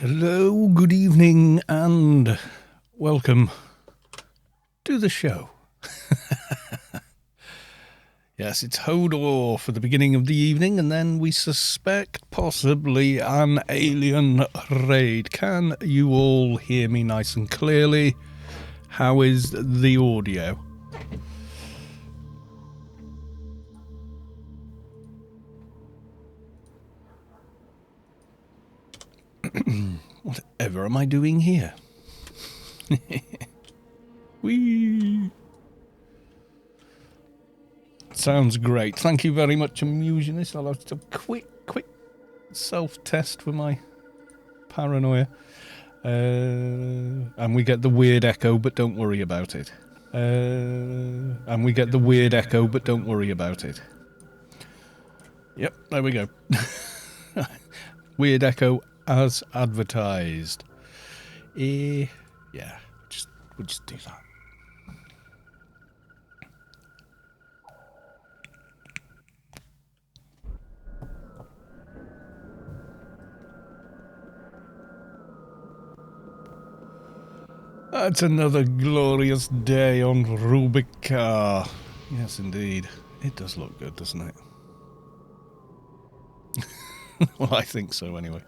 Hello, good evening, and welcome to the show. Yes, it's Hodor for the beginning of the evening, and then we suspect possibly an alien raid. Can you all hear me nice and clearly? How is the audio? Whatever am I doing here? Whee! Sounds great. Thank you very much, Amusionist. I'll have to quick self-test for my paranoia. And we get the weird echo, but don't worry about it. And we get the weird echo, but don't worry about it. Yep, there we go. Weird echo as advertised. Yeah, we'll just do that. It's another glorious day on Rubica. Yes, indeed. It does look good, doesn't it? Well, I think so, anyway.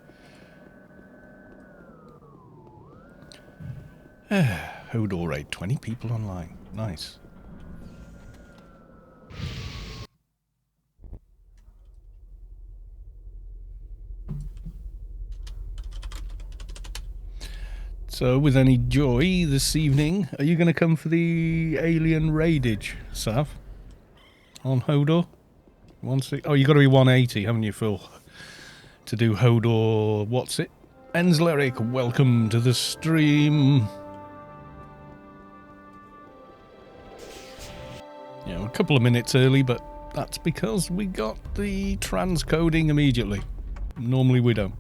Hodor raid, 20 people online. Nice. So, with any joy this evening, are you going to come for the alien raidage, Sav? On Hodor? Oh, you got to be 180, haven't you, Phil? To do Hodor, what's it? Enzleric, welcome to the stream. Yeah, a couple of minutes early, but that's because we got the transcoding immediately. Normally we don't.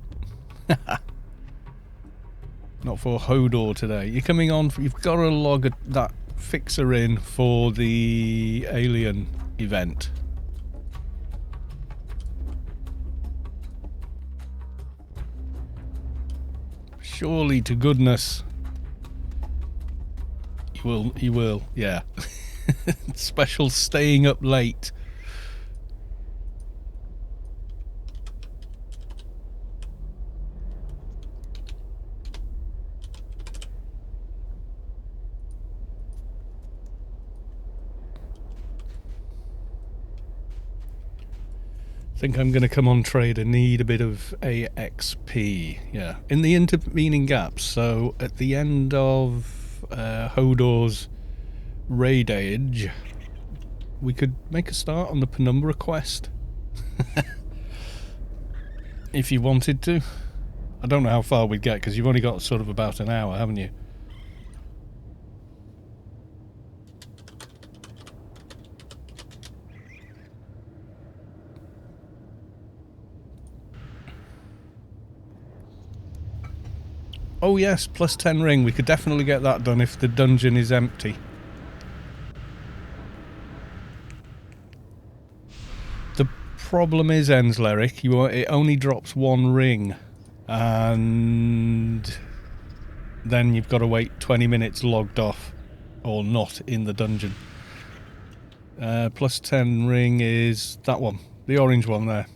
Not for Hodor today. You're coming on, you've got to log that fixer in for the alien event. Surely to goodness. You will, yeah. Special staying up late. I think I'm going to come on trade and need a bit of AXP, yeah, in the intervening gaps. So at the end of Hodor's raidage, we could make a start on the Penumbra quest. If you wanted to. I don't know how far we'd get, because you've only got sort of about an hour, haven't you? Oh yes, plus 10 ring. We could definitely get that done if the dungeon is empty. The problem is, Enzleric, it only drops one ring. And then you've got to wait 20 minutes logged off. Or not in the dungeon. Plus 10 ring is that one. The orange one there.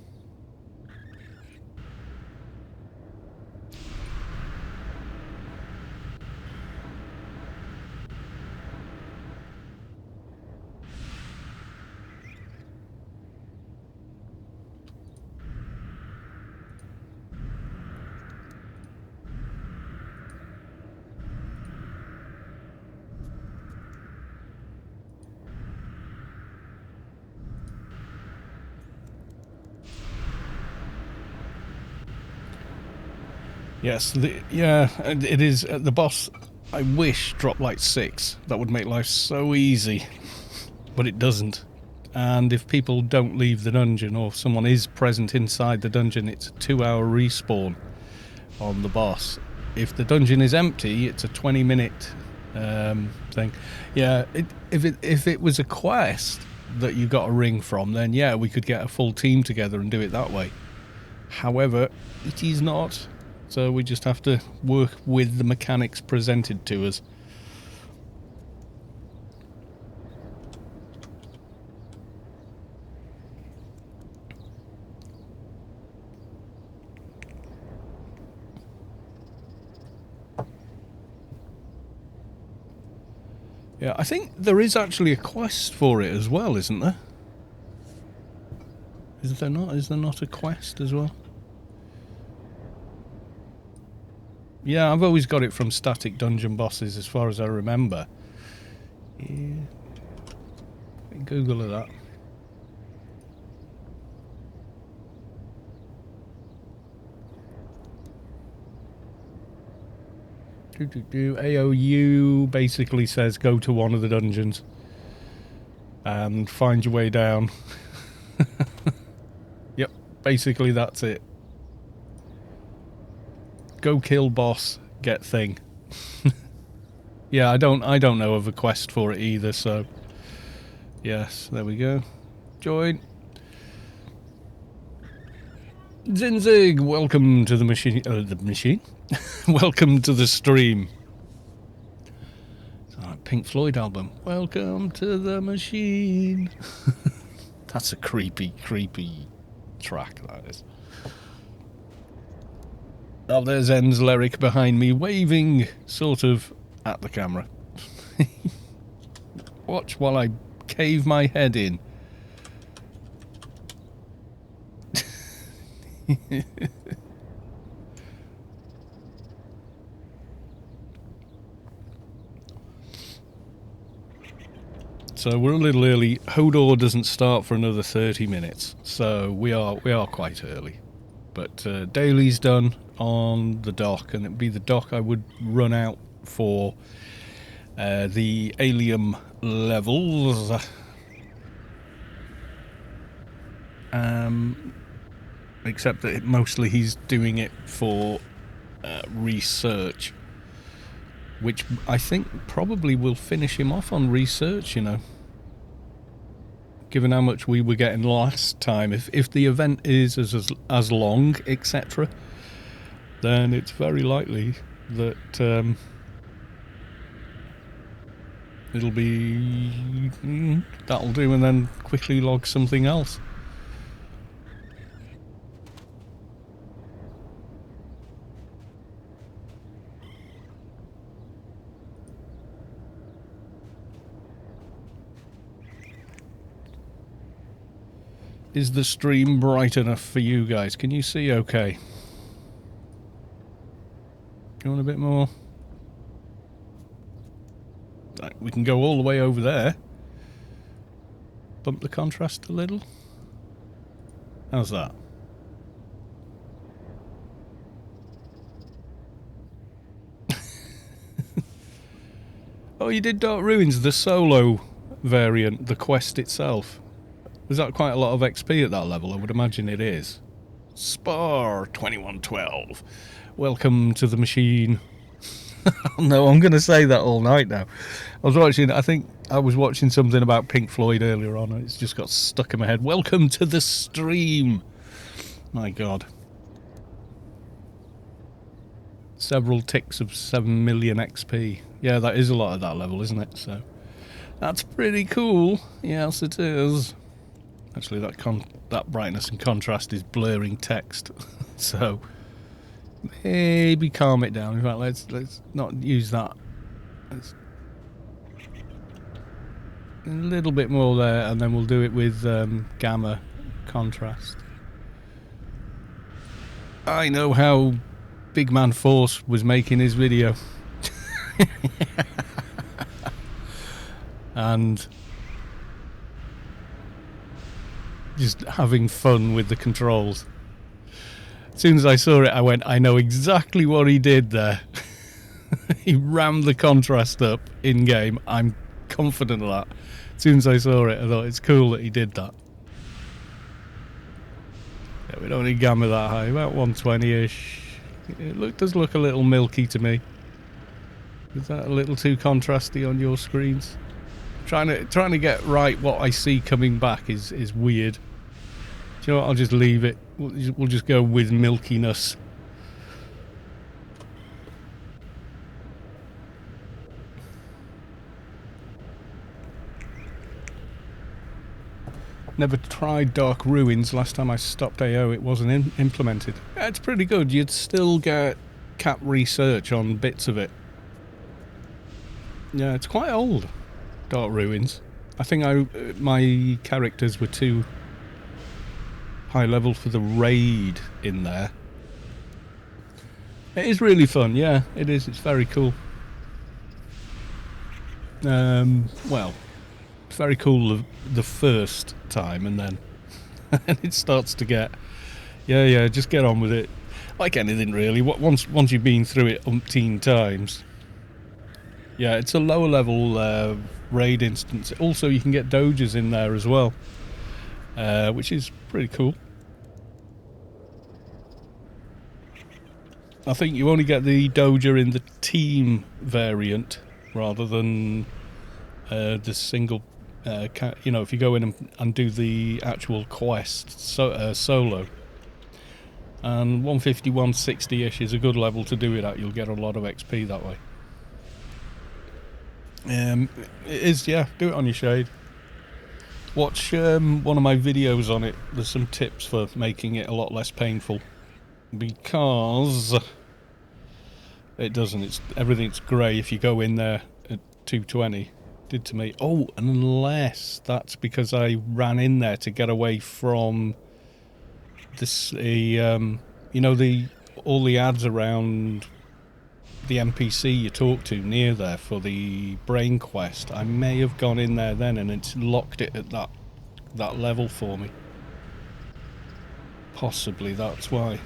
Yes, it is. The boss, I wish, dropped like 6. That would make life so easy. But it doesn't. And if people don't leave the dungeon, or someone is present inside the dungeon, it's a 2-hour respawn on the boss. If the dungeon is empty, it's a 20-minute thing. Yeah, if it was a quest that you got a ring from, then yeah, we could get a full team together and do it that way. However, it is not. So we just have to work with the mechanics presented to us. Yeah, I think there is actually a quest for it as well, isn't there? Is there not? Is there not a quest as well? Yeah, I've always got it from static dungeon bosses as far as I remember. Yeah. Google that. AOU basically says go to one of the dungeons and find your way down. Yep, basically that's it. Go kill boss, get thing. Yeah, I don't know of a quest for it either, so yes, there we go. Join. Zinzig, welcome to the machine. The machine? Welcome to the stream. Pink Floyd album. Welcome to the machine. That's a creepy track, that is. Oh, there's En's lyric behind me, waving sort of at the camera. Watch while I cave my head in. So we're a little early. Hodor doesn't start for another 30 minutes, so we are quite early. But daily's done on the dock, and it'd be the dock I would run out for the alien levels. Except that mostly he's doing it for research, which I think probably will finish him off on research, you know. Given how much we were getting last time, if the event is as long, etc., then it's very likely that it'll be that'll do, and then quickly log something else. Is the stream bright enough for you guys? Can you see okay? You want a bit more? Right, we can go all the way over there. Bump the contrast a little. How's that? Oh, you did Dark Ruins, the solo variant, the quest itself. Was that quite a lot of XP at that level? I would imagine it is. Spar 2112. Welcome to the machine. No, I'm going to say that all night now. I think I was watching something about Pink Floyd earlier on, and it's just got stuck in my head. Welcome to the stream. My God. Several ticks of 7 million XP. Yeah, that is a lot at that level, isn't it? So that's pretty cool. Yes, it is. Actually, that brightness and contrast is blurring text, so maybe calm it down. In fact, let's not use that. Let's a little bit more there, and then we'll do it with gamma contrast. I know how Big Man Force was making his video, and just having fun with the controls. As soon as I saw it, I went, I know exactly what he did there. He rammed the contrast up in-game. I'm confident of that. As soon as I saw it, I thought it's cool that he did that. Yeah, we don't need gamma that high, about 120-ish. It does look a little milky to me. Is that a little too contrasty on your screens? Trying to get right what I see coming back is weird. Do you know what? I'll just leave it. We'll just go with milkiness. Never tried Dark Ruins. Last time I stopped AO, it wasn't implemented. Yeah, it's pretty good. You'd still get cap research on bits of it. Yeah, it's quite old, Dark Ruins. I think my characters were too high level for the raid in there. It is really fun, yeah, it is. It's very cool. Well, it's very cool the first time, and then and it starts to get, yeah, just get on with it. Like anything, really. Once you've been through it umpteen times. Yeah, it's a lower level raid instance. Also, you can get doges in there as well, which is pretty cool. I think you only get the doja in the team variant rather than the single. You know, if you go in and do the actual quest solo. And 150, 160-ish is a good level to do it at. You'll get a lot of XP that way. It is, yeah. Do it on your shade. Watch one of my videos on it. There's some tips for making it a lot less painful. Because it doesn't. Everything's grey if you go in there at 220. Did to me. Oh, unless that's because I ran in there to get away from this. You know, all the ads around the NPC you talk to near there for the brain quest. I may have gone in there then, and it's locked it at that level for me. Possibly that's why.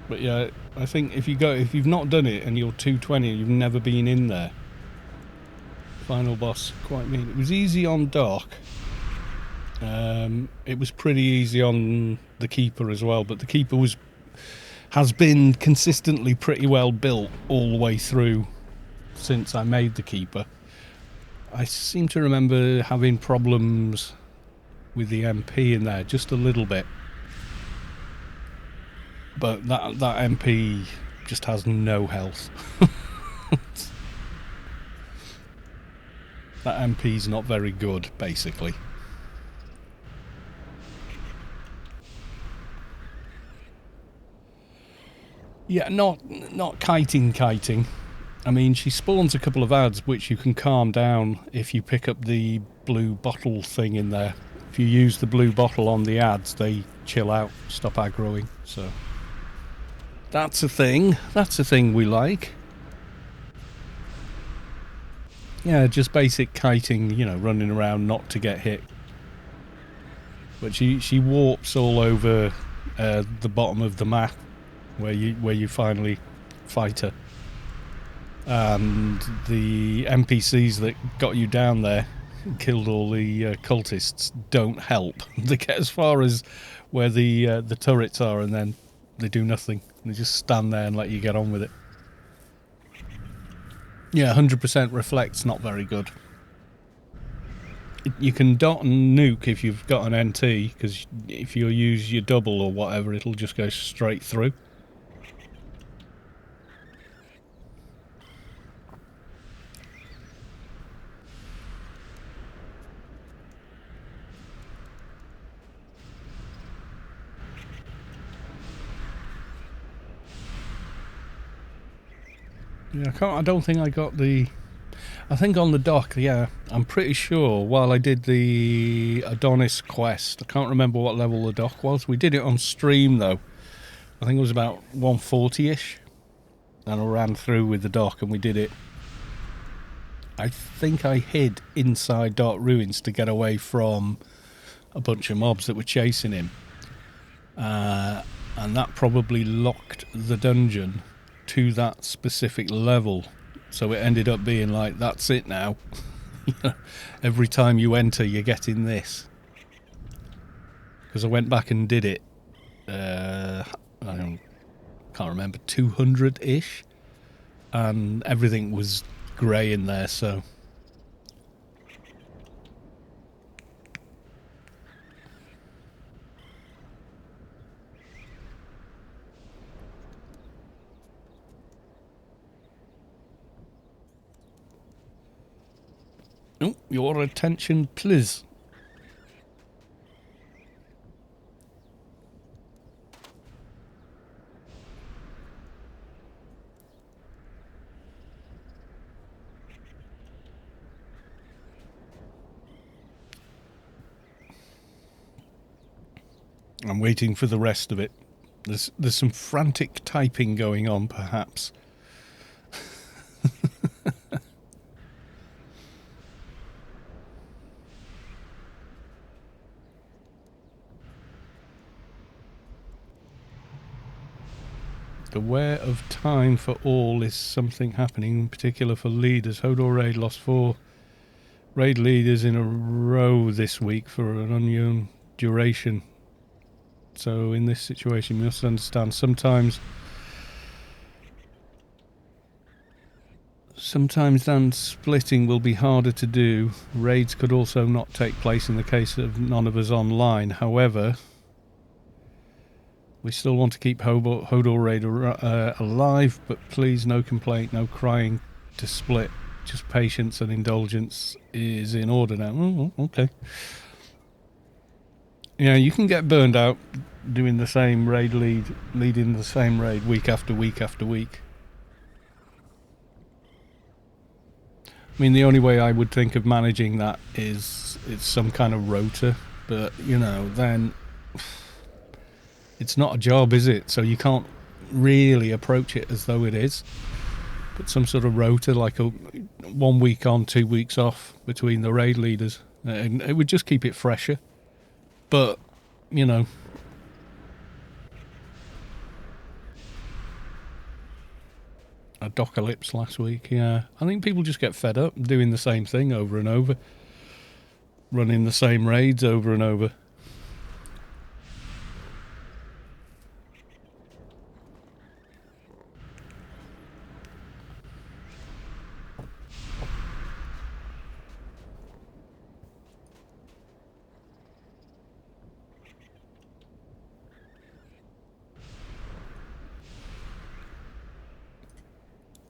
But yeah, I think if you've not done it and you're 220 and you've never been in there, final boss, quite mean. It was easy on Dark. It was pretty easy on the Keeper as well, but the Keeper has been consistently pretty well built all the way through since I made the Keeper. I seem to remember having problems with the MP in there just a little bit. But that MP just has no health. That MP's not very good, basically. Yeah, not kiting. I mean, she spawns a couple of ads which you can calm down if you pick up the blue bottle thing in there. If you use the blue bottle on the ads, they chill out, stop aggroing, so... That's a thing. That's a thing we like. Yeah, just basic kiting, you know, running around not to get hit. But she warps all over the bottom of the map where you finally fight her. And the NPCs that got you down there, killed all the cultists, don't help. They get as far as where the turrets are, and then they do nothing. They just stand there and let you get on with it. Yeah, 100% reflect's not very good. You can dot and nuke if you've got an NT, because if you use your double or whatever, it'll just go straight through. Yeah, I don't think I got the... I think on the dock, yeah, I'm pretty sure while I did the Adonis quest, I can't remember what level the dock was. We did it on stream though. I think it was about 140-ish. And I ran through with the dock and we did it. I think I hid inside Dark Ruins to get away from a bunch of mobs that were chasing him. And that probably locked the dungeon to that specific level, so it ended up being like, that's it now. Every time you enter you're getting this, because I went back and did it I can't remember, 200-ish, and everything was grey in there, so Oh, your attention, please. I'm waiting for the rest of it. There's some frantic typing going on, perhaps. Aware of time for all is something happening, in particular for leaders. Hodor raid lost 4 raid leaders in a row this week for an unknown duration. So in this situation, we must understand sometimes then splitting will be harder to do. Raids could also not take place in the case of none of us online. However, we still want to keep Hodor raid alive, but please no complaint, no crying to split. Just patience and indulgence is in order now. Oh, okay. Yeah, you can get burned out doing the same raid leading the same raid week after week after week. I mean, the only way I would think of managing that is it's some kind of rota, but, you know, then it's not a job, is it? So you can't really approach it as though it is. But some sort of rota, like a 1 week on, 2 weeks off between the raid leaders, and it would just keep it fresher. But, you know, a Docalypse last week, yeah. I think people just get fed up doing the same thing over and over, running the same raids over and over.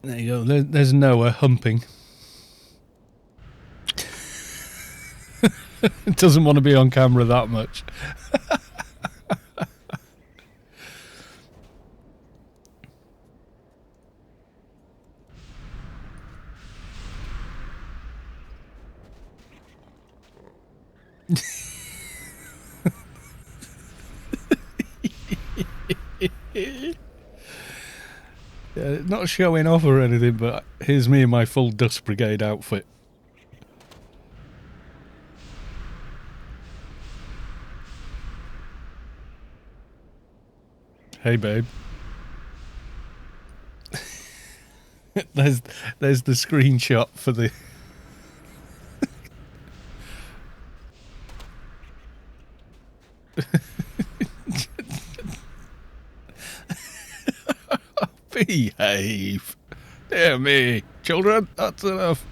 There you go. There's Noah humping. Doesn't want to be on camera that much. Yeah, not showing off or anything, but here's me in my full Dust Brigade outfit. Hey, babe. there's the screenshot for the... Behave. Dear me. Children, that's enough.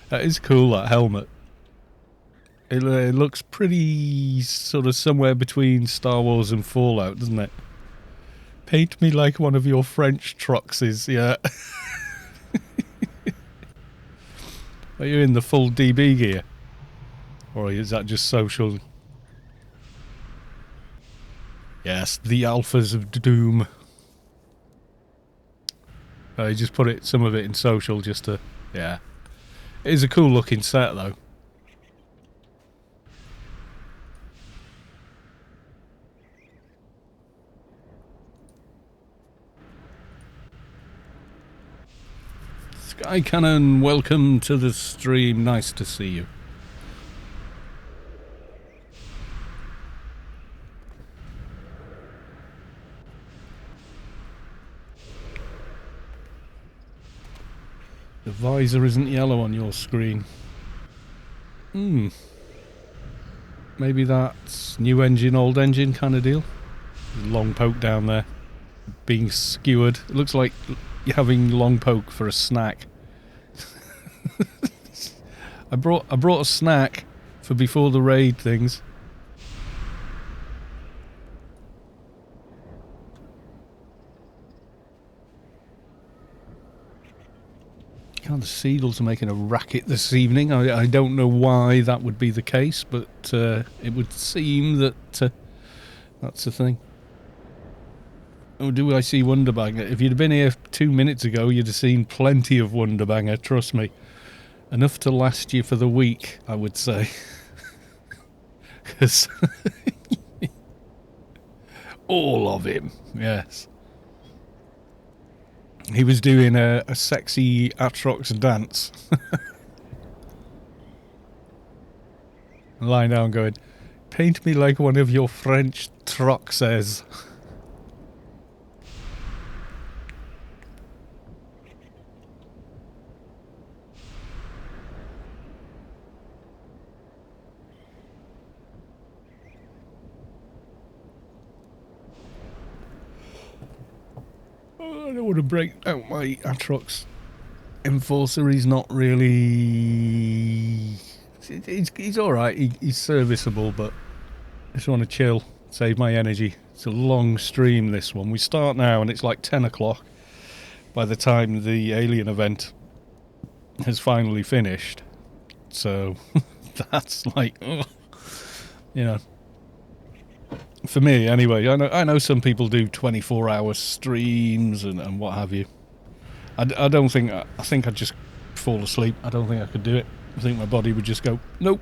That is cool, that helmet. It looks pretty sort of somewhere between Star Wars and Fallout, doesn't it? Paint me like one of your French truckses, yeah. Are you in the full DB gear? Or is that just social? Yes, the Alphas of Doom. You just put some of it in social just to... Yeah. It is a cool looking set, though. Sky Cannon, welcome to the stream. Nice to see you. The visor isn't yellow on your screen. Maybe that's new engine, old engine kind of deal. Long poke down there, being skewered. It looks like you're having long poke for a snack. I brought a snack for before the raid things. God, the seagulls are making a racket this evening. I don't know why that would be the case, but it would seem that that's the thing. Oh, do I see Wonderbanger? If you'd have been here 2 minutes ago, you'd have seen plenty of Wonderbanger, trust me. Enough to last you for the week, I would say. Because all of him, yes. He was doing a sexy Atrox dance. Lying down going, paint me like one of your French troxes. I don't want to break out my Atrox Enforcer. He's not really... He's alright. He's serviceable, but I just want to chill, save my energy. It's a long stream, this one. We start now and it's like 10 o'clock by the time the alien event has finally finished. So that's like, ugh, you know. For me, anyway, I know some people do 24-hour streams and what have you. I don't think... I think I'd just fall asleep. I don't think I could do it. I think my body would just go, nope.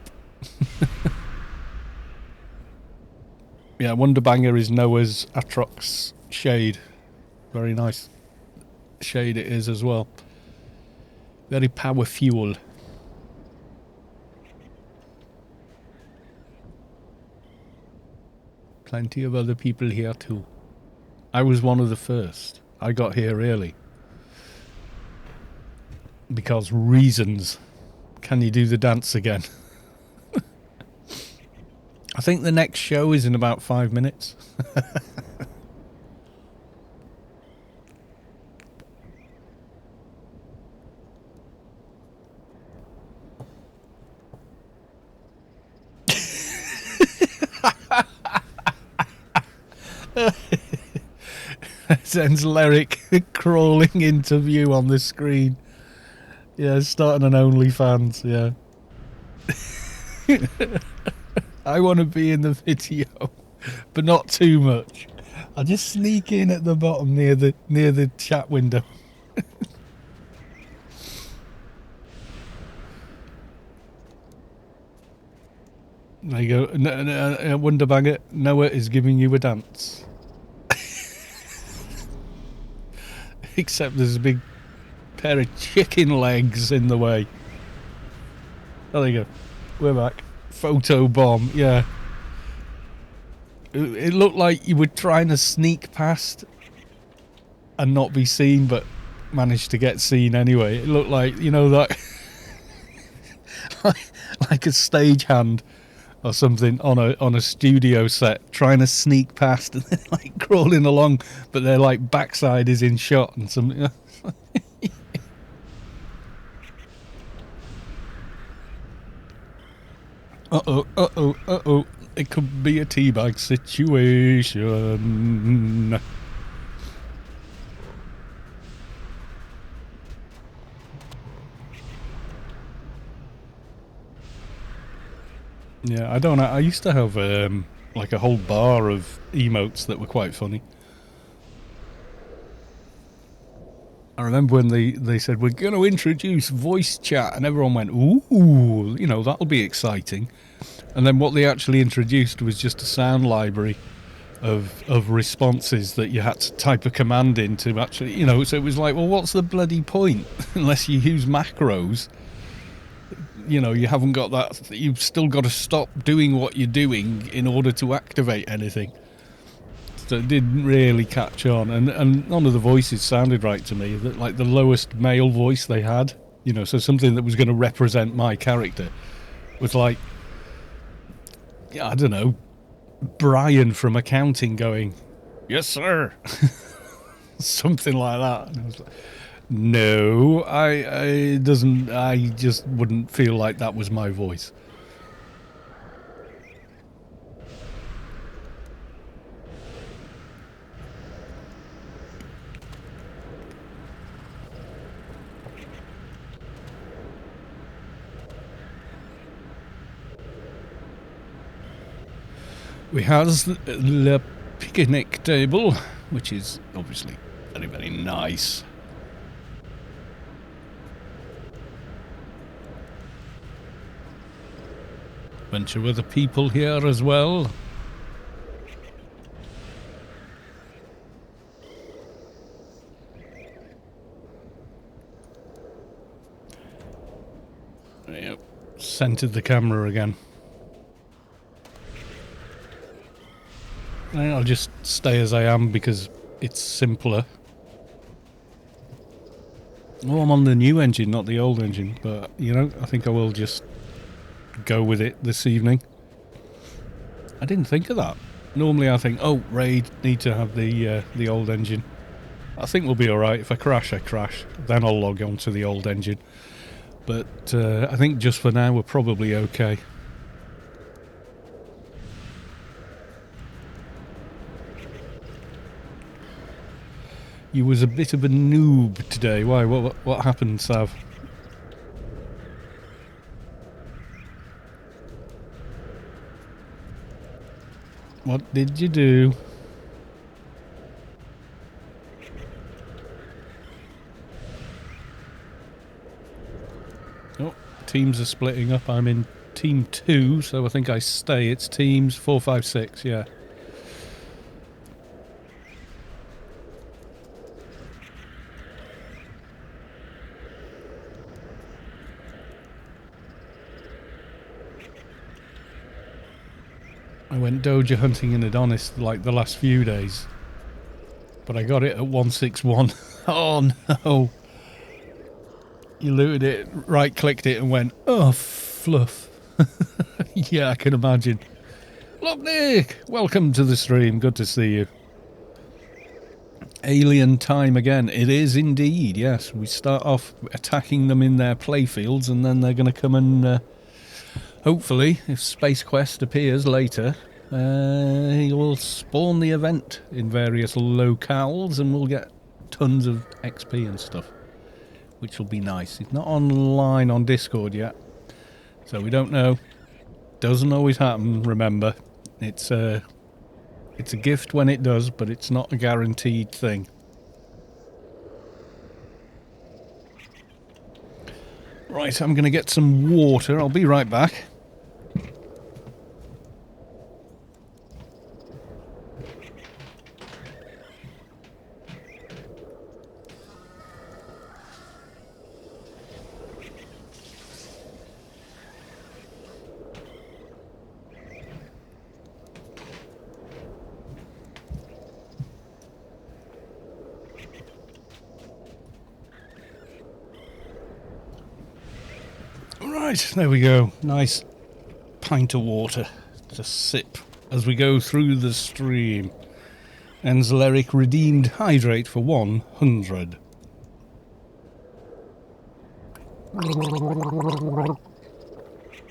Yeah, Wonderbanger is Noah's Atrox shade. Very nice shade it is as well. Very power fuel. Plenty of other people here too. I was one of the first. I got here early. Because reasons. Can you do the dance again? I think the next show is in about 5 minutes. Sends Lyric crawling into view on the screen. Yeah, starting an OnlyFans, yeah. I want to be in the video, but not too much. I'll just sneak in at the bottom near the chat window. There you go. Wonderbanger, Noah is giving you a dance. Except there's a big pair of chicken legs in the way. Oh, there you go. We're back. Photo bomb, yeah. It looked like you were trying to sneak past and not be seen, but managed to get seen anyway. It looked like, you know, that like a stagehand or something on a studio set trying to sneak past and then like crawling along, but their like backside is in shot and something. Uh-oh. It could be a teabag situation. Yeah, I don't know. I used to have like a whole bar of emotes that were quite funny. I remember when they said, we're going to introduce voice chat, and everyone went, ooh, you know, that'll be exciting. And then what they actually introduced was just a sound library of responses that you had to type a command in to actually, you know, so it was like, well, what's the bloody point? Unless you use macros, you know, you haven't got that, you've still got to stop doing what you're doing in order to activate anything. So it didn't really catch on, and none of the voices sounded right to me. That like the lowest male voice they had, you know, so something that was going to represent my character was like, yeah, I don't know, Brian from accounting going, yes sir, something like that. And I was like, no, I just wouldn't feel like that was my voice. We has the picnic table, which is obviously very, very nice. Bunch of other people here as well. Yep, centered the camera again. I'll just stay as I am because it's simpler. Oh, I'm on the new engine, not the old engine, but, you know, I think I will just go with it this evening. I didn't think of that. Normally I think, oh, Raid, need to have the old engine. I think we'll be alright. If I crash, I crash. Then I'll log on to the old engine. But I think just for now we're probably okay. You was a bit of a noob today. Why? What happened, Sav? What did you do? Oh, teams are splitting up. I'm in team 2, so I think I stay. It's teams 4, 5, 6, yeah. I went Doja hunting in Adonis like the last few days. But I got it at 161. Oh no. You looted it, right clicked it and went, oh fluff. Yeah, I can imagine. Look, Nick, welcome to the stream. Good to see you. Alien time again. It is indeed, yes. We start off attacking them in their playfields and then they're going to come and hopefully, if Space Quest appears later, he will spawn the event in various locales and we'll get tons of XP and stuff, which will be nice. He's not online on Discord yet, so we don't know. Doesn't always happen, remember. It's a gift when it does, but it's not a guaranteed thing. Right, I'm going to get some water. I'll be right back. Right, there we go. Nice pint of water to sip as we go through the stream. Enzleric redeemed hydrate for 100.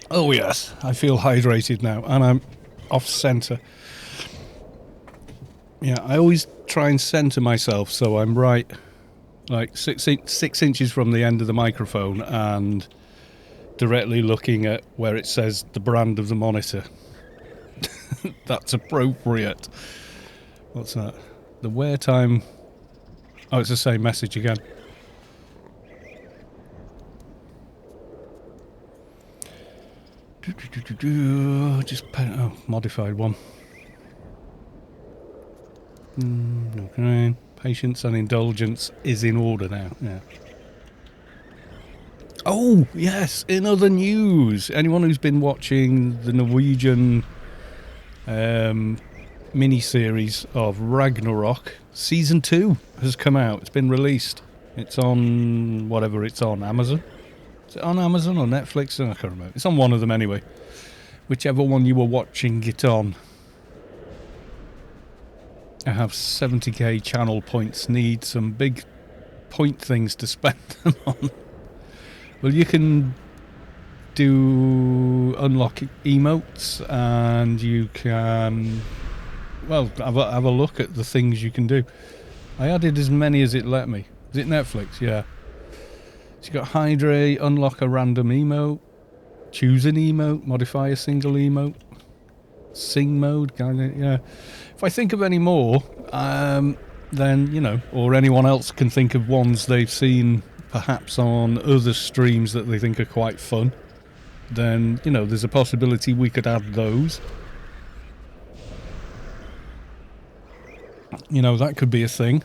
Oh yes, I feel hydrated now and I'm off centre. Yeah, I always try and centre myself so I'm right like 6 inches from the end of the microphone and directly looking at where it says the brand of the monitor. That's appropriate. What's that? The wear time. Oh, it's the same message again. Just modified one. Okay. Patience and indulgence is in order now. Yeah. Oh, yes, in other news, anyone who's been watching the Norwegian mini-series of Ragnarok, Season 2 has come out. It's been released. It's on whatever it's on, Amazon? Is it on Amazon or Netflix? I can't remember. It's on one of them anyway. Whichever one you were watching it on. I have 70k channel points, need some big point things to spend them on. Well, you can do unlock emotes and you can, well, have a look at the things you can do. I added as many as it let me. Is it Netflix? Yeah. So you got hydrate, unlock a random emote, choose an emote, modify a single emote. Sing mode, kind of, yeah. If I think of any more, then, you know, or anyone else can think of ones they've seen perhaps on other streams that they think are quite fun, then, you know, there's a possibility we could add those. You know, that could be a thing.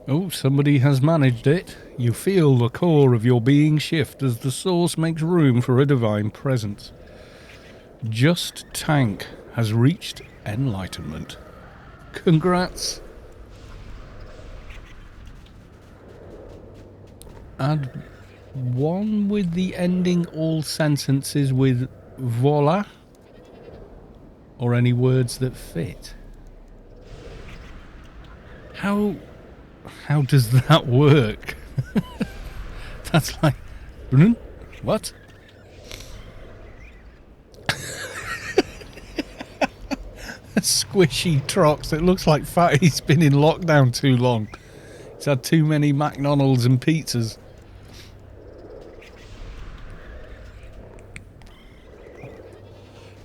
Oh, somebody has managed it. You feel the core of your being shift as the source makes room for a divine presence. Just Tank has reached enlightenment. Congrats. Add one with the ending all sentences with voila, or any words that fit. How does that work? That's like, what? A squishy Trox. It looks like Fatty's been in lockdown too long. He's had too many McDonald's and pizzas.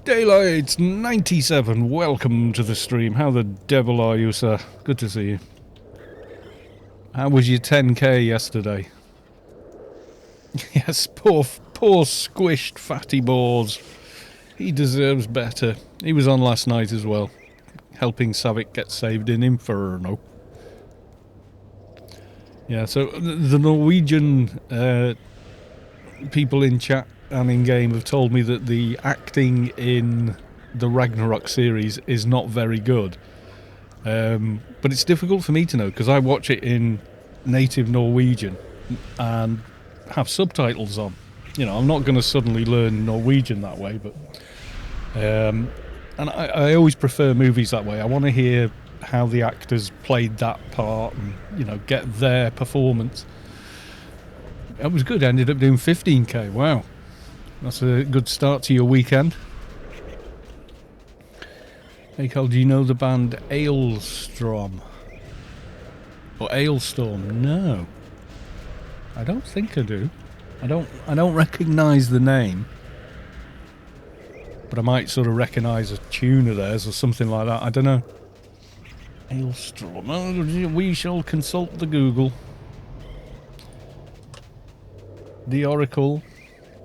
Daylight 97, welcome to the stream. How the devil are you, sir? Good to see you. How was your 10k yesterday? Yes, poor squished fatty balls. He deserves better. He was on last night as well, helping Saavick get saved in Inferno. Yeah, so the Norwegian people in chat and in game have told me that the acting in the Ragnarok series is not very good. But it's difficult for me to know because I watch it in native Norwegian and have subtitles on. You know, I'm not going to suddenly learn Norwegian that way, but and I always prefer movies that way. I want to hear how the actors played that part and, you know, get their performance. It was good. I ended up doing 15k. Wow, that's a good start to your weekend. Hey Carl, do you know the band Ailstrom? Or Ailstorm? No. I don't think I do. I don't recognise the name. But I might sort of recognise a tune of theirs or something like that. I don't know. Ailstrom. Oh, we shall consult the Google. The Oracle.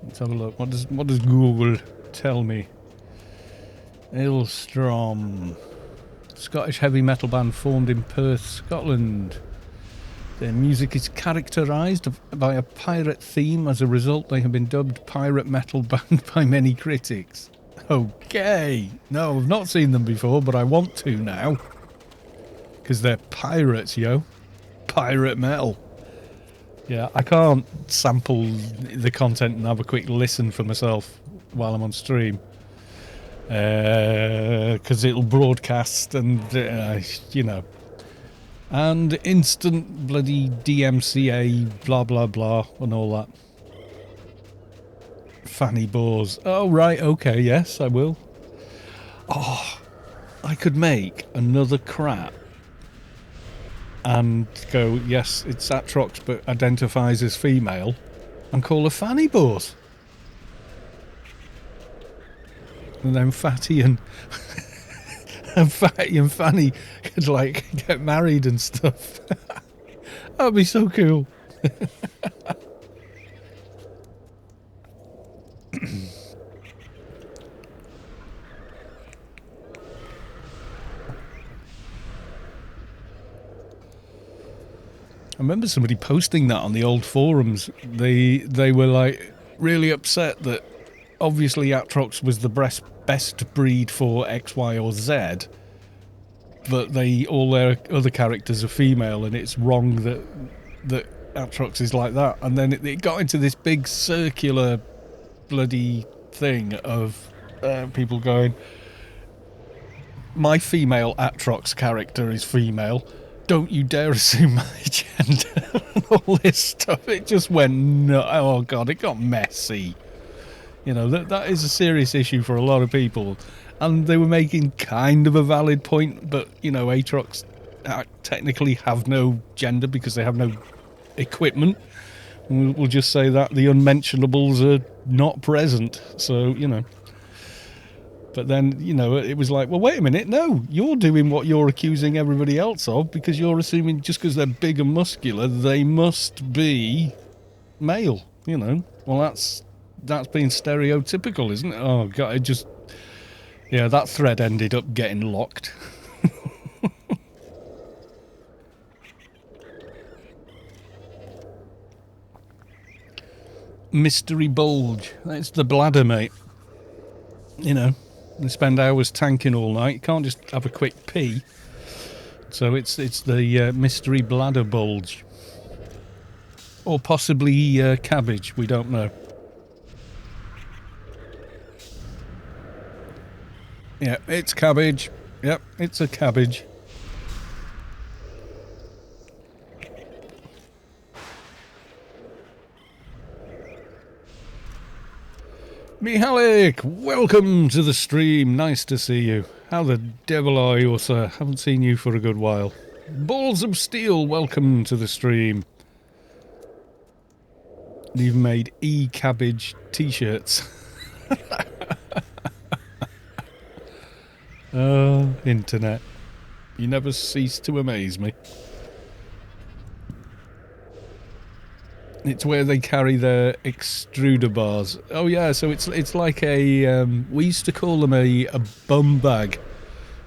Let's have a look. What does Google tell me? Ailstrom, Scottish heavy metal band formed in Perth, Scotland. Their music is characterised by a pirate theme. As a result, they have been dubbed pirate metal band by many critics. Okay. No, I've not seen them before, but I want to now. Because they're pirates, yo. Pirate metal. Yeah, I can't sample the content and have a quick listen for myself while I'm on stream. Because it'll broadcast and, you know. And instant bloody DMCA, blah, blah, blah, and all that. Fanny Bores. Oh, right, okay, yes, I will. Oh, I could make another crap and go, yes, it's Atrox, but identifies as female, and call her Fanny Bores. And then Fatty and and Fatty and Fanny could like get married and stuff. That'd be so cool. I remember somebody posting that on the old forums. They were like really upset that obviously Atrox was the best breed for X, Y, or Z, but all their other characters are female, and it's wrong that Atrox is like that. And then it got into this big circular bloody thing of people going, my female Atrox character is female, don't you dare assume my gender and all this stuff. It just went oh god, it got messy. You know, that is a serious issue for a lot of people, and they were making kind of a valid point, but you know, Aatrox technically have no gender because they have no equipment. We'll just say that the unmentionables are not present, so you know. But then, you know, it was like, well, wait a minute, no, you're doing what you're accusing everybody else of, because you're assuming just because they're big and muscular, they must be male, you know. Well, that's being stereotypical, isn't it? Oh, God, it just... Yeah, that thread ended up getting locked. Mystery bulge. That's the bladder, mate. You know. They spend hours tanking all night. You can't just have a quick pee. So it's the mystery bladder bulge. Or possibly cabbage, we don't know. Yeah, it's cabbage. Yep, it's a cabbage. Mihalik, welcome to the stream. Nice to see you. How the devil are you, sir? Haven't seen you for a good while. Balls of Steel, welcome to the stream. You've made e-cabbage t-shirts. Oh, internet. You never cease to amaze me. It's where they carry their extruder bars. Oh yeah, so it's like a we used to call them a bum bag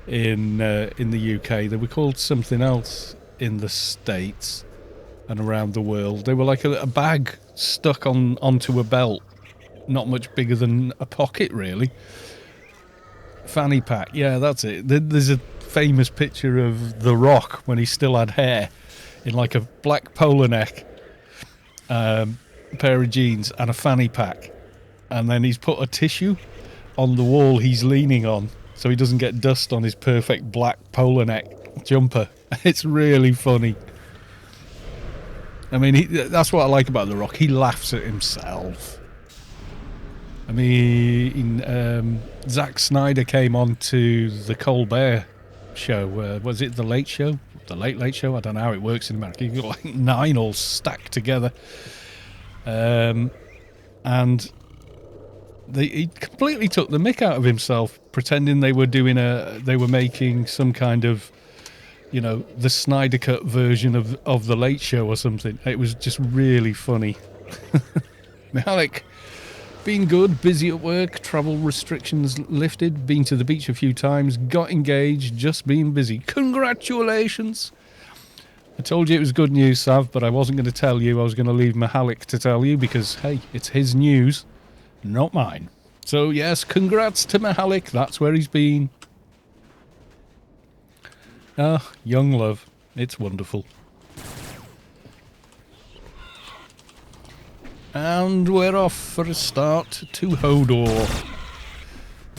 in the UK. They were called something else in the States and around the world. They were like a bag stuck onto a belt, not much bigger than a pocket really. Fanny pack, yeah, that's it. There's a famous picture of The Rock when he still had hair in like a black polo neck. Pair of jeans and a fanny pack, and then he's put a tissue on the wall he's leaning on so he doesn't get dust on his perfect black polo neck jumper. It's really funny. I mean, that's what I like about The Rock. He laughs at himself. I mean, Zack Snyder came on to the Colbert show. Was it The Late Show? The Late Show? I don't know how it works in America. You've got like 9 all stacked together. And he completely took the mick out of himself, pretending they were making some kind of, you know, the Snyder Cut version of The Late Show or something. It was just really funny. Mihalik, been good, busy at work, travel restrictions lifted, been to the beach a few times, got engaged, just been busy. Congratulations! I told you it was good news, Sav, but I wasn't going to tell you. I was going to leave Mihalik to tell you because, hey, it's his news, not mine. So, yes, congrats to Mihalik. That's where he's been. Ah, young love. It's wonderful. And we're off for a start to Hodor.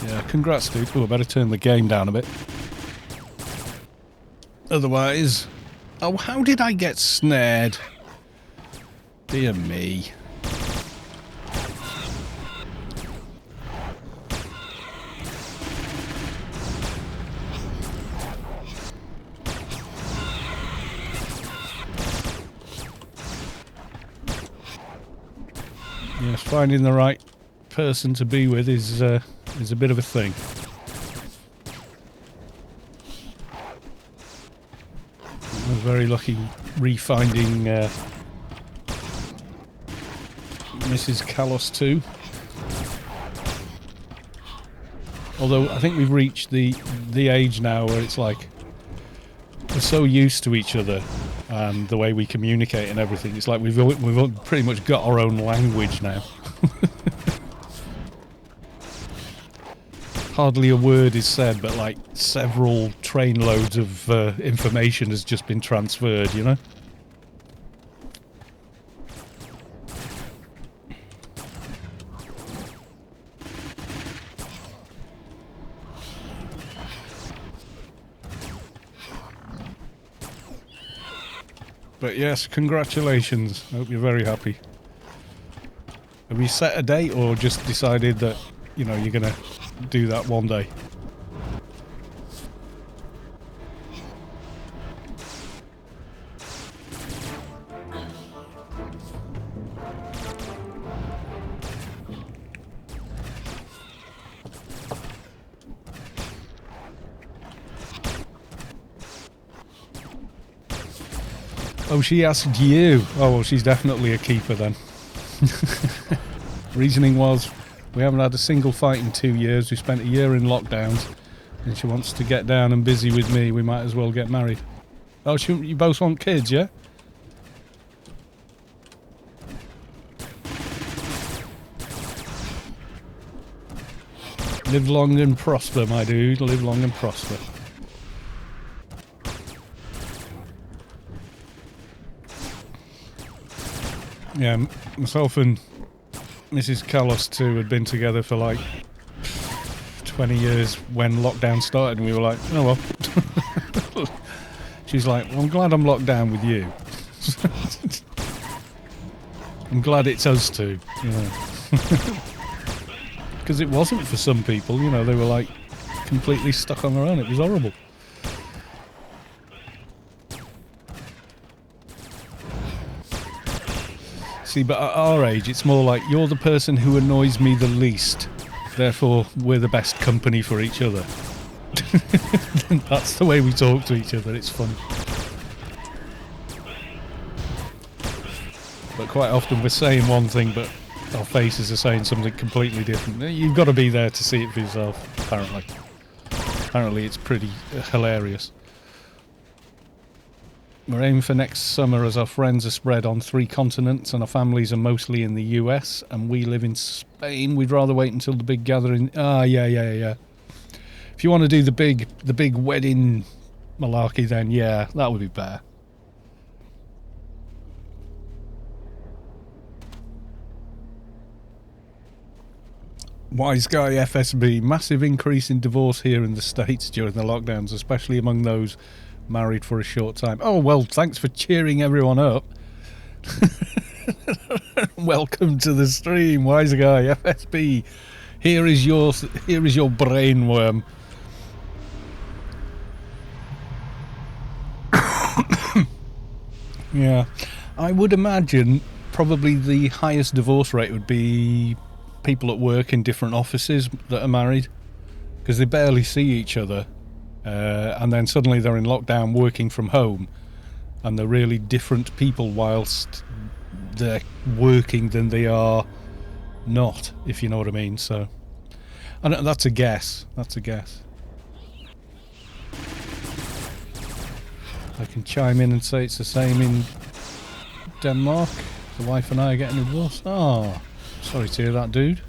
Yeah, congrats, dude. Oh, I better turn the game down a bit. Otherwise... Oh, how did I get snared? Dear me. Yes, finding the right person to be with is a bit of a thing. I was very lucky re-finding Mrs. Kalos too. Although I think we've reached the age now where it's like we're so used to each other and the way we communicate and everything. It's like we've pretty much got our own language now. Hardly a word is said, but like several trainloads of information has just been transferred, you know? But yes, congratulations. I hope you're very happy. Have you set a date or just decided that, you know, you're going to do that one day? Oh, she asked you. Oh, well, she's definitely a keeper then. Reasoning was, we haven't had a single fight in 2 years. We spent a year in lockdowns, and she wants to get down and busy with me. We might as well get married. Oh, you both want kids, yeah? Live long and prosper, my dude. Live long and prosper. Yeah, myself and Mrs. Carlos too had been together for like 20 years when lockdown started, and we were like, oh well. She's like, well, I'm glad I'm locked down with you. I'm glad it's us two, you know. Because it wasn't for some people, you know, they were like completely stuck on their own. It was horrible. See, but at our age, it's more like, you're the person who annoys me the least, therefore we're the best company for each other. That's the way we talk to each other. It's funny. But quite often we're saying one thing, but our faces are saying something completely different. You've got to be there to see it for yourself, apparently. Apparently it's pretty hilarious. We're aiming for next summer, as our friends are spread on 3 continents and our families are mostly in the US and we live in Spain. We'd rather wait until the big gathering. Ah, yeah. If you want to do the big wedding malarkey, then yeah, that would be better. Wise guy FSB, massive increase in divorce here in the States during the lockdowns, especially among those married for a short time. Oh, well, thanks for cheering everyone up. Welcome to the stream, wise guy FSB. Here is your brainworm. Yeah, I would imagine probably the highest divorce rate would be people at work in different offices that are married, because they barely see each other, and then suddenly they're in lockdown working from home, and they're really different people whilst they're working than they are not, if you know what I mean. So, and that's a guess. I can chime in and say it's the same in Denmark. The wife and I are getting a divorce. Oh, sorry to hear that, dude.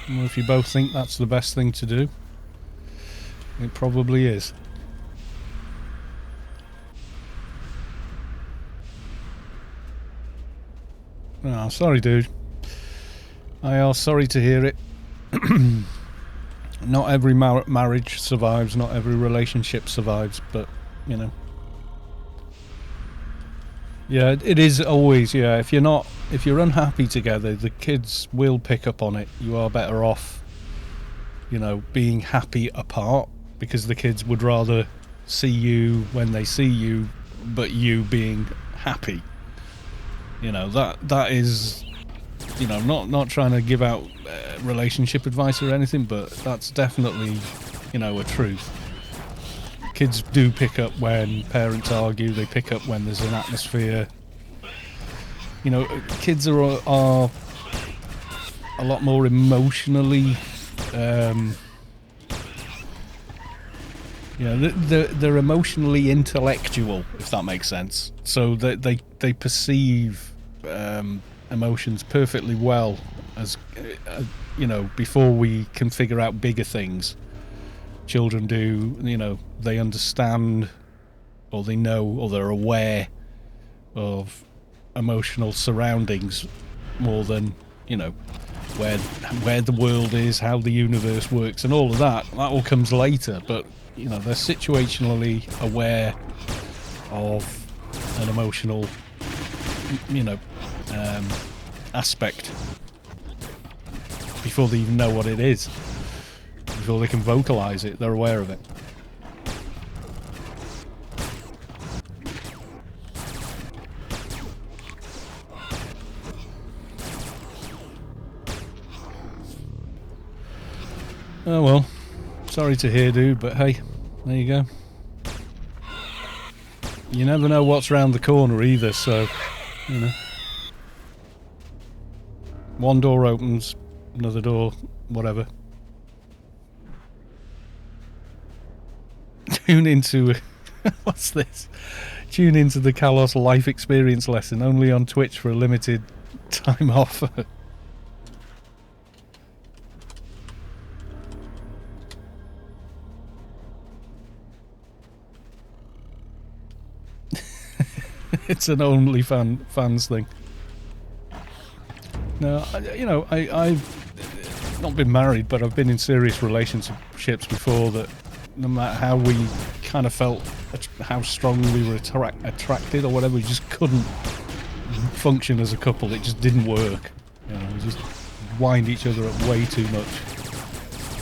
Well, if you both think that's the best thing to do, it probably is. Oh, sorry, dude. I are sorry to hear it. Not every marriage survives, not every relationship survives, but, you know. Yeah, it is always, yeah, if you're unhappy together, the kids will pick up on it. You are better off, you know, being happy apart, because the kids would rather see you when they see you, but you being happy. You know, that is, you know, not trying to give out relationship advice or anything, but that's definitely, you know, a truth. Kids do pick up when parents argue. They pick up when there's an atmosphere. You know, kids are a lot more emotionally, they're emotionally intellectual, if that makes sense. So they perceive emotions perfectly well, as you know, before we can figure out bigger things. Children do, you know, they understand, or they know, or they're aware of emotional surroundings more than, you know, where the world is, how the universe works, and all of that. That all comes later, but you know, they're situationally aware of an emotional, you know, aspect before they even know what it is. Before they can vocalize it, they're aware of it. Oh well, sorry to hear, dude, but hey, there you go. You never know what's round the corner either, so, you know. One door opens, another door, whatever. Tune into... what's this? Tune into the Kalos life experience lesson, only on Twitch for a limited time offer. It's an OnlyFans thing. No, you know, I've not been married, but I've been in serious relationships before that no matter how we kind of felt, how strong we were attracted or whatever, we just couldn't function as a couple. It just didn't work. You know, we just wind each other up way too much.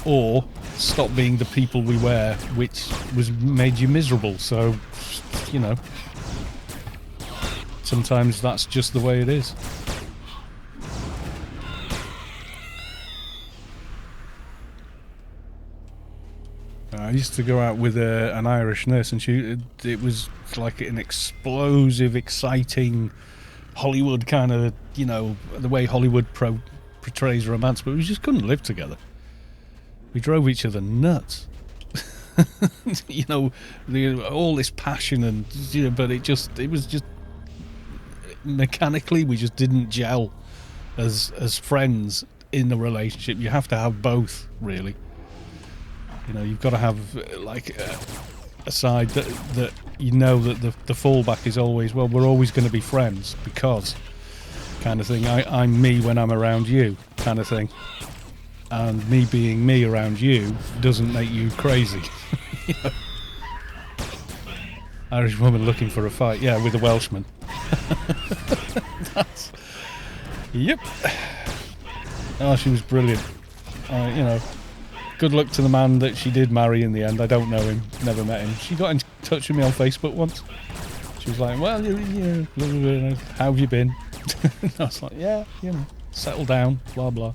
Or stop being the people we were, which made you miserable. So, you know, sometimes that's just the way it is. I used to go out with an Irish nurse, and it was like an explosive, exciting Hollywood kind of, you know, the way Hollywood portrays romance, but we just couldn't live together. We drove each other nuts. You know, all this passion and, you know, but it was just mechanically we just didn't gel as friends in the relationship. You have to have both, really. You know, you've got to have like a side that you know that the fallback is always, well, we're always going to be friends because kind of thing. I'm me when I'm around you kind of thing, and me being me around you doesn't make you crazy. You know? Irish woman looking for a fight, yeah, with a Welshman. Yep. Oh, she was brilliant. You know, good luck to the man that she did marry in the end. I don't know him, never met him. She got in touch with me on Facebook once. She was like, well, how have you been? I was like, yeah, you know, settle down, blah, blah.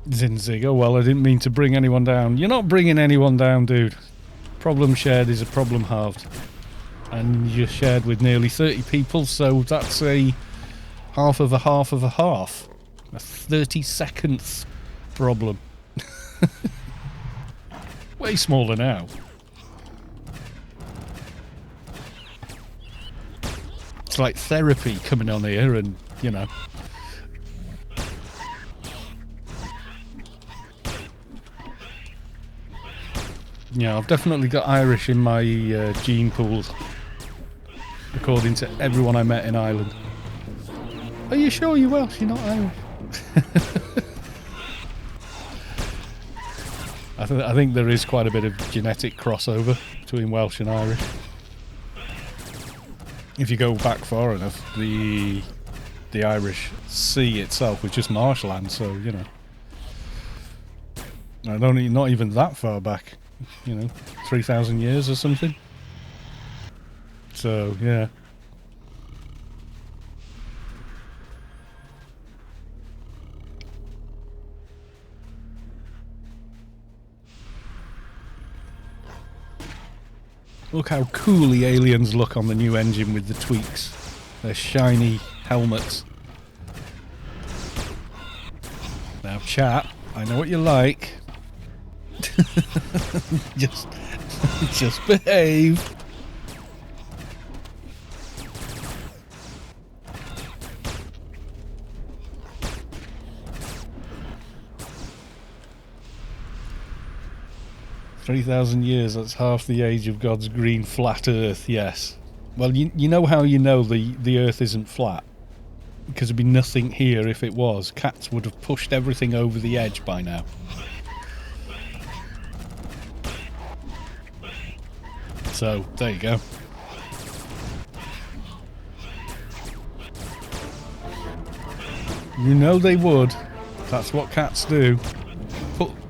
Zinzig, oh well, I didn't mean to bring anyone down. You're not bringing anyone down, dude. Problem shared is a problem halved. And you're shared with nearly 30 people, so that's a half of a half of a half. A 32nd problem. Way smaller now. It's like therapy coming on here and, you know. Yeah, I've definitely got Irish in my gene pool, according to everyone I met in Ireland. Are you sure you're Welsh? You're not Irish? I think there is quite a bit of genetic crossover between Welsh and Irish. If you go back far enough, the Irish Sea itself was just marshland, so, you know. Not even that far back. You know, 3,000 years or something. So, yeah. Look how cool the aliens look on the new engine with the tweaks. Their shiny helmets. Now, chat, I know what you like. just behave. 3,000 years, that's half the age of God's green flat earth, yes. Well, you know how you know the earth isn't flat? Because there'd be nothing here if it was. Cats would have pushed everything over the edge by now. So, there you go. You know they would. That's what cats do.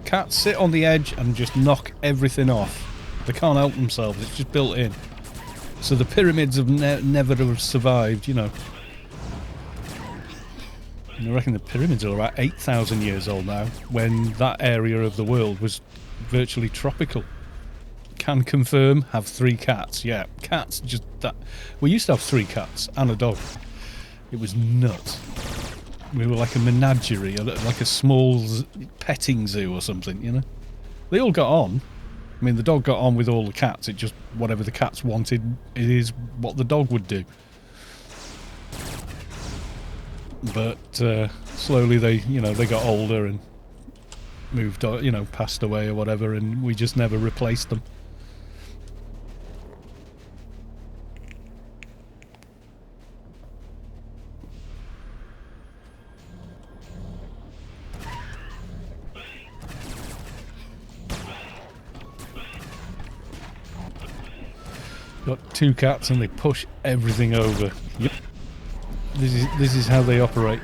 Cats sit on the edge and just knock everything off. They can't help themselves, it's just built in. So the pyramids have never have survived, you know. And I reckon the pyramids are about 8,000 years old now, when that area of the world was virtually tropical. Can confirm, have 3 cats. Yeah, cats just that. We used to have 3 cats and a dog. It was nuts. We were like a menagerie, like a small petting zoo or something, you know. They all got on. I mean, the dog got on with all the cats. It just, whatever the cats wanted, it is what the dog would do. But slowly they got older and moved, passed away or whatever, and we just never replaced them. Got 2 cats and they push everything over. Yep. This is how they operate.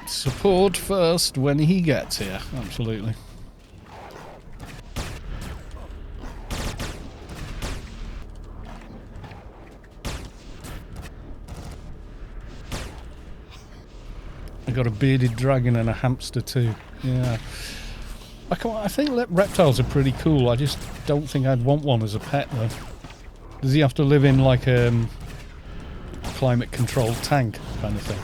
Support first when he gets here. Absolutely. I got a bearded dragon and a hamster too. Yeah. I think reptiles are pretty cool. I just don't think I'd want one as a pet though. Does he have to live in like a climate controlled tank kind of thing?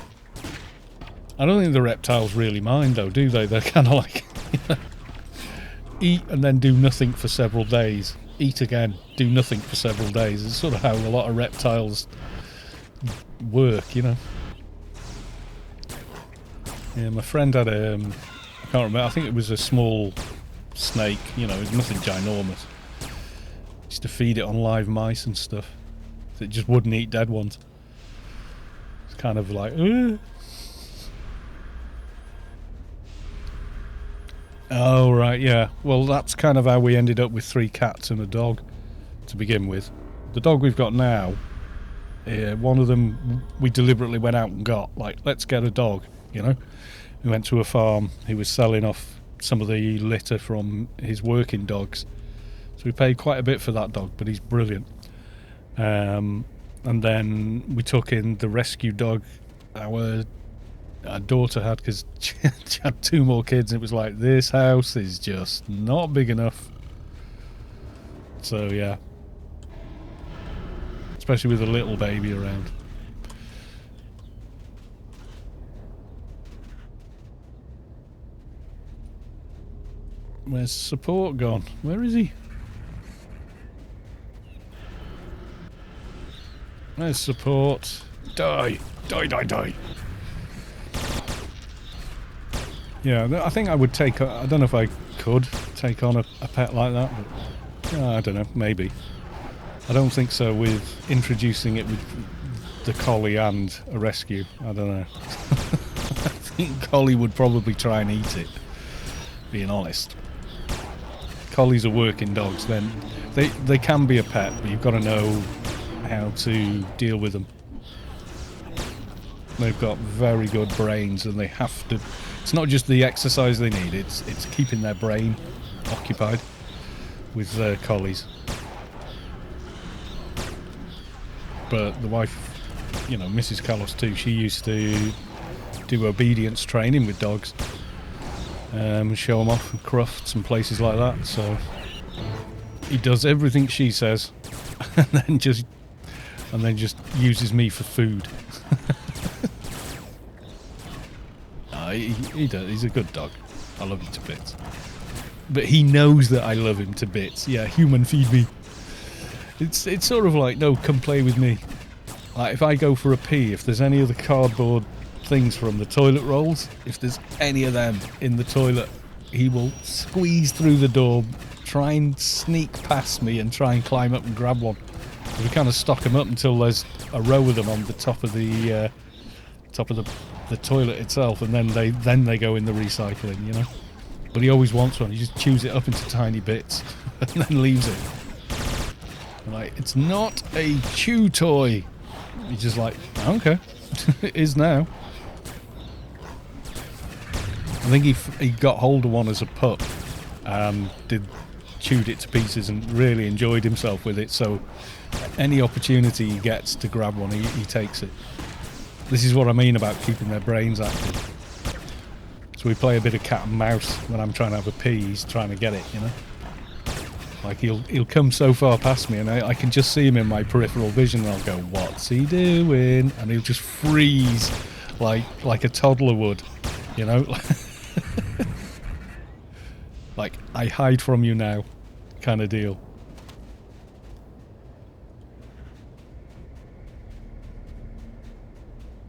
I don't think the reptiles really mind though, do they? They're kind of like eat and then do nothing for several days. Eat again, do nothing for several days. It's sort of how a lot of reptiles work, you know. Yeah, my friend had I can't remember, I think it was a small snake, you know, it was nothing ginormous. Used to feed it on live mice and stuff. It just wouldn't eat dead ones. It's kind of like, ugh. Oh, right, yeah. Well, that's kind of how we ended up with 3 cats and a dog to begin with. The dog we've got now, one of them we deliberately went out and got, like, let's get a dog, you know. We went to a farm. He was selling off some of the litter from his working dogs. So we paid quite a bit for that dog, but he's brilliant. And then we took in the rescue dog our daughter had, because she had 2 more kids, and it was like, this house is just not big enough. So yeah. Especially with a little baby around. Where's support gone? Where is he? Where's support? Die! Die, die, die! Yeah, I think I would take... I don't know if I could take on a pet like that, but... I don't know, maybe. I don't think so with introducing it with the collie and a rescue. I don't know. I think collie would probably try and eat it, being honest. Collies are working dogs, then they can be a pet, but you've got to know how to deal with them. They've got very good brains, and they have to. It's not just the exercise they need; it's keeping their brain occupied with collies. But the wife, you know, Mrs. Carlos too, she used to do obedience training with dogs. Show them off in crufts and places like that. So he does everything she says, and then just uses me for food. He does. He's a good dog. I love him to bits. But he knows that I love him to bits. Yeah, human feed me. It's sort of like, no, come play with me. Like, if I go for a pee, if there's any other cardboard things from the toilet rolls, if there's any of them in the toilet, he will squeeze through the door, try and sneak past me and try and climb up and grab one. We kind of stock them up until there's a row of them on the top of the toilet itself, and then they go in the recycling, you know. But he always wants one. He just chews it up into tiny bits and then leaves it. Like, it's not a chew toy. He's just like, okay, it is now. I think he got hold of one as a pup and chewed it to pieces and really enjoyed himself with it. So any opportunity he gets to grab one, he takes it. This is what I mean about keeping their brains active. So we play a bit of cat and mouse when I'm trying to have a pee. He's trying to get it, you know. Like, he'll come so far past me, and I can just see him in my peripheral vision, and I'll go, "What's he doing?" And he'll just freeze like a toddler would, you know. Like, I hide from you now, kind of deal.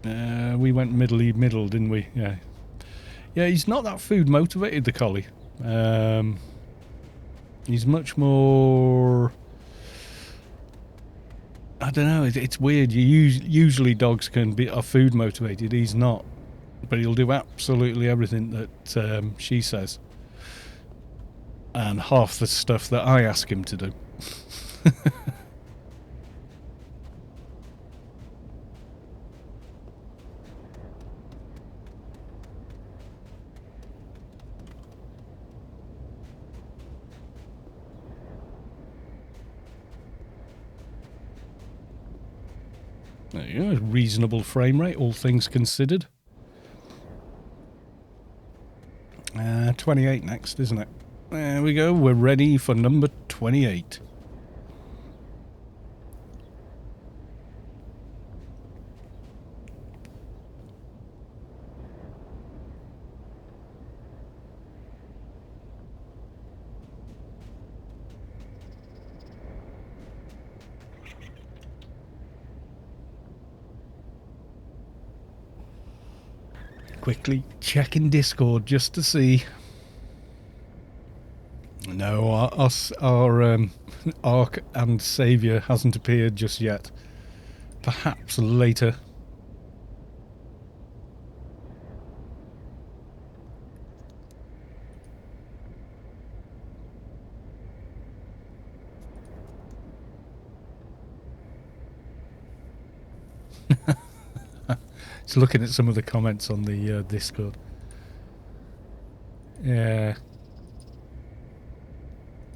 We went middle, didn't we? Yeah. Yeah, he's not that food motivated, the collie. He's much more... I don't know, it's weird. Usually dogs are food motivated. He's not. But he'll do absolutely everything that she says. And half the stuff that I ask him to do. There you go, reasonable frame rate, all things considered. 28 next, isn't it? There we go, we're ready for number 28. Quickly checking Discord just to see. No, our Ark and Saviour hasn't appeared just yet. Perhaps later. Just looking at some of the comments on the Discord. Yeah.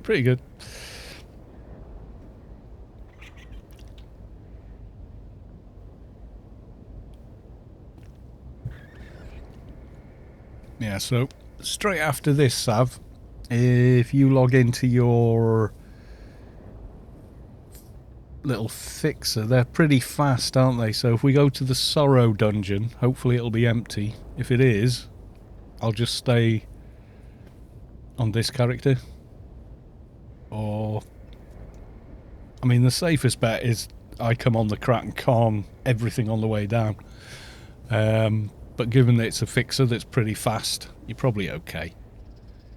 Pretty good. Yeah, so straight after this, Sav, if you log into your little fixer, they're pretty fast, aren't they? So if we go to the Sorrow dungeon, hopefully it'll be empty. If it is, I'll just stay on this character. Or, I mean, the safest bet is I come on the crack and calm everything on the way down. But given that it's a fixer that's pretty fast, you're probably okay.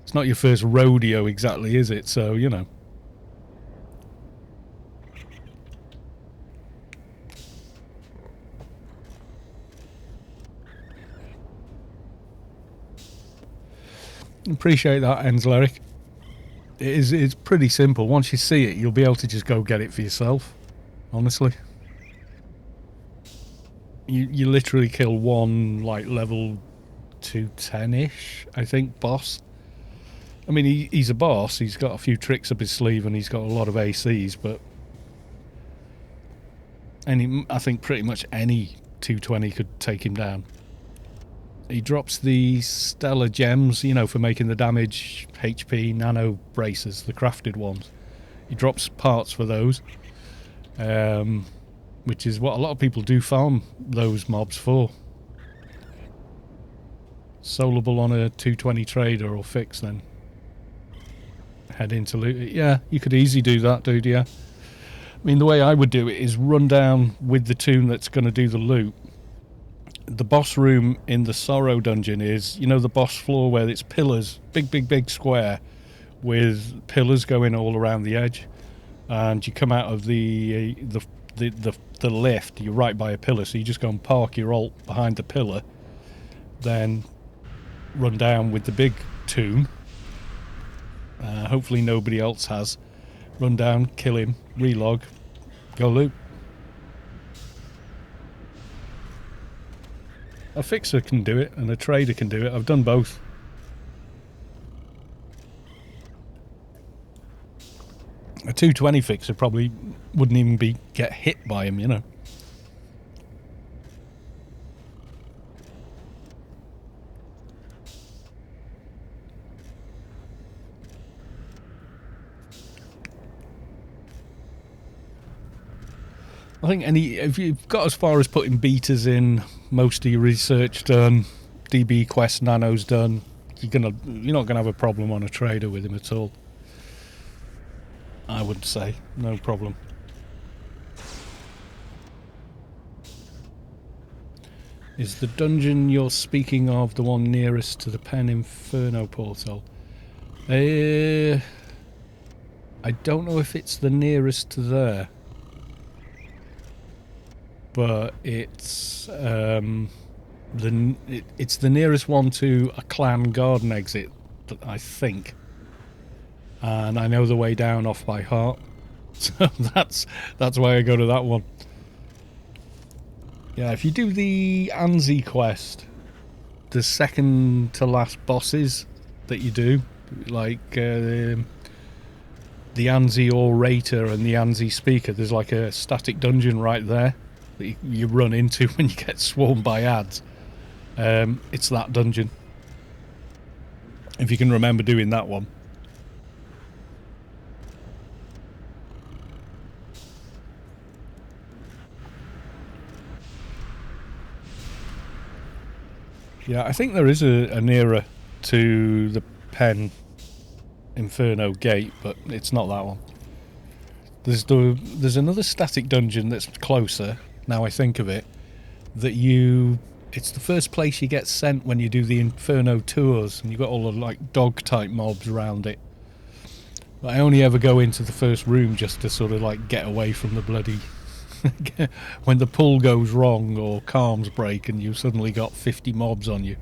It's not your first rodeo exactly, is it? So, you know. Appreciate that, Enzleric. It's pretty simple. Once you see it, you'll be able to just go get it for yourself. Honestly. You literally kill one, like, level 210-ish, I think, boss. I mean, he's a boss. He's got a few tricks up his sleeve and he's got a lot of ACs, but... I think pretty much any 220 could take him down. He drops the stellar gems, you know, for making the damage, HP, nano braces, the crafted ones. He drops parts for those, which is what a lot of people do farm those mobs for. Solable on a 220 trader or fix, then head into loot it. Yeah, you could easily do that, dude, yeah. I mean, the way I would do it is run down with the toon that's going to do the loot. The boss room in the Sorrow dungeon is, you know, the boss floor where it's pillars, big square with pillars going all around the edge, and you come out of the lift. You're right by a pillar, so you just go and park your alt behind the pillar, then run down with the big toon. Hopefully nobody else has. Run down, kill him, relog, go loot. A fixer can do it, and a trader can do it. I've done both. A 220 fixer probably wouldn't even get hit by him, you know. I think if you've got as far as putting betas in, most of your research done, DB quest nanos done, you're not gonna have a problem on a trader with him at all. I would say no problem. Is the dungeon you're speaking of the one nearest to the Pen Inferno portal? I don't know if it's the nearest to there, but it's it's the nearest one to a clan garden exit, I think. And I know the way down off by heart, so that's why I go to that one. Yeah, if you do the Anzi quest, the second to last bosses that you do, like the Anzi Orator and the Anzi Speaker, there's like a static dungeon right there that you run into when you get swarmed by ads. It's that dungeon, if you can remember doing that one. Yeah, I think there is a nearer to the Pen Inferno gate, but it's not that one. There's another static dungeon that's closer, now I think of it, it's the first place you get sent when you do the Inferno tours, and you've got all the like dog type mobs around it. But I only ever go into the first room just to sort of like get away from the bloody when the pull goes wrong or calms break and you've suddenly got 50 mobs on you.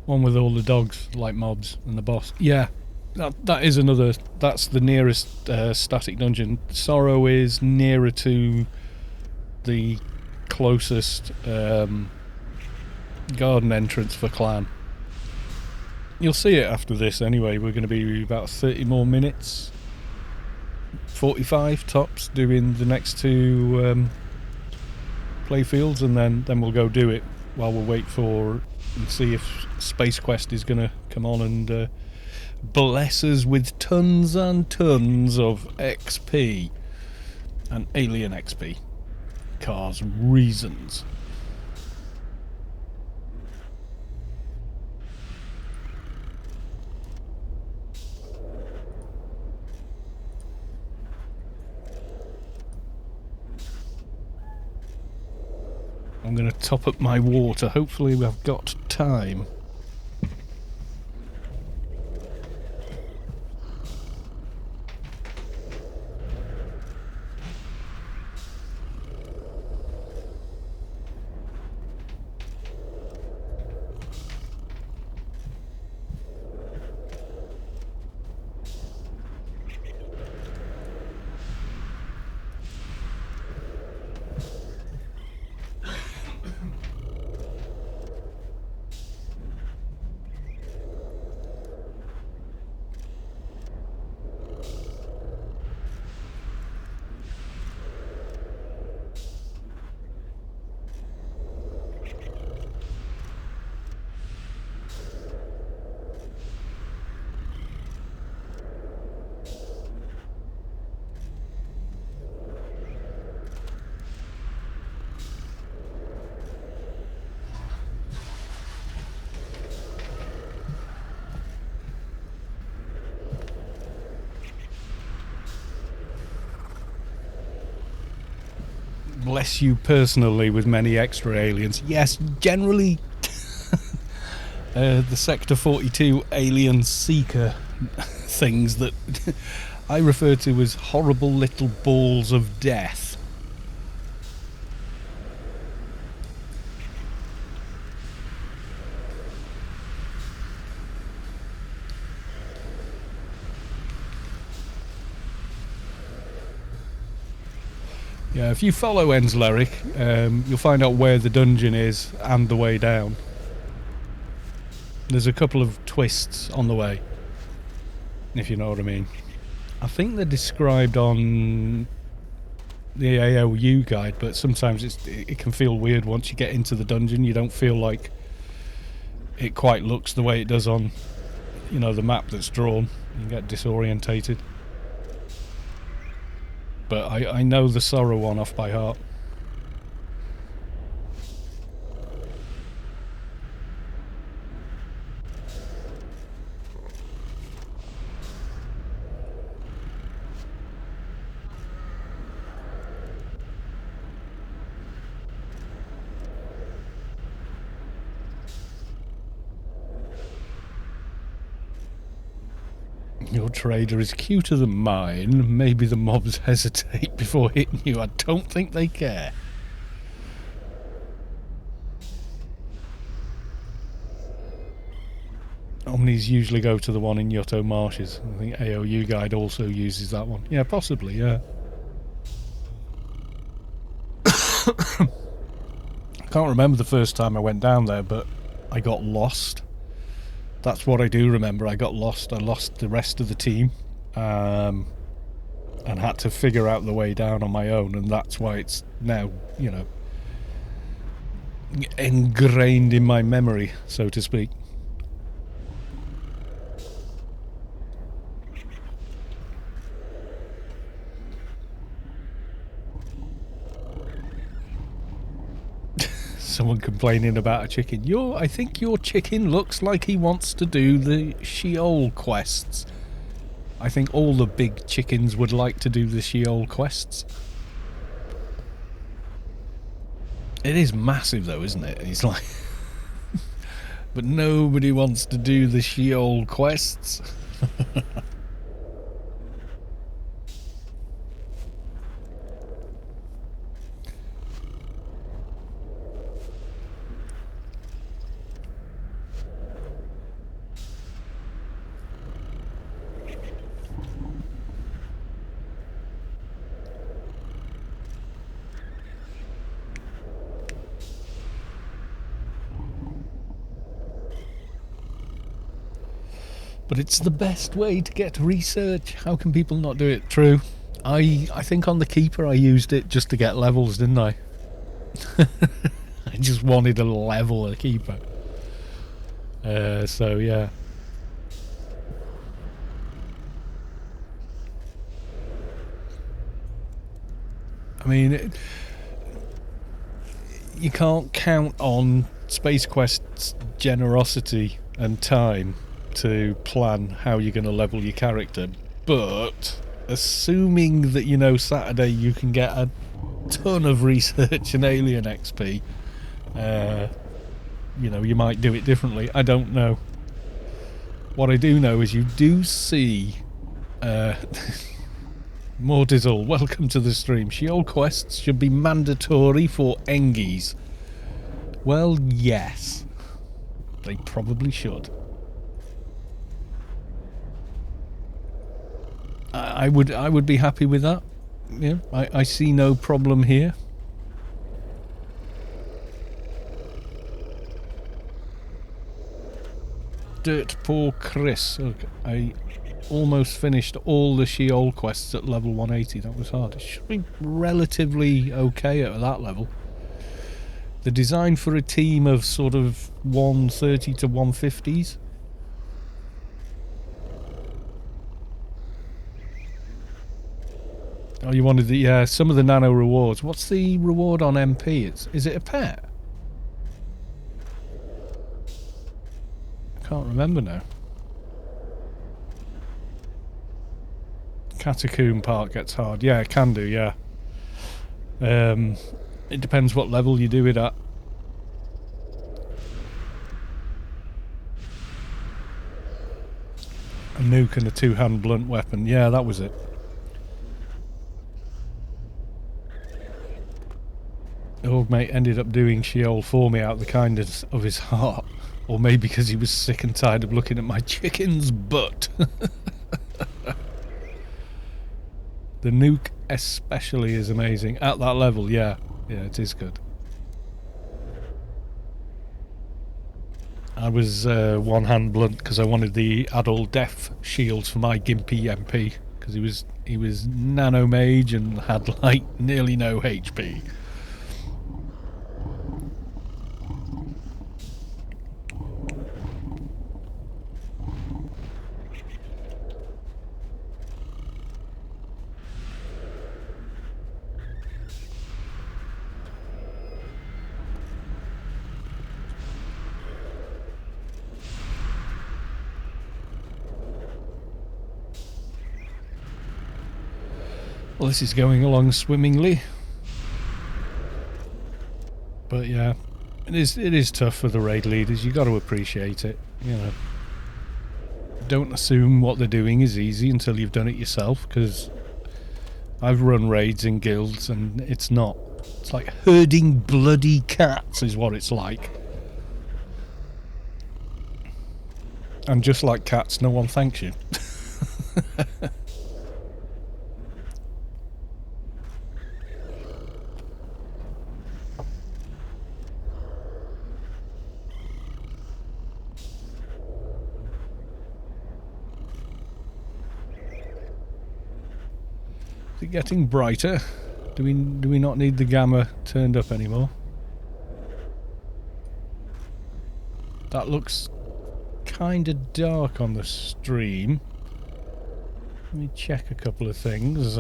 One with all the dogs like mobs and the boss. Yeah, that is another. That's the nearest static dungeon. Sorrow is nearer to the closest garden entrance for clan. You'll see it after this anyway. We're going to be about 30 more minutes, 45 tops, doing the next two playfields, and then we'll go do it while we wait for and see if Space Quest is going to come on and bless us with tons and tons of XP and alien XP. Cars reasons. I'm going to top up my water. Hopefully we've got time. bless you personally with many extra aliens. Yes, generally the Sector 42 alien seeker things that I refer to as horrible little balls of death. Yeah, if you follow Enzleric, you'll find out where the dungeon is and the way down. There's a couple of twists on the way, if you know what I mean. I think they're described on the AOU guide, but sometimes it can feel weird once you get into the dungeon. You don't feel like it quite looks the way it does on, you know, the map that's drawn. You get disorientated. But I know the Sorrow one off by heart. Your trader is cuter than mine. Maybe the mobs hesitate before hitting you. I don't think they care. Omnis usually go to the one in Yotto Marshes. I think AOU Guide also uses that one. Yeah, possibly, yeah. I can't remember the first time I went down there, but I got lost. That's what I do remember. I got lost. I lost the rest of the team, and had to figure out the way down on my own, and that's why it's now, you know, ingrained in my memory, so to speak. Someone complaining about a chicken. I think your chicken looks like he wants to do the Sheol quests. I think all the big chickens would like to do the Sheol quests. It is massive though, isn't it? It's like... but nobody wants to do the Sheol quests. But it's the best way to get research. How can people not do it? True. I think on the Keeper I used it just to get levels, didn't I? I just wanted to level a Keeper. So yeah. I mean, you can't count on Space Quest's generosity and time to plan how you're going to level your character, but assuming that, you know, Saturday you can get a ton of research and alien XP, you know, you might do it differently. I don't know. What I do know is you do see Mortizel, welcome to the stream. Sheol quests should be mandatory for Engies. Well, yes, they probably should. I would be happy with that. Yeah, I see no problem here. Dirt Poor Chris. Okay, I almost finished all the Sheol quests at level 180. That was hard. It should be relatively okay at that level. They're designed for a team of sort of 130 to 150s. Oh, you wanted the some of the nano rewards. What's the reward on MP? Is it a pet? I can't remember now. Catacomb part gets hard. Yeah, it can do, yeah. It depends what level you do it at. A nuke and a two-hand blunt weapon. Yeah, that was it. The old mate ended up doing Sheol for me out of the kindness of his heart. Or maybe because he was sick and tired of looking at my chicken's butt. The nuke especially is amazing. At that level, yeah. Yeah, it is good. I was one-hand blunt because I wanted the adult death shields for my Gimpy MP. Because he was nano mage and had like nearly no HP. Well, this is going along swimmingly, but yeah, it is tough for the raid leaders. You got to appreciate it, you know. Don't assume what they're doing is easy until you've done it yourself, because I've run raids in guilds and it's not. It's like herding bloody cats is what it's like. And just like cats, no one thanks you. Is it getting brighter? Do we not need the gamma turned up anymore? That looks kind of dark on the stream. Let me check a couple of things.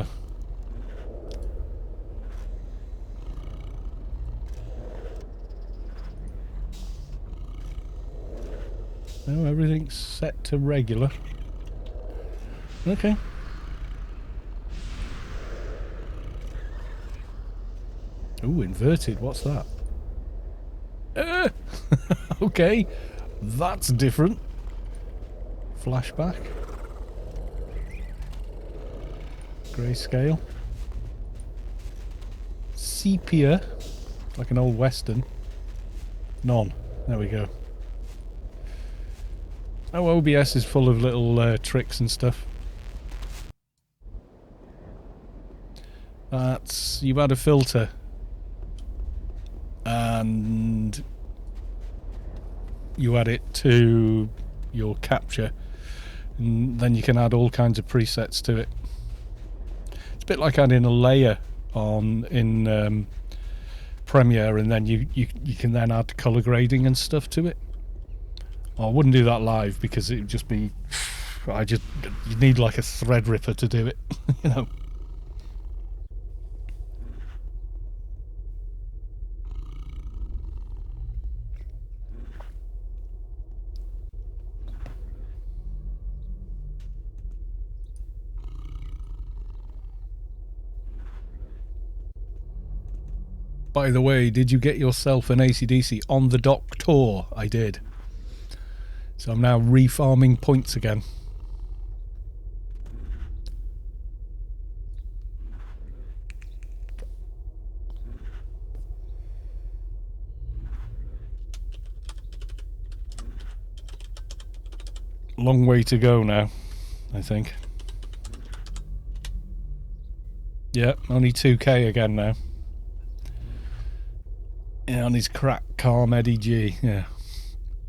No, everything's set to regular. Okay. Ooh, inverted, what's that? Okay, that's different. Flashback. Grayscale. Sepia. Like an old western. None. There we go. Oh, OBS is full of little tricks and stuff. That's... you add a filter. And you add it to your capture, and then you can add all kinds of presets to it. It's a bit like adding a layer on in Premiere, and then you can then add color grading and stuff to it. I wouldn't do that live because it would just be you need like a thread ripper to do it. You know. By the way, did you get yourself an AC/DC on the dock tour? I did. So I'm now refarming points again. Long way to go now, I think. Yeah, only 2k again now. Yeah, on his crack Calm Eddie G, yeah.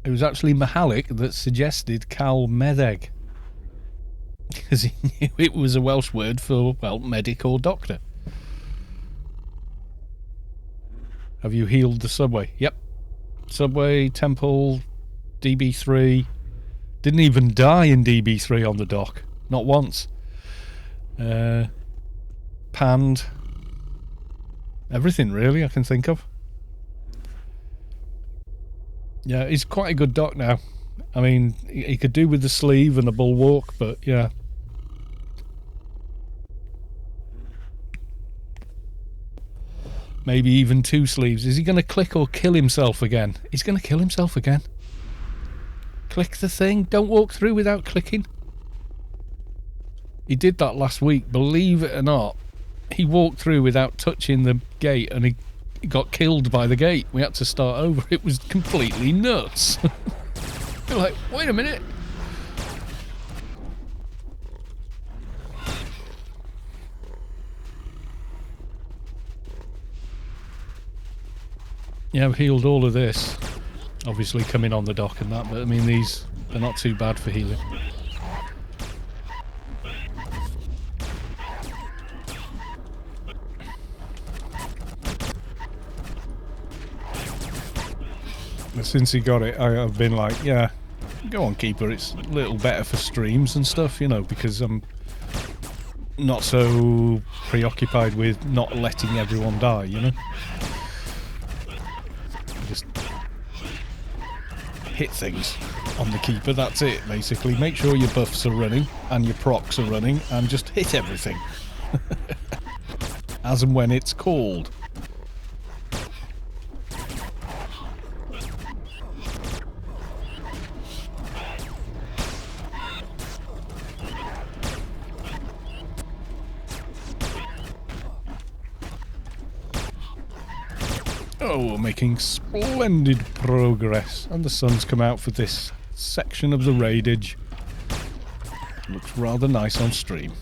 It was actually Mahalik that suggested Cal Medeg. Because he knew it was a Welsh word for, well, medic or doctor. Have you healed the subway? Yep. Subway, temple, DB3. Didn't even die in DB3 on the dock. Not once. Panned. Everything, really, I can think of. Yeah, he's quite a good dock now. I mean, he could do with the sleeve and the bulwark, but yeah. Maybe even 2 sleeves. Is he going to click or kill himself again? He's going to kill himself again. Click the thing. Don't walk through without clicking. He did that last week, believe it or not. He walked through without touching the gate and he got killed by the gate. We had to start over. It was completely nuts. You're like, wait a minute. Yeah, I've healed all of this. Obviously coming on the dock and that, but I mean they're not too bad for healing. But since he got it, I've been like, yeah, go on Keeper, it's a little better for streams and stuff, you know, because I'm not so preoccupied with not letting everyone die, you know? Just hit things on the Keeper, that's it basically. Make sure your buffs are running and your procs are running and just hit everything. As and when it's called. Oh, we're making splendid progress. And the sun's come out for this section of the raidage. Looks rather nice on stream.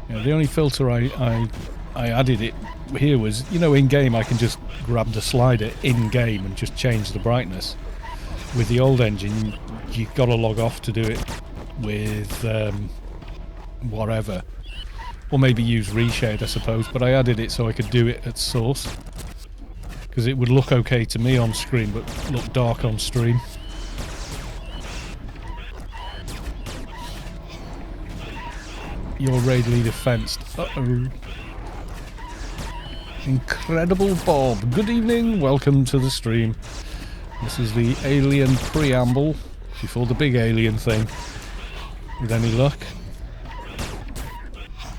Yeah, the only filter I added it here was, you know, in-game I can just grab the slider in-game and just change the brightness. With the old engine, you've got to log off to do it with whatever. Or maybe use reshade, I suppose, but I added it so I could do it at source. Because it would look okay to me on screen, but look dark on stream. Your raid leader fenced. Uh-oh. Incredible Bob. Good evening, welcome to the stream. This is the alien preamble before the big alien thing. With any luck.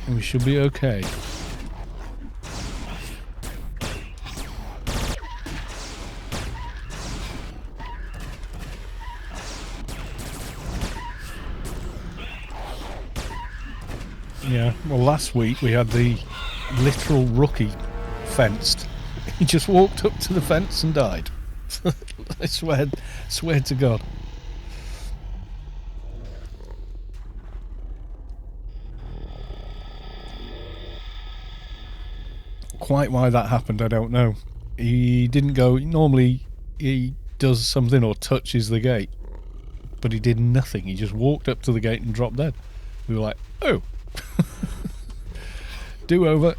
And we should be okay. Yeah, well last week we had the literal rookie fenced. He just walked up to the fence and died. I swear to God. Quite why that happened, I don't know. He didn't go. Normally he does something or touches the gate, but he did nothing. He just walked up to the gate and dropped dead. We were like, oh. Do over.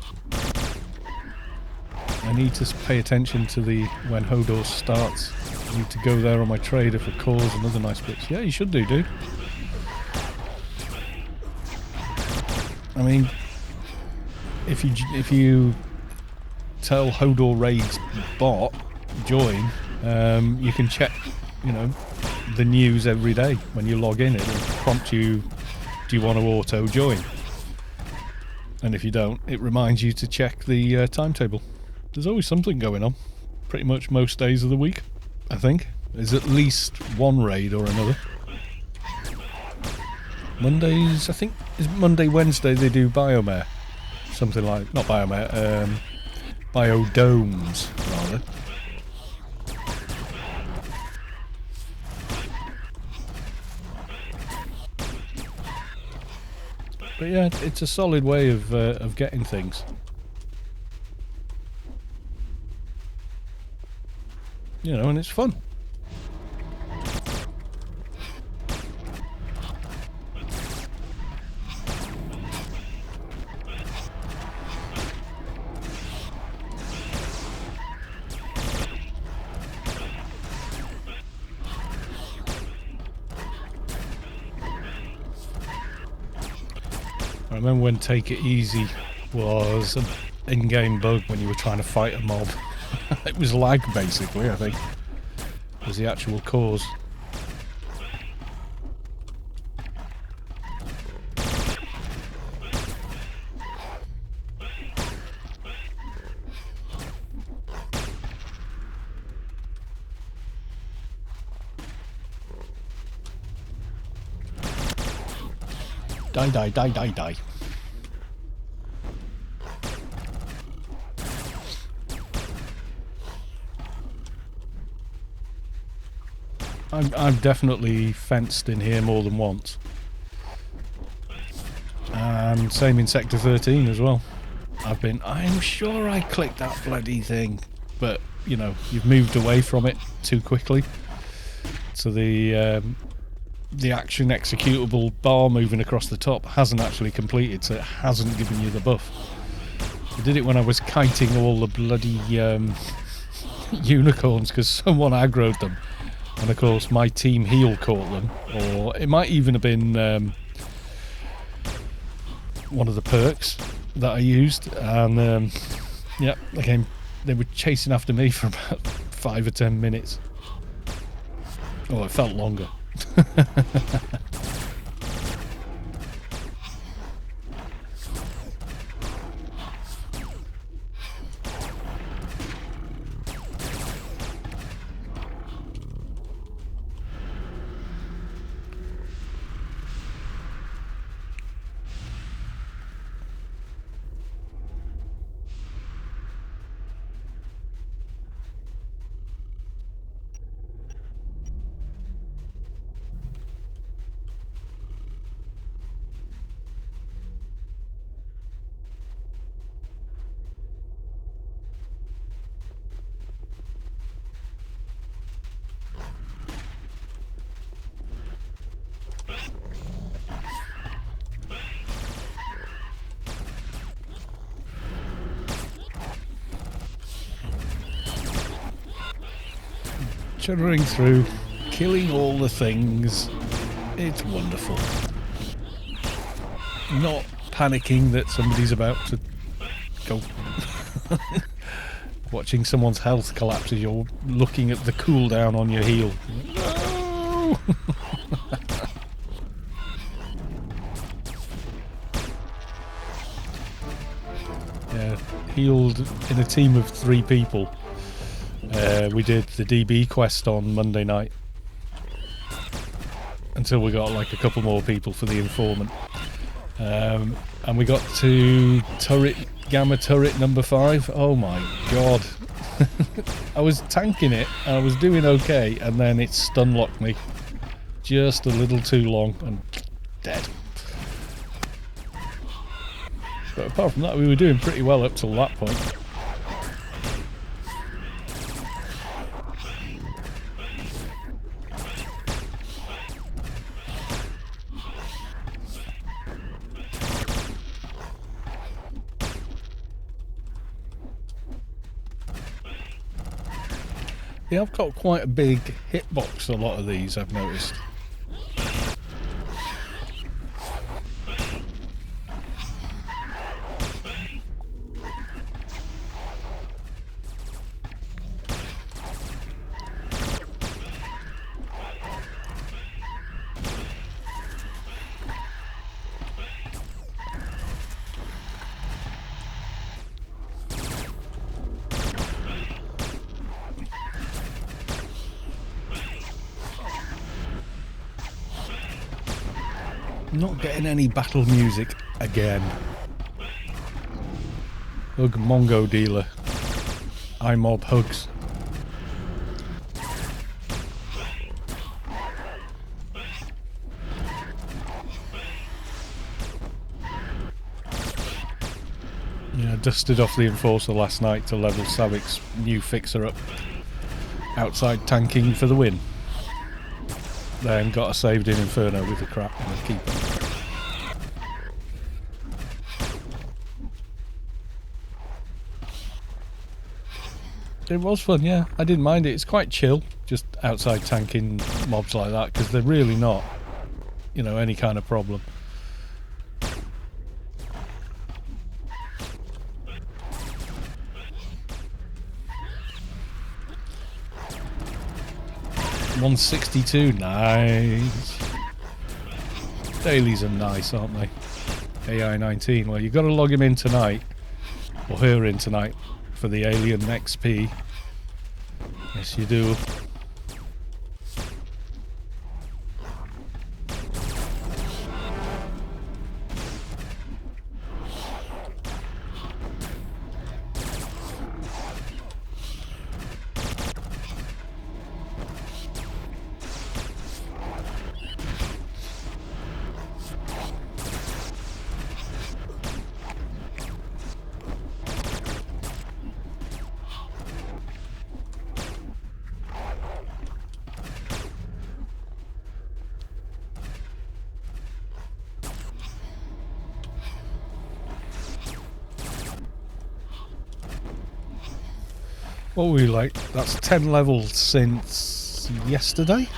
I need to pay attention to the when Hodor starts. I need to go there on my trader for cores and other nice bits. Yeah, you should do, dude. I mean, if you tell Hodor Raid's bot join, you can check, you know, the news every day when you log in. It'll prompt you, do you want to auto join? And if you don't, it reminds you to check the timetable. There's always something going on, pretty much most days of the week, I think. There's at least one raid or another. Mondays, I think, is Monday, Wednesday they do biomare. Something like, not biomare, biodomes, rather. But yeah, it's a solid way of getting things. You know, and it's fun. I remember when Take It Easy was an in-game bug when you were trying to fight a mob. It was lag, basically, I think, was the actual cause. Die, die, die, die, die. I've definitely fenced in here more than once. And same in Sector 13 as well. I'm sure I clicked that bloody thing. But, you know, you've moved away from it too quickly. So the action executable bar moving across the top hasn't actually completed, so it hasn't given you the buff. I did it when I was kiting all the bloody unicorns because someone aggroed them. And of course my team heal caught them. Or it might even have been one of the perks that I used. And yeah, they were chasing after me for about 5 or 10 minutes. Oh, it felt longer. Chuttering through, killing all the things. It's wonderful. Not panicking that somebody's about to go. Watching someone's health collapse as you're looking at the cooldown on your heal. No! Yeah, healed in a team of 3 people. We did the DB quest on Monday night until we got like a couple more people for the informant, and we got to gamma turret number 5. Oh my god. I was tanking it and I was doing okay, and then it stun locked me just a little too long and dead. But apart from that, we were doing pretty well up till that point. Yeah, I've got quite a big hitbox, a lot of these, I've noticed. Not getting any battle music again. Hug Mongo dealer. iMob hugs. Yeah, dusted off the Enforcer last night to level Saavick's new fixer up. Outside tanking for the win. Then got a saved in Inferno with the crap and the keeper. It was fun, yeah. I didn't mind it. It's quite chill, just outside tanking mobs like that, because they're really not, you know, any kind of problem. $162, nice. Dailies are nice, aren't they? AI 19. Well, you've got to log him in tonight, or her in tonight, for the Alien XP. Yes, you do. What were we like? That's 10 levels since yesterday?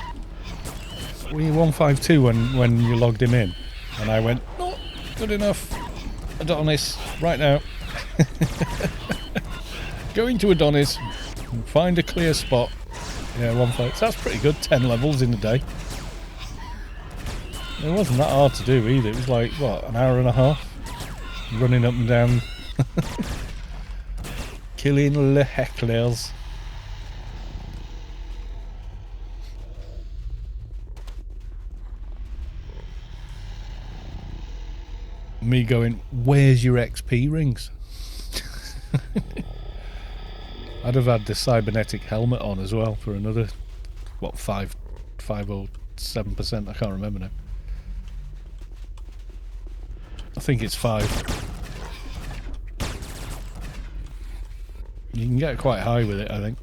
We 152 when you logged him in. And I went, not good enough. Adonis, right now. Going to Adonis. Find a clear spot. Yeah, 152. So that's pretty good. 10 levels in a day. It wasn't that hard to do either. It was like, what, an hour and a half? Running up and down. Killing the hecklers. Me going, where's your XP rings? I'd have had the cybernetic helmet on as well for another, what, 5 or 7%, I can't remember now. I think it's 5. You can get quite high with it, I think.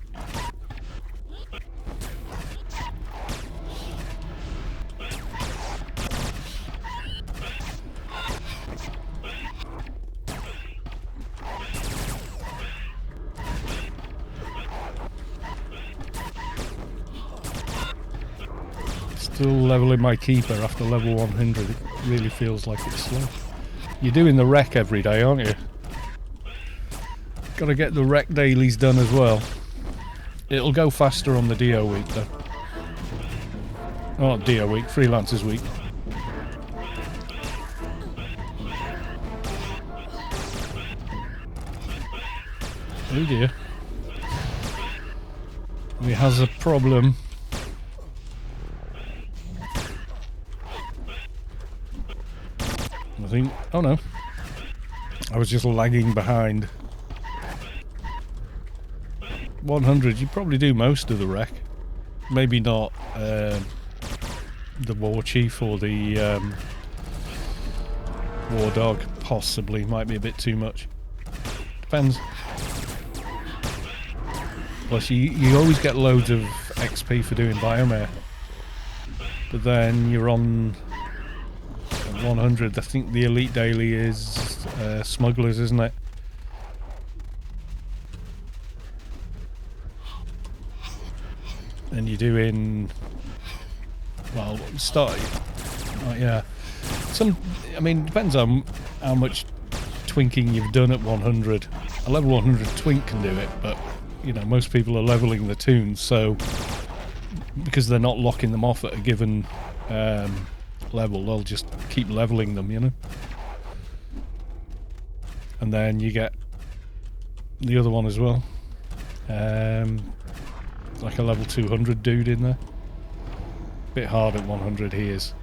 Still leveling my keeper after level 100. It really feels like it's slow. You're doing the rec every day, aren't you? Gotta get the rec dailies done as well. It'll go faster on the DO week though. Oh, not DO week, Freelancers week. Oh dear. He has a problem. I think... oh no. I was just lagging behind. 100, you probably do most of the wreck. Maybe not the war chief or the war dog. Possibly, might be a bit too much. Depends. Plus, you always get loads of XP for doing biomare. But then you're on 100. I think the elite daily is smugglers, isn't it? And you're doing, well, start, yeah. I mean, depends on how much twinking you've done at 100. A level 100 twink can do it, but you know, most people are leveling the tunes, so because they're not locking them off at a given level, they'll just keep leveling them, you know. And then you get the other one as well. Like a level 200 dude in there. Bit hard at 100 he is.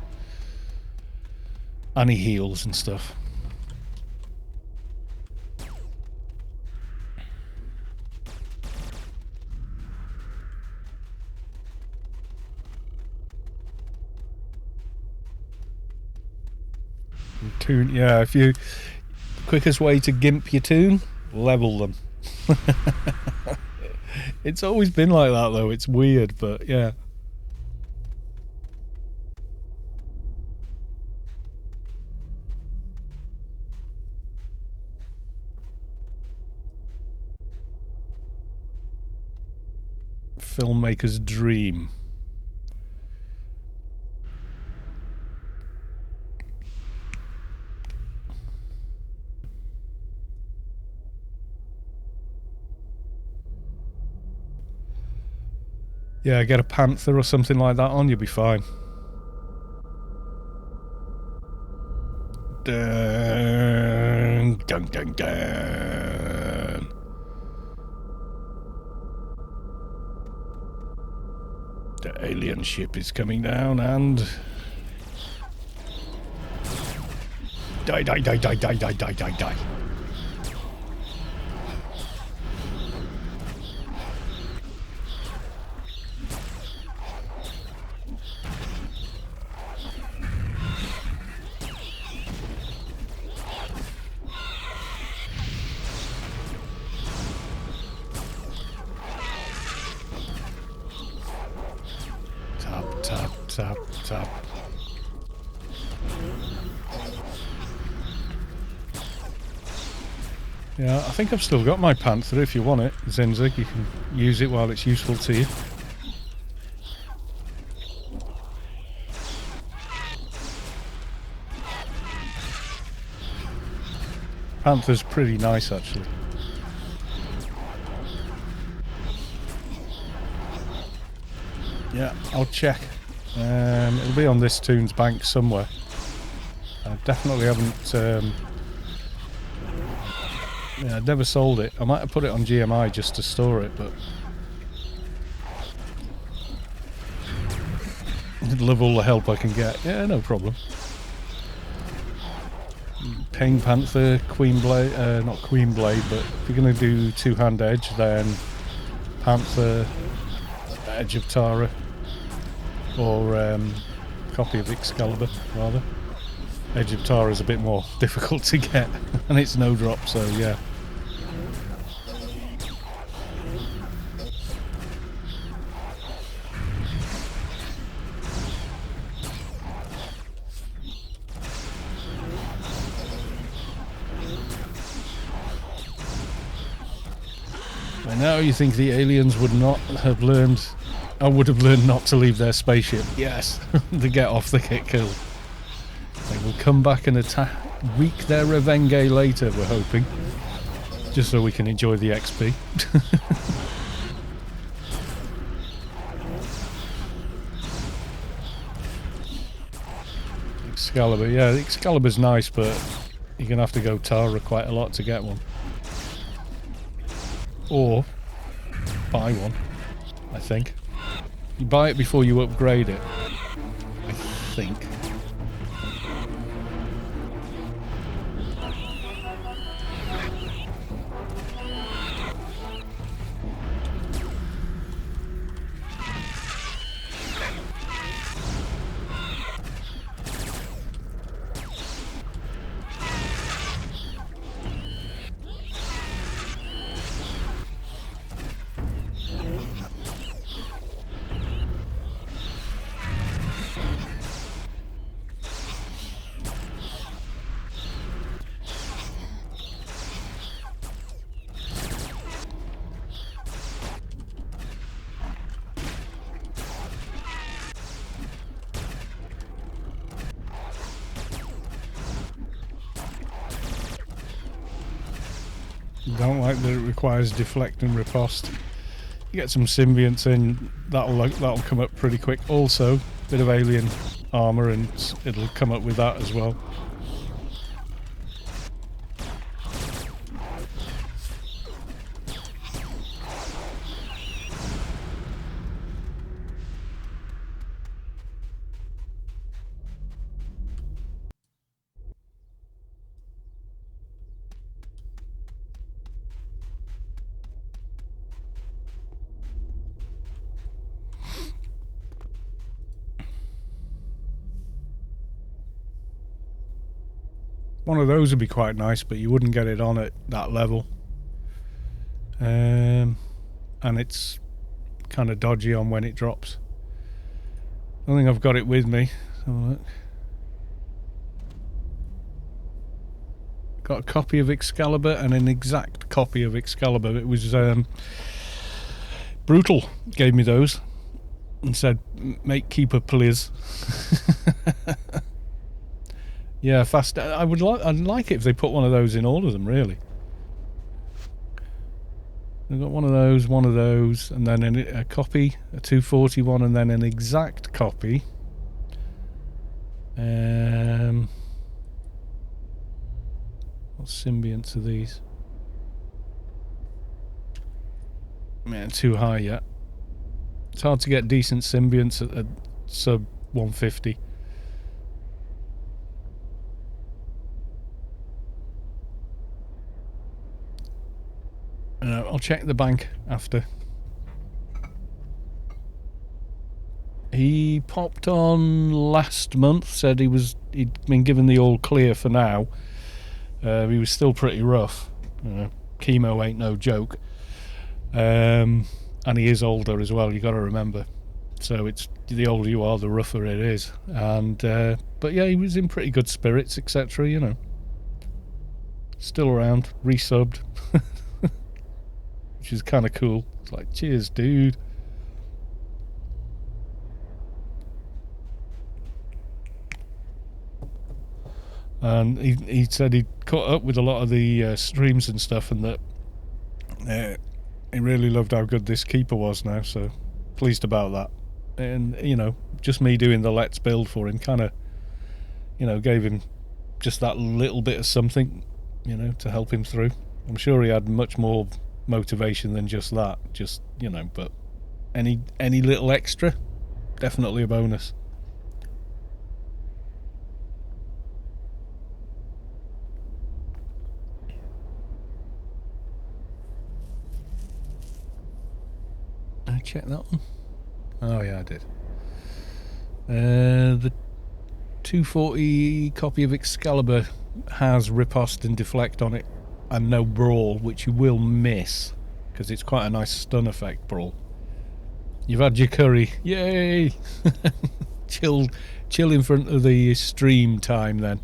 And he heals and stuff. Toon, yeah, if you... quickest way to gimp your toon? Level them. It's always been like that though, it's weird, but yeah. Filmmaker's dream. Yeah, get a panther or something like that on, you'll be fine. Dun, dun, dun, dun. The alien ship is coming down and... die, die, die, die, die, die, die, die, die. Tap, tap. Yeah, I think I've still got my Panther if you want it, Zinzig. You can use it while it's useful to you. Panther's pretty nice, actually. Yeah, I'll check. It'll be on this Toon's bank somewhere. I definitely haven't... yeah, I've never sold it. I might have put it on GMI just to store it, but... I'd love all the help I can get. Yeah, no problem. Pain Panther, Queen Blade... not Queen Blade, but if you're going to do two-hand edge, then Panther, Edge of Tara, or copy of Excalibur, rather. Edge of Tara is a bit more difficult to get, and it's no drop, so yeah. I know you think the aliens would not have learned... I would have learned not to leave their spaceship. Yes, to get off the get killed. They will come back and attack, wreak their revenge later, we're hoping. Just so we can enjoy the XP. Excalibur, yeah, Excalibur's nice, but you're going to have to go Tara quite a lot to get one. Or buy one, I think. You buy it before you upgrade it, I think. Don't like that it requires deflect and riposte. You get some symbionts in, that'll come up pretty quick. Also, bit of alien armor and it'll come up with that as well. One of those would be quite nice, but you wouldn't get it on at that level. And it's kind of dodgy on when it drops. I think I've got it with me. So look. Got a copy of Excalibur and an exact copy of Excalibur. It was Brutal gave me those and said, "Make keeper, please." Yeah, fast. I'd like it if they put one of those in all of them, really. They've got one of those, and then a copy, a 241, and then an exact copy. What symbionts are these? Man, too high yet. It's hard to get decent symbionts at sub 150. I'll check the bank after. He popped on last month, said he'd been given the all clear for now. He was still pretty rough. Chemo ain't no joke. And he is older as well, you got to remember. So it's the older you are, the rougher it is. And but yeah, he was in pretty good spirits, etc. You know. still around, resubbed, which is kind of cool. It's like, cheers, dude. And he said he'd caught up with a lot of the streams and stuff, and that he really loved how good this keeper was now, so pleased about that. And, you know, just me doing the let's build for him kind of, you know, gave him just that little bit of something, you know, to help him through. I'm sure he had much more motivation than just that, just, you know, but any little extra, definitely a bonus. Did I check that one? Oh yeah, I did. The 240 copy of Excalibur has riposte and deflect on it, and no brawl, which you will miss because it's quite a nice stun effect brawl. You've had your curry, yay! chill in front of the stream time then.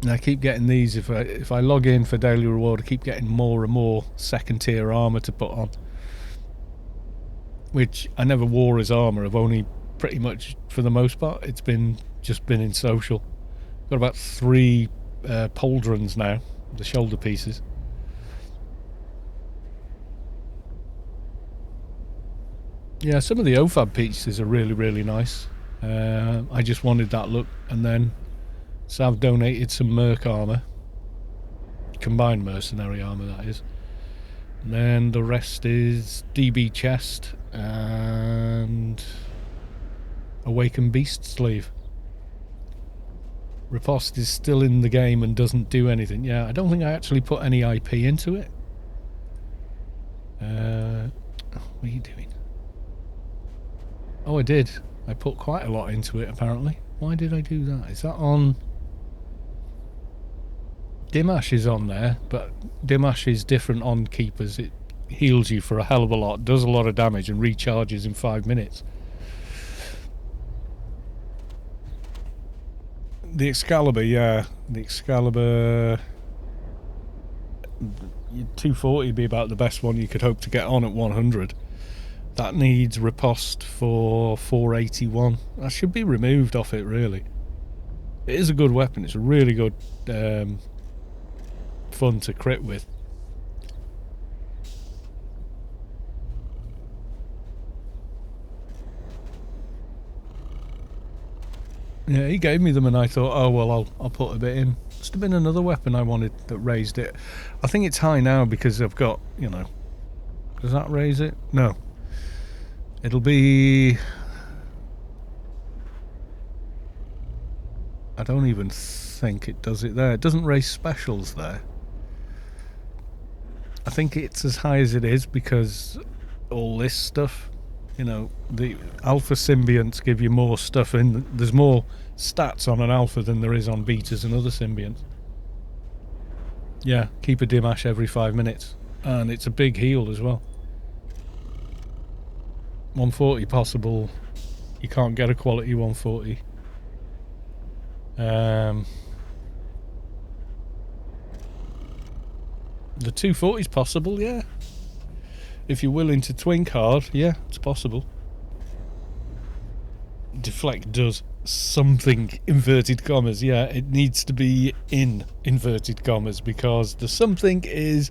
And I keep getting these, if I log in for daily reward, I keep getting more and more second tier armour to put on, which I never wore as armour. I've only pretty much, for the most part, it's been just been in social. Got about 3 pauldrons now, the shoulder pieces. Yeah, some of the OFAB pieces are really, really nice. I just wanted that look, and then Sav donated some merc armour, combined mercenary armour that is, and then the rest is DB chest and Awakened Beast sleeve. Riposte is still in the game and doesn't do anything. Yeah, I don't think I actually put any IP into it. What are you doing? Oh, I did. I put quite a lot into it apparently. Why did I do that? Is that on... Dimash is on there, but Dimash is different on keepers. It heals you for a hell of a lot, does a lot of damage, and recharges in 5 minutes. The Excalibur, yeah. The Excalibur... 240 would be about the best one you could hope to get on at 100. That needs riposte for 481. That should be removed off it, really. It is a good weapon. It's a really good... fun to crit with. Yeah, he gave me them and I thought, oh well, I'll put a bit in. Must have been another weapon I wanted that raised it. I think it's high now because I've got, you know, does that raise it? No. It'll be... I don't even think it does it there. It doesn't raise specials there. I think it's as high as it is because all this stuff, you know, the alpha symbionts give you more stuff in. There's more stats on an alpha than there is on betas and other symbionts. Yeah, keep a Dimash every 5 minutes. And it's a big heal as well. 140 possible. You can't get a quality 140. The 240 is possible, yeah. If you're willing to twink hard, yeah, it's possible. Deflect does something, inverted commas, yeah. It needs to be in inverted commas because the something is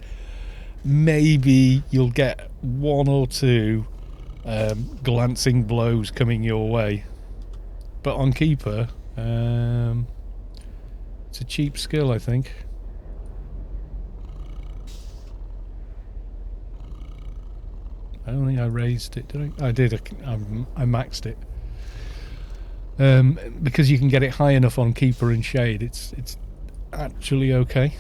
maybe you'll get 1 or 2 glancing blows coming your way. But on Keeper, it's a cheap skill, I think. I don't think I raised it, did I? I did. I maxed it. Because you can get it high enough on Keeper and Shade, it's actually okay.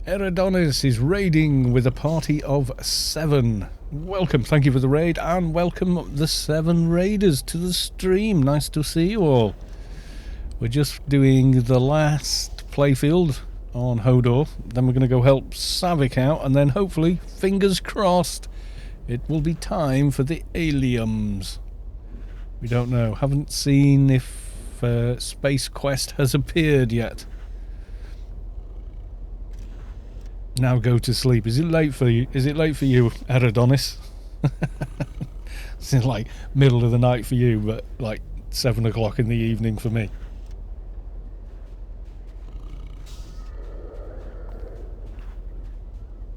Eridonis is raiding with a party of 7. Welcome, thank you for the raid, and welcome the 7 raiders to the stream. Nice to see you all. We're just doing the last playfield on Hodor. Then we're going to go help Saavick out, and then hopefully, fingers crossed, it will be time for the aliens. We don't know. Haven't seen if Space Quest has appeared yet. Now go to sleep. Is it late for you? Is it late for you, Adonis? It's like middle of the night for you, but like 7 o'clock in the evening for me.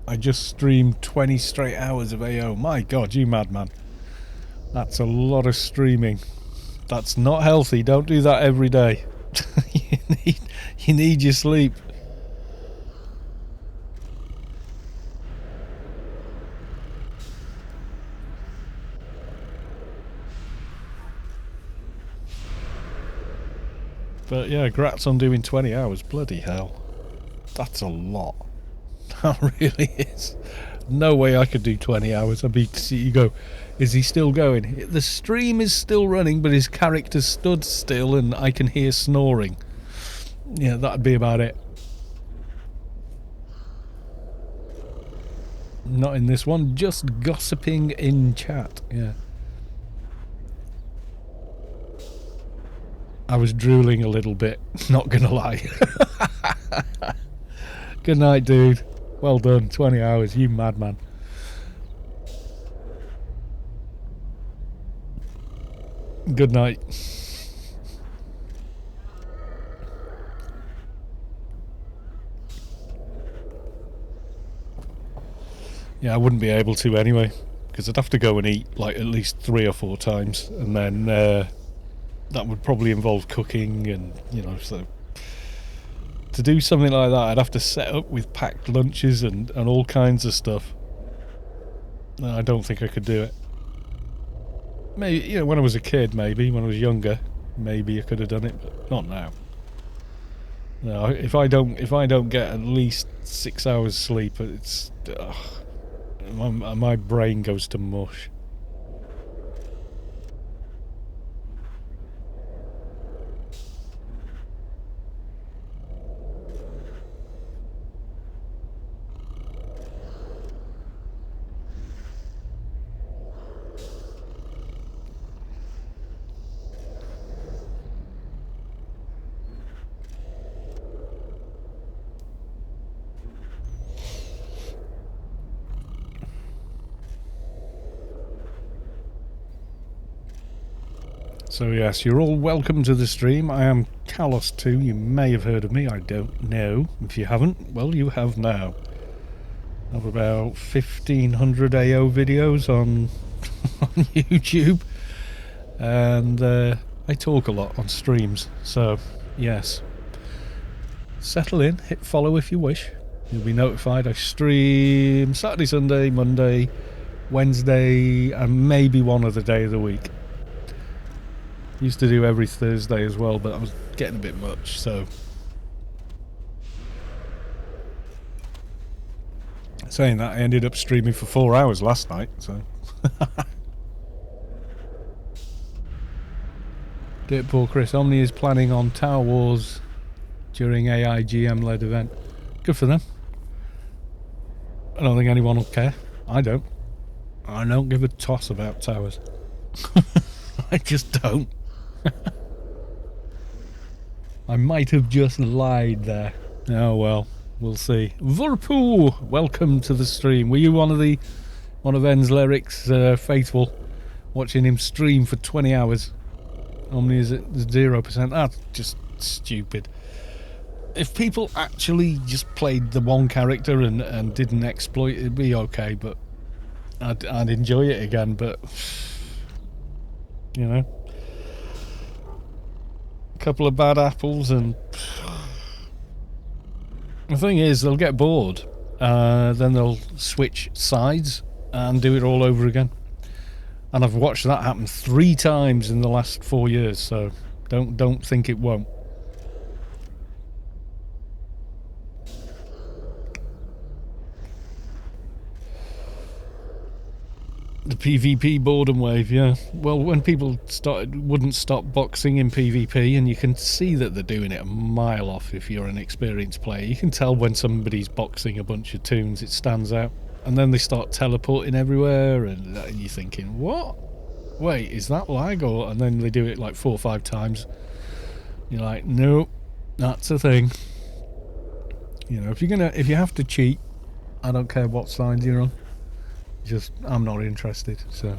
I just streamed 20 straight hours of AO. My God, you madman. That's a lot of streaming. That's not healthy. Don't do that every day. you need your sleep. But yeah, grats on doing 20 hours. Bloody hell. That's a lot. That really is. No way I could do 20 hours. I'd be, you go, is he still going? The stream is still running, but his character stood still and I can hear snoring. Yeah, that'd be about it. Not in this one, just gossiping in chat. Yeah. I was drooling a little bit, not gonna lie. Good night, dude. Well done, 20 hours, you madman. Good night. Yeah, I wouldn't be able to anyway, because I'd have to go and eat like at least 3 or 4 times, and then that would probably involve cooking, and you know, so to do something like that I'd have to set up with packed lunches and all kinds of stuff. I don't think I could do it. Maybe, you know, when I was a kid, maybe when I was younger, maybe I could have done it, but not now. No, if I don't get at least 6 hours sleep, it's my brain goes to mush. So yes, you're all welcome to the stream. I am Kalos2. You may have heard of me. I don't know. If you haven't, well, you have now. I have about 1,500 AO videos on YouTube, and I talk a lot on streams. So yes, settle in. Hit follow if you wish. You'll be notified. I stream Saturday, Sunday, Monday, Wednesday, and maybe one other day of the week. Used to do every Thursday as well, but I was getting a bit much, so. Saying that, I ended up streaming for 4 hours last night, so. Dirt Poor Chris, Omni is planning on Tower Wars during AIGM-led event. Good for them. I don't think anyone will care. I don't. I don't give a toss about towers. I just don't. I might have just lied there. Oh well, we'll see. Vurpoo, welcome to the stream. Were you one of En's lyrics faithful, watching him stream for 20 hours? Omni is at 0%. That's just stupid. If people actually just played the one character and didn't exploit, it'd be okay, but I'd enjoy it again, but you know, a couple of bad apples, and the thing is, they'll get bored, then they'll switch sides and do it all over again. And I've watched that happen 3 times in the last 4 years, so don't think it won't. The PvP boredom wave, yeah. Well, when people wouldn't stop boxing in PvP, and you can see that they're doing it a mile off if you're an experienced player. You can tell when somebody's boxing a bunch of toons, it stands out. And then they start teleporting everywhere, and you're thinking, what? Wait, is that lag? And then they do it like 4 or 5 times. You're like, no, that's a thing. You know, if you have to cheat, I don't care what side you're on. Just, I'm not interested, so.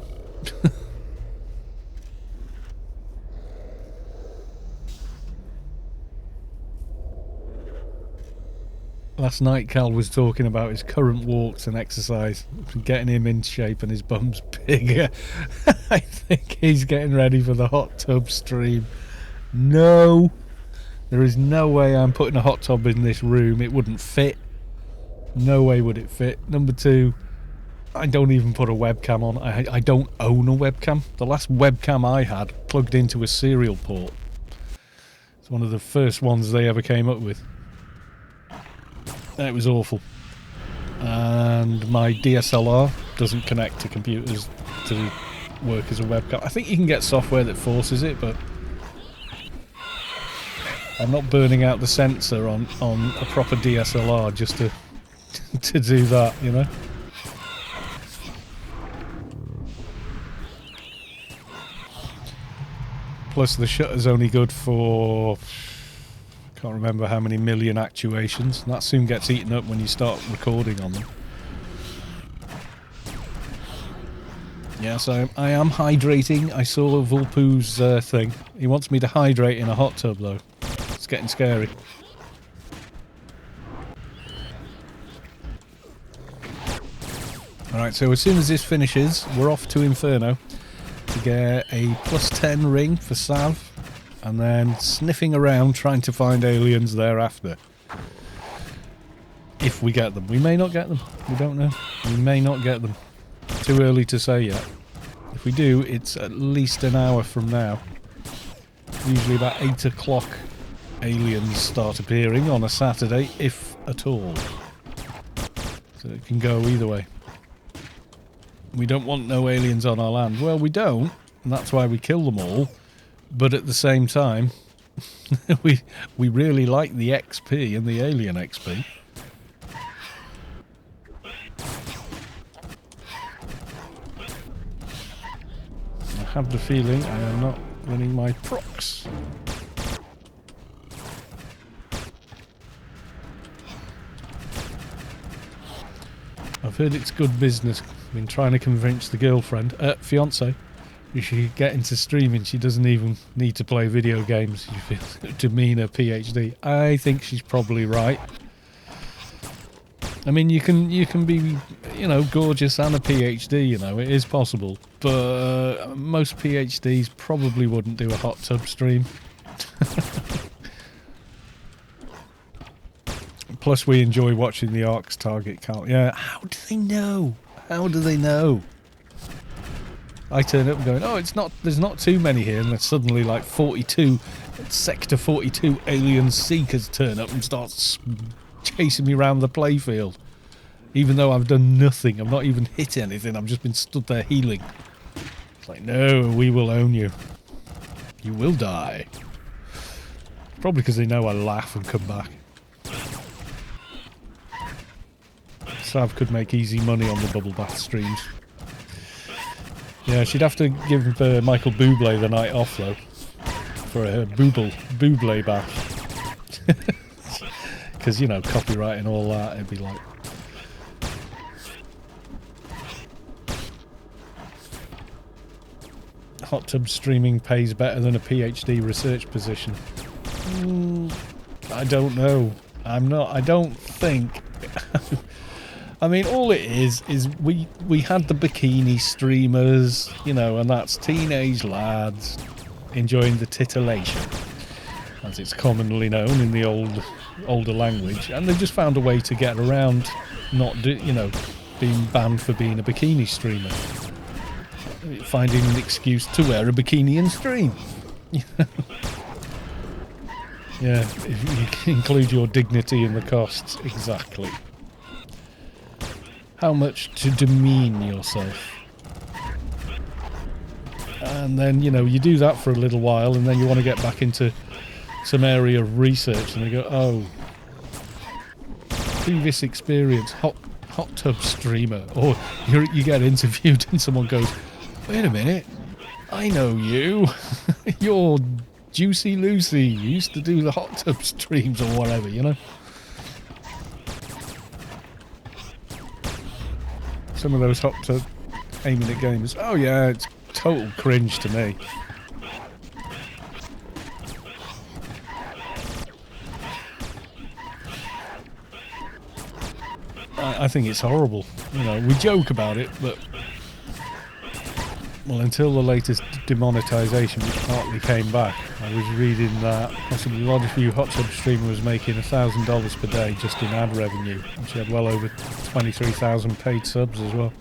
Last night Cal was talking about his current walks and exercise, getting him in shape and his bum's bigger. I think he's getting ready for the hot tub stream. No, there is no way I'm putting a hot tub in this room. It wouldn't fit. No way would it fit. Number 2, I don't even put a webcam on. I don't own a webcam. The last webcam I had plugged into a serial port. It's one of the first ones they ever came up with. It was awful. And my DSLR doesn't connect to computers to work as a webcam. I think you can get software that forces it, but I'm not burning out the sensor on a proper DSLR just to to do that, you know. Plus the shutter's only good for, I can't remember how many million actuations. That soon gets eaten up when you start recording on them. Yes, I am hydrating. I saw Vulpu's thing. He wants me to hydrate in a hot tub though. It's getting scary. Alright, so as soon as this finishes, we're off to Inferno to get a +10 ring for Sav, and then sniffing around trying to find aliens thereafter. If we get them. We may not get them. We don't know. We may not get them. Too early to say yet. If we do, it's at least an hour from now. Usually about 8 o'clock aliens start appearing on a Saturday, if at all. So it can go either way. We don't want no aliens on our land. Well, we don't, and that's why we kill them all. But at the same time, we really like the XP and the alien XP. I have the feeling I am not running my procs. I've heard it's good business. I've been trying to convince the girlfriend, fiance, if she could get into streaming. She doesn't even need to play video games. She feels to mean her PhD. I think she's probably right. I mean, you can be, you know, gorgeous and a PhD. You know, it is possible. But most PhDs probably wouldn't do a hot tub stream. Plus, we enjoy watching the Ark's target count. Yeah, how do they know? How do they know? I turn up and going, oh, it's not. There's not too many here, and then suddenly, like 42, Sector 42 alien seekers turn up and start chasing me around the playfield, even though I've done nothing. I've not even hit anything. I've just been stood there healing. It's like, no, we will own you. You will die. Probably because they know I laugh and come back. Sav could make easy money on the bubble bath streams. Yeah, she'd have to give Michael Bublé the night off though, for her Bublé bath. Because, you know, copyright and all that, it'd be like... Hot tub streaming pays better than a PhD research position. I don't know. I don't think... I mean, all it is we had the bikini streamers, you know, and that's teenage lads enjoying the titillation, as it's commonly known in the older language, and they've just found a way to get around you know, being banned for being a bikini streamer, finding an excuse to wear a bikini and stream. Yeah, if you include your dignity in the costs, exactly. How much to demean yourself. And then, you know, you do that for a little while, and then you want to get back into some area of research, and they go, oh, previous experience, hot tub streamer. Or you get interviewed and someone goes, wait a minute, I know you. You're Juicy Lucy. You used to do the hot tub streams or whatever, you know? Some of those hot tub aiming at games. Oh yeah, it's total cringe to me. I think it's horrible. You know, we joke about it, but well, until the latest demonetisation, which partly came back, I was reading that possibly the largest view hot tub streamer was making $1,000 per day just in ad revenue, and she had well over 23,000 paid subs as well.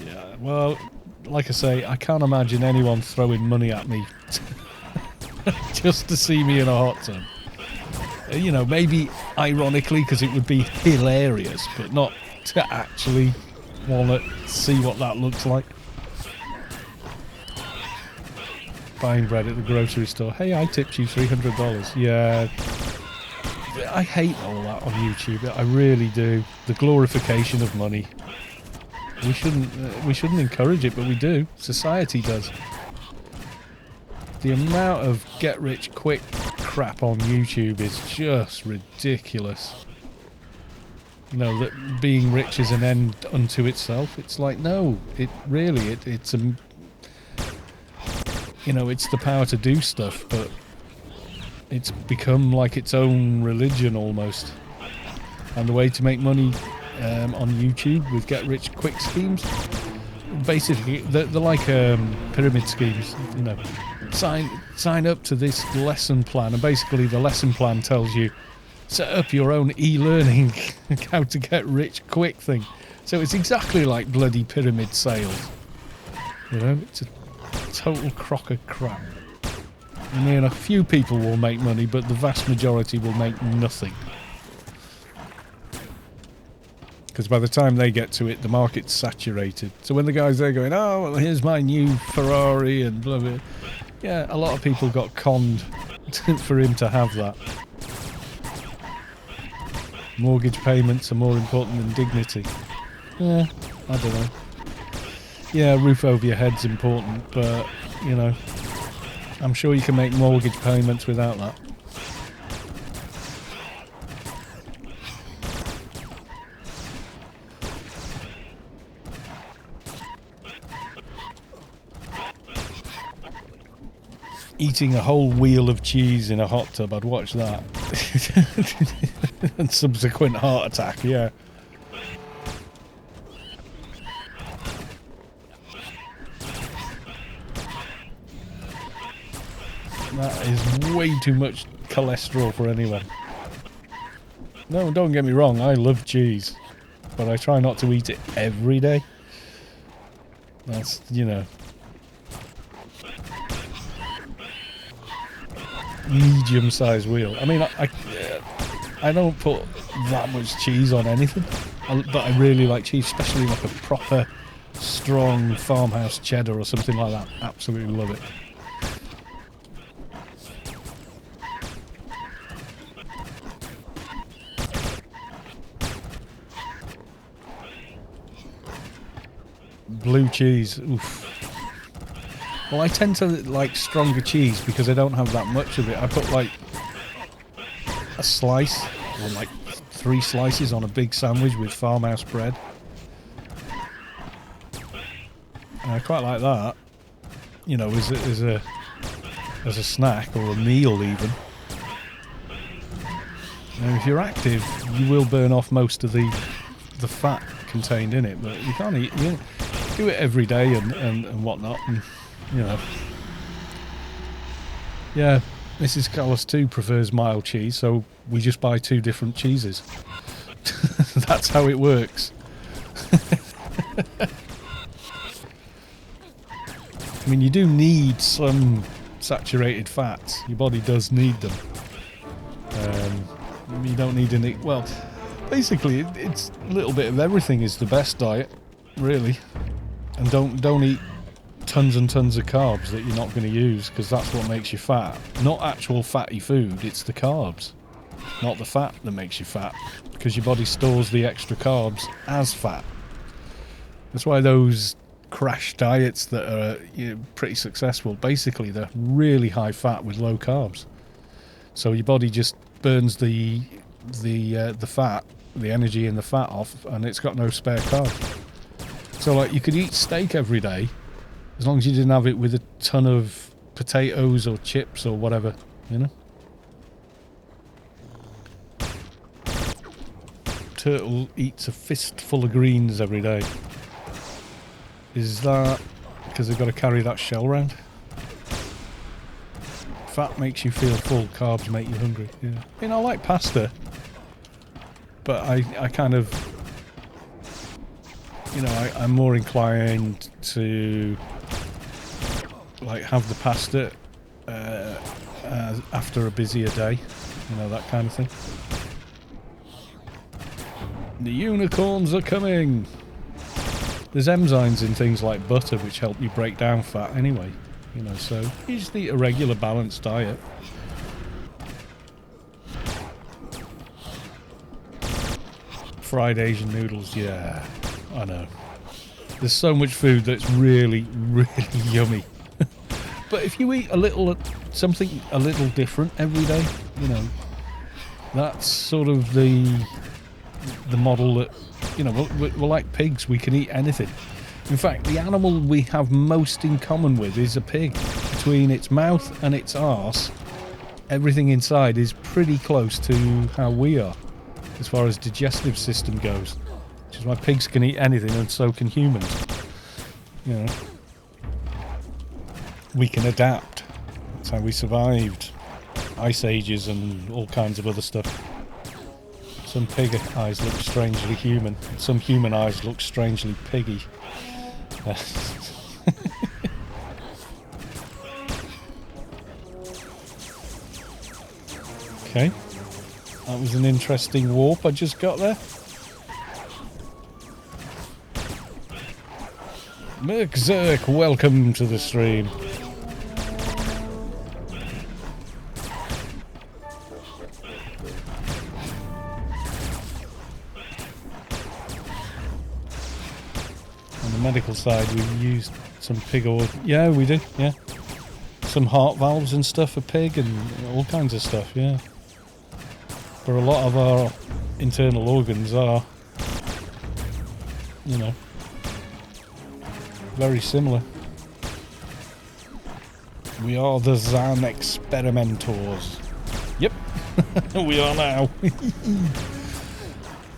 Yeah, well, like I say, I can't imagine anyone throwing money at me just to see me in a hot tub. You know, maybe ironically, because it would be hilarious, but not to actually want to see what that looks like. Buying bread at the grocery store. Hey, I tipped you $300. Yeah. I hate all that on YouTube. I really do. The glorification of money. We shouldn't encourage it, but we do. Society does. The amount of get-rich-quick crap on YouTube is just ridiculous. You know, that being rich is an end unto itself. It's like, no, it's you know, it's the power to do stuff, but it's become like its own religion almost. And the way to make money on YouTube with get-rich-quick schemes, basically, they're like pyramid schemes, you know. Sign up to this lesson plan, and basically the lesson plan tells you set up your own e-learning how to get rich quick thing. So it's exactly like bloody pyramid sales. You know, it's a total crock of crap. I mean, a few people will make money, but the vast majority will make nothing. Because by the time they get to it, the market's saturated. So when the guy's there going, oh, well, here's my new Ferrari and blah, blah. Yeah, a lot of people got conned for him to have that. Mortgage payments are more important than dignity. Yeah, I don't know. Yeah, roof over your head's important, but, you know, I'm sure you can make mortgage payments without that. Eating a whole wheel of cheese in a hot tub, I'd watch that. And subsequent heart attack, yeah. That is way too much cholesterol for anyone. No, don't get me wrong, I love cheese. But I try not to eat it every day. That's, you know... medium-sized wheel. I mean, I don't put that much cheese on anything, but I really like cheese, especially like a proper, strong farmhouse cheddar or something like that. Absolutely love it. Blue cheese, oof. Well, I tend to like stronger cheese because I don't have that much of it. I put like a slice or like 3 slices on a big sandwich with farmhouse bread. And I quite like that, you know, as a snack or a meal even. Now, if you're active, you will burn off most of the fat contained in it, but you can't eat. You do it every day and whatnot. And, you know, yeah, Mrs. Callis too prefers mild cheese, so we just buy 2 different cheeses. That's how it works. I mean, you do need some saturated fats. Your body does need them. You don't need any... Well, Basically, it's a little bit of everything is the best diet, really. And don't eat tons and tons of carbs that you're not going to use, because that's what makes you fat. Not actual fatty food, it's the carbs. Not the fat that makes you fat, because your body stores the extra carbs as fat. That's why those crash diets that are pretty successful, basically they're really high fat with low carbs. So your body just burns the fat, the energy in the fat off, and it's got no spare carbs. So like you could eat steak every day, as long as you didn't have it with a ton of potatoes or chips or whatever, you know? Turtle eats a fistful of greens every day. Is that because they've got to carry that shell around? Fat makes you feel full, carbs make you hungry. Yeah. I mean, I like pasta, but I kind of, you know, I'm more inclined to like have the pasta after a busier day, you know, that kind of thing. The unicorns are coming! There's enzymes in things like butter which help you break down fat anyway, you know, so you just eat a regular balanced diet. Fried Asian noodles, yeah, I know. There's so much food that's really, really yummy. But if you eat something a little different every day, you know, that's sort of the model that, you know, we're like pigs, we can eat anything. In fact, the animal we have most in common with is a pig. Between its mouth and its arse, everything inside is pretty close to how we are, as far as digestive system goes. Which is why pigs can eat anything and so can humans. You know, we can adapt. That's how we survived ice ages and all kinds of other stuff. Some pig eyes look strangely human. Some human eyes look strangely piggy. Okay. That was an interesting warp I just got there. Merkzerk, welcome to the stream. Medical side, we used some pig oil. Yeah, we did, yeah. Some heart valves and stuff for pig and all kinds of stuff, yeah. But a lot of our internal organs are, you know, very similar. We are the Zan experimentors. Yep, we are now.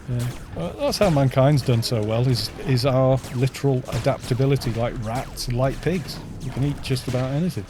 Yeah. That's how mankind's done so well, is our literal adaptability, like rats and like pigs. You can eat just about anything.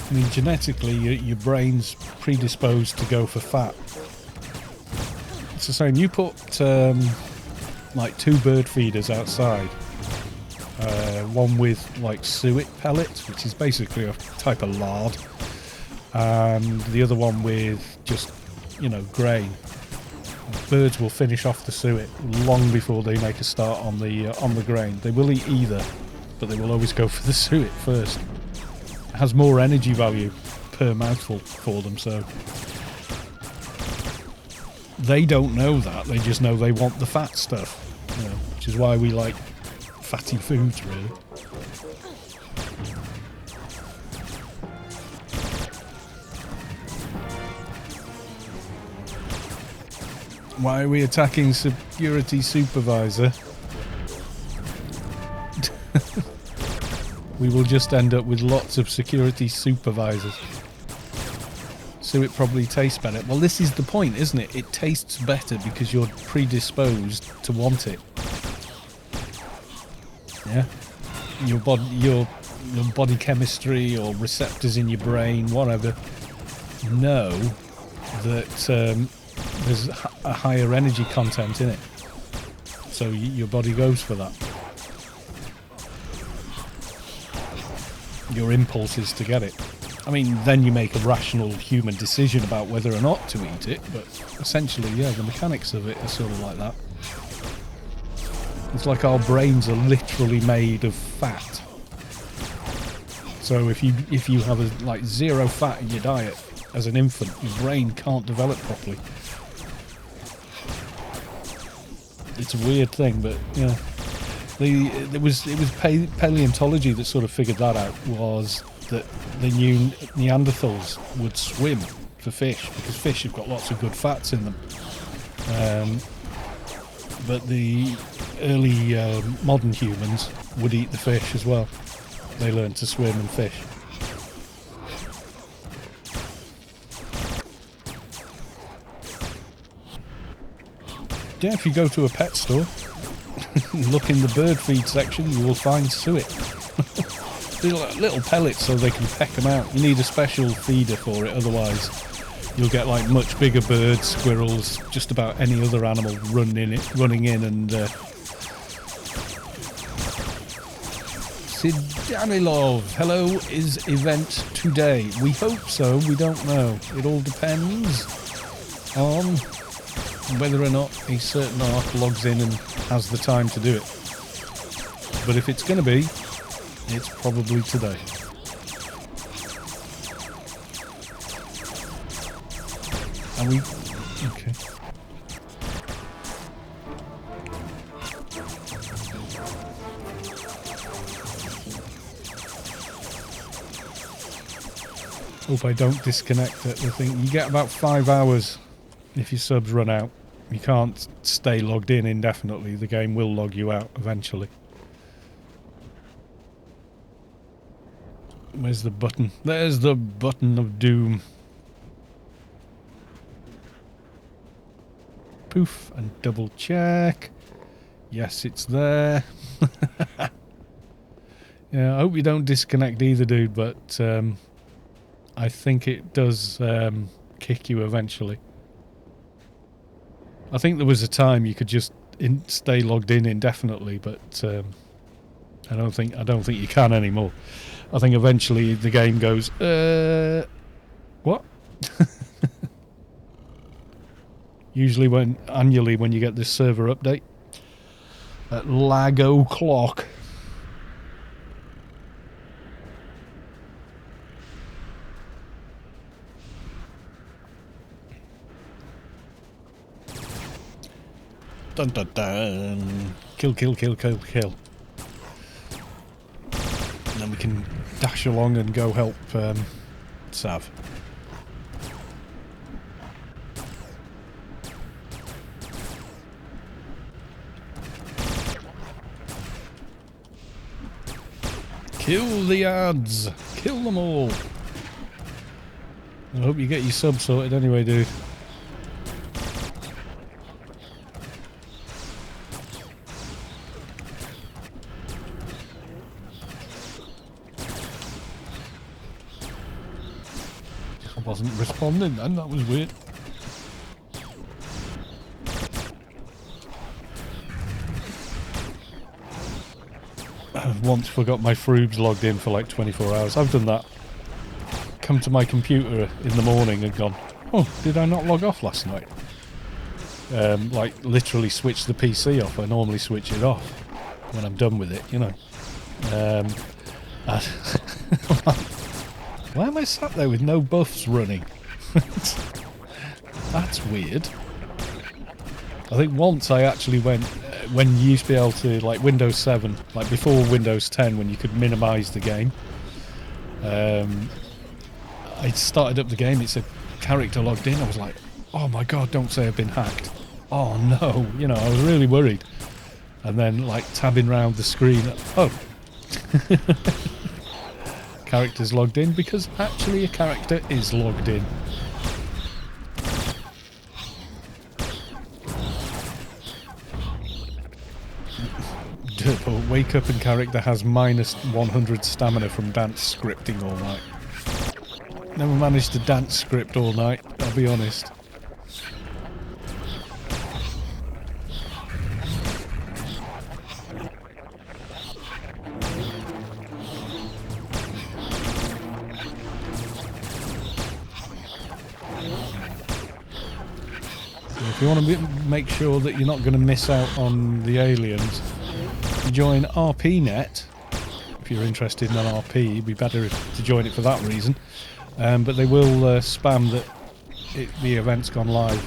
I mean, genetically, your brain's predisposed to go for fat. It's the same. You put like 2 bird feeders outside, one with like suet pellets, which is basically a type of lard, and the other one with just, you know, grain. Birds will finish off the suet long before they make a start on the grain. They will eat either, but they will always go for the suet first. It has more energy value per mouthful for them, so they don't know that. They just know they want the fat stuff, you know, which is why we like fatty foods, really. Why are we attacking security supervisor? We will just end up with lots of security supervisors. So it probably tastes better. Well, this is the point, isn't it? It tastes better because you're predisposed to want it. Yeah? Your your body chemistry or receptors in your brain, whatever, know that there's a higher energy content in it. So your body goes for that. Your impulse is to get it. I mean, then you make a rational human decision about whether or not to eat it, but essentially, yeah, the mechanics of it are sort of like that. It's like our brains are literally made of fat. So if you have like zero fat in your diet as an infant, your brain can't develop properly. It's a weird thing, but yeah. It was paleontology that sort of figured that out, was that the new Neanderthals would swim for fish, because fish have got lots of good fats in them. But the early modern humans would eat the fish as well. They learned to swim and fish. Yeah, if you go to a pet store, look in the bird feed section, you will find suet. They're like little pellets so they can peck them out. You need a special feeder for it, otherwise you'll get like much bigger birds, squirrels, just about any other animal running in and... Sidanilov, hello, is event today? We hope so, we don't know. It all depends on whether or not a certain arc logs in and has the time to do it. But if it's going to be, it's probably today. And we... okay. Hope I don't disconnect it. I think you get about 5 hours if your subs run out. You can't stay logged in indefinitely. The game will log you out eventually. Where's the button? There's the button of doom. Poof, and double check. Yes, it's there. Yeah, I hope you don't disconnect either, dude, but I think it does kick you eventually. I think there was a time you could just stay logged in indefinitely, but I don't think you can anymore. I think eventually the game goes, what? Usually annually when you get this server update at lag o'clock. Dun dun dun. Kill, kill, kill, kill, kill. And then we can dash along and go help Sav. Kill the ads! Kill them all! I hope you get your sub sorted anyway, dude. Wasn't responding then, that was weird. I've once forgot my Froobs logged in for like 24 hours. I've done that. Come to my computer in the morning and gone, oh, did I not log off last night? Like literally switch the PC off. I normally switch it off when I'm done with it, you know. Why am I sat there with no buffs running? That's weird. I think once I actually went, when you used to be able to, like Windows 7, like before Windows 10, when you could minimise the game, I started up the game, it said character logged in. I was like, oh my god, don't say I've been hacked. Oh no, you know, I was really worried. And then like tabbing around the screen, oh. Character's logged in, because actually a character is logged in. Or wake up and character has minus 100 stamina from dance scripting all night. Never managed to dance script all night, I'll be honest. If you want to make sure that you're not going to miss out on the aliens, join RPNet. If you're interested in an RP, it'd be better to join it for that reason. But they will spam that the event's gone live.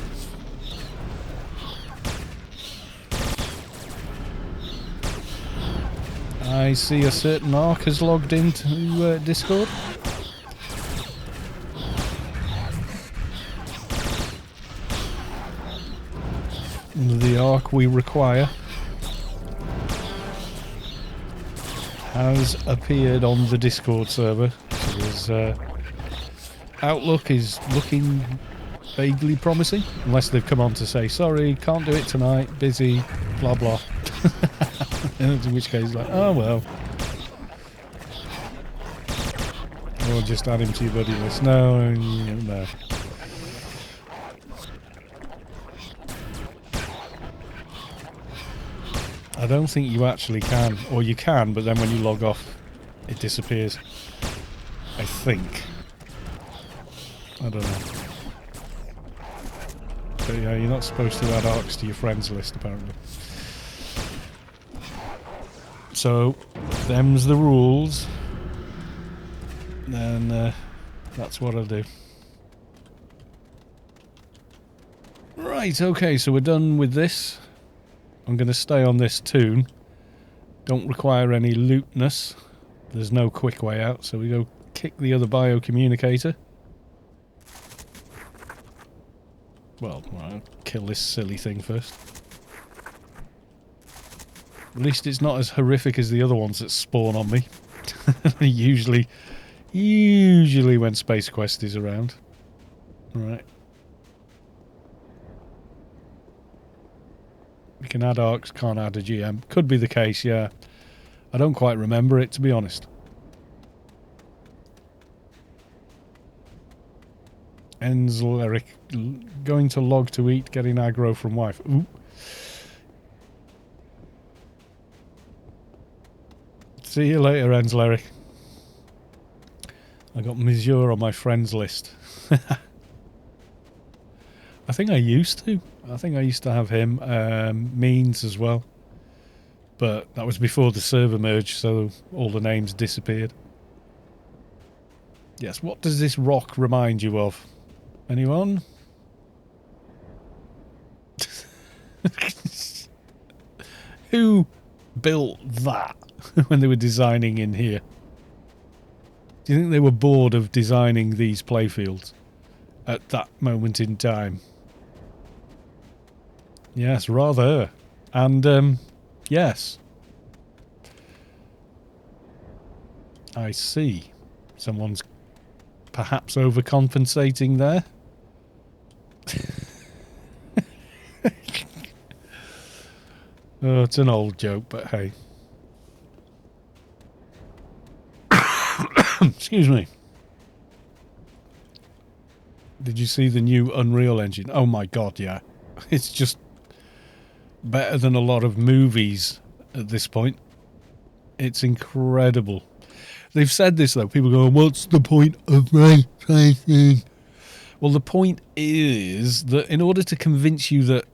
I see a certain arc has logged into Discord. The arc we require has appeared on the Discord server. His outlook is looking vaguely promising, unless they've come on to say, sorry, can't do it tonight, busy, blah blah. In which case, like, oh well. Or just add him to your buddy list. No, no. I don't think you actually can, or you can, but then when you log off, it disappears. I think. I don't know. But yeah, you're not supposed to add arcs to your friends list, apparently. So, them's the rules. Then, that's what I'll do. Right, okay, so we're done with this. I'm going to stay on this tune. Don't require any lootness. There's no quick way out, so we go kick the other biocommunicator. Well, I'll kill this silly thing first. At least it's not as horrific as the other ones that spawn on me. Usually when Space Quest is around. Right. You can add arcs, can't add a GM. Could be the case, yeah. I don't quite remember it, to be honest. Enzel Eric, going to log to eat, getting aggro from wife. Ooh. See you later, Enzel Eric. I got Monsieur on my friends list. I think I used to. I think I used to have him. Means as well. But that was before the server merge, so all the names disappeared. Yes, what does this rock remind you of? Anyone? Who built that when they were designing in here? Do you think they were bored of designing these playfields at that moment in time? Yes, rather. And, yes. I see. Someone's perhaps overcompensating there. Oh, it's an old joke, but hey. Excuse me. Did you see the new Unreal Engine? Oh my god, yeah. It's just better than a lot of movies at this point. It's incredible. They've said this though. People go, what's the point of ray tracing? Well, the point is that in order to convince you that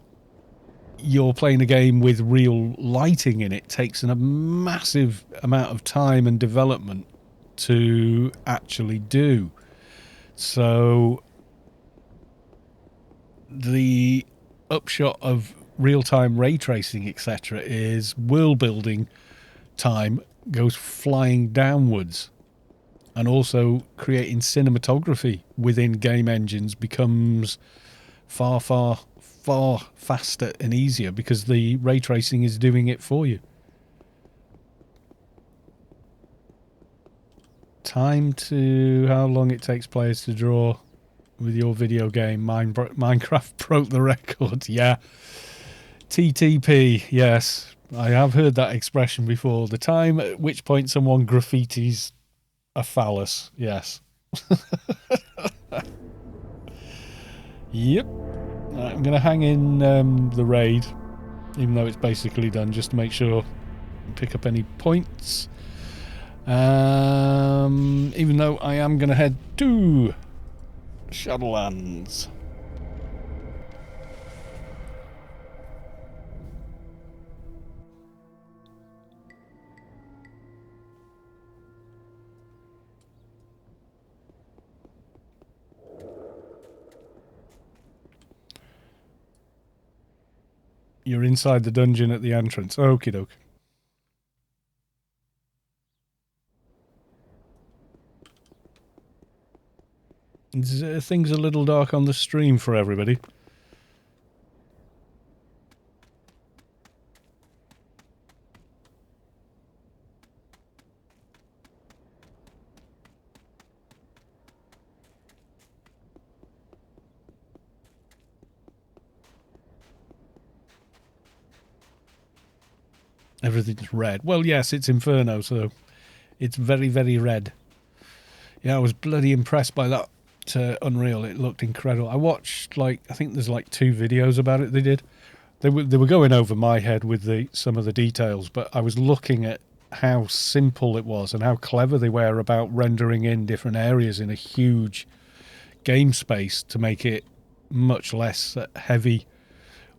you're playing a game with real lighting in it takes a massive amount of time and development to actually do. So the upshot of real-time ray tracing, etc., is world building time goes flying downwards, and also creating cinematography within game engines becomes far faster and easier because the ray tracing is doing it for you. Time to how long it takes players to draw with your video game. Minecraft broke the record. Yeah. TTP, yes. I have heard that expression before. The time at which point someone graffitis a phallus. Yes. Yep. Right, I'm going to hang in the raid, even though it's basically done, just to make sure I pick up any points. Even though I am going to head to Shadowlands. You're inside the dungeon at the entrance. Okie doke. Things a little dark on the stream for everybody. Everything's red. Well, yes, it's Inferno, so it's very, very red. Yeah, I was bloody impressed by that Unreal. It looked incredible. I watched, I think there's 2 videos about it they did. They were going over my head with some of the details, but I was looking at how simple it was and how clever they were about rendering in different areas in a huge game space to make it much less heavy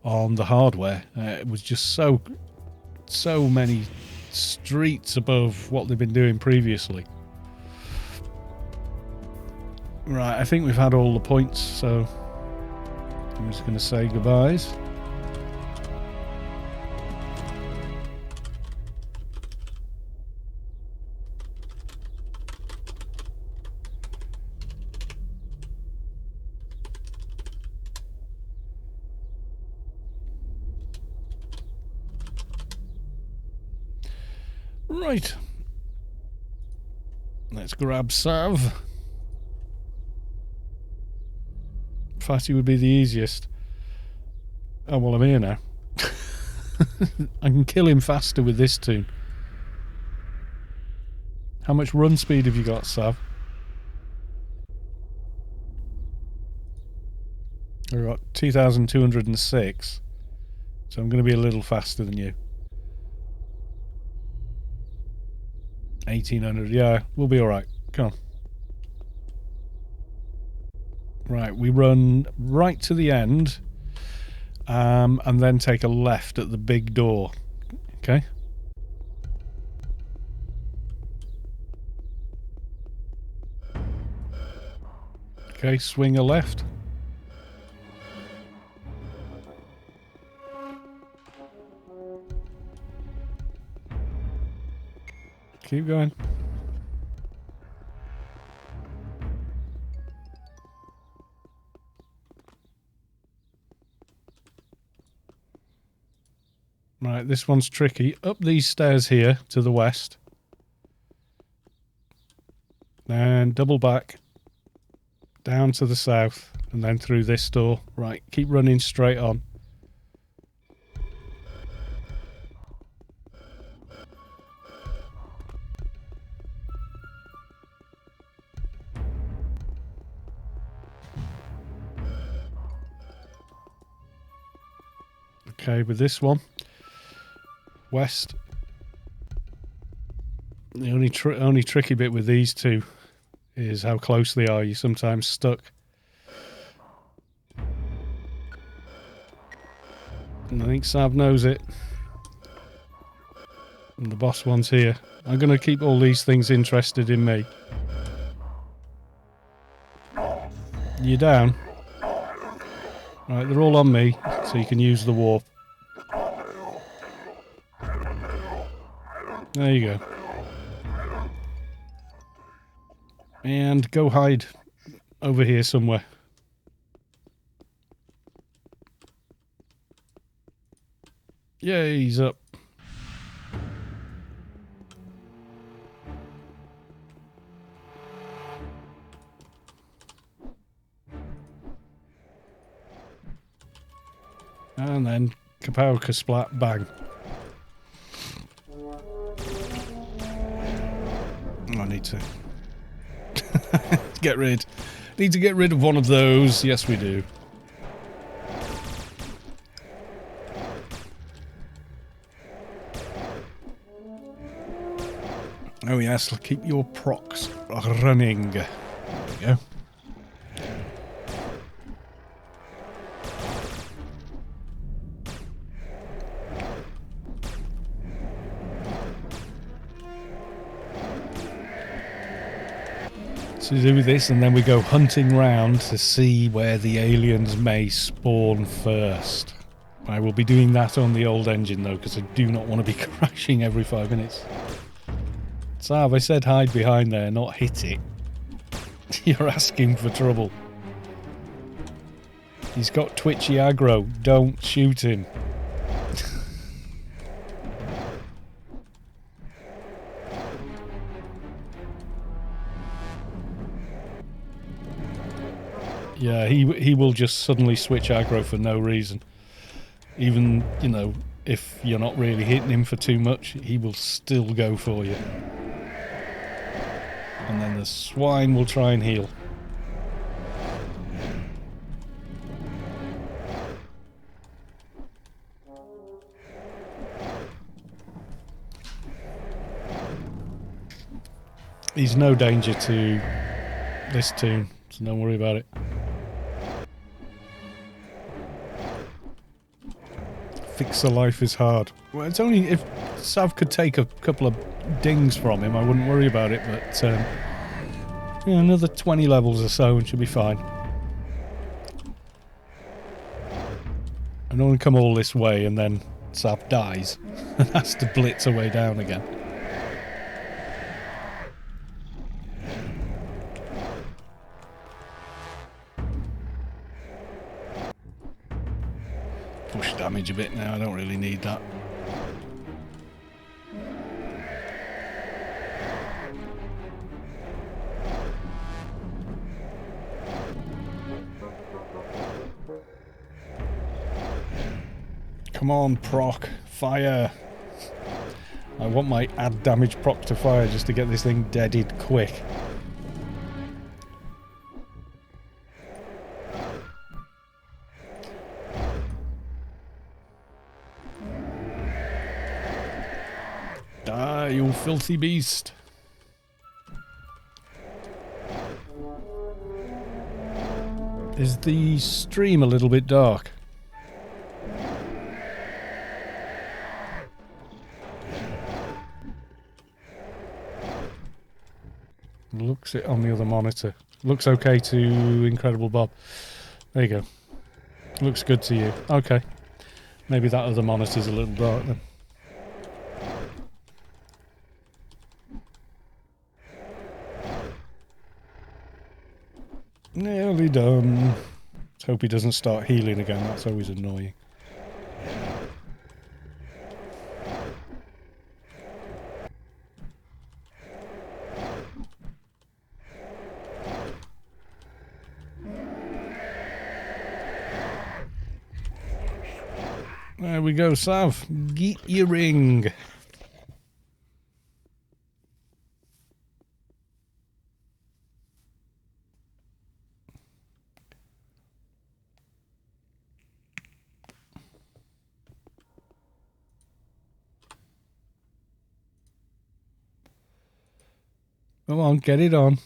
on the hardware. It was just so many streets above what they've been doing previously. Right, I think we've had all the points, so I'm just going to say goodbyes. Right. Let's grab Sav. Fatty would be the easiest. Oh, well, I'm here now. I can kill him faster with this tune. How much run speed have you got, Sav? I've got 2,206. So I'm going to be a little faster than you. 1,800. Yeah, we'll be alright. Come on. Right, we run right to the end, and then take a left at the big door. Okay? Okay, swing a left. Keep going. Right, this one's tricky. Up these stairs here to the west. And double back. Down to the south. And then through this door. Right, keep running straight on. Okay, with this one. West. The only tricky bit with these two is how close they are. You're sometimes stuck. And I think Sav knows it. And the boss one's here. I'm going to keep all these things interested in me. You down? Right, they're all on me, so you can use the warp. There you go. And go hide over here somewhere. Yeah, he's up. And then kapow, kasplat, bang. I need to get rid. Need to get rid of one of those. Yes, we do. Oh yes, keep your procs running. There we go. So we do this and then we go hunting round to see where the aliens may spawn first. I will be doing that on the old engine though, because I do not want to be crashing every 5 minutes. Sav, I said hide behind there, not hit it. You're asking for trouble. He's got twitchy aggro, don't shoot him. Yeah, he will just suddenly switch aggro for no reason. Even, you know, if you're not really hitting him for too much, he will still go for you. And then the swine will try and heal. He's no danger to this toon, so don't worry about it. Fixer life is hard. Well, it's only if Sav could take a couple of dings from him, I wouldn't worry about it, but yeah, another 20 levels or so and should be fine. I don't want to come all this way and then Sav dies and has to blitz her way down again. Push damage a bit now, I don't really need that. Come on, proc, fire. I want my add damage proc to fire just to get this thing deaded quick. Die, you filthy beast. Is the stream a little bit dark? Looks it on the other monitor. Looks okay to Incredible Bob. There you go. Looks good to you. Okay. Maybe that other monitor's a little dark then. Nearly done. Let's hope he doesn't start healing again. That's always annoying. There we go, Sav. Get your ring. Come on, get it on.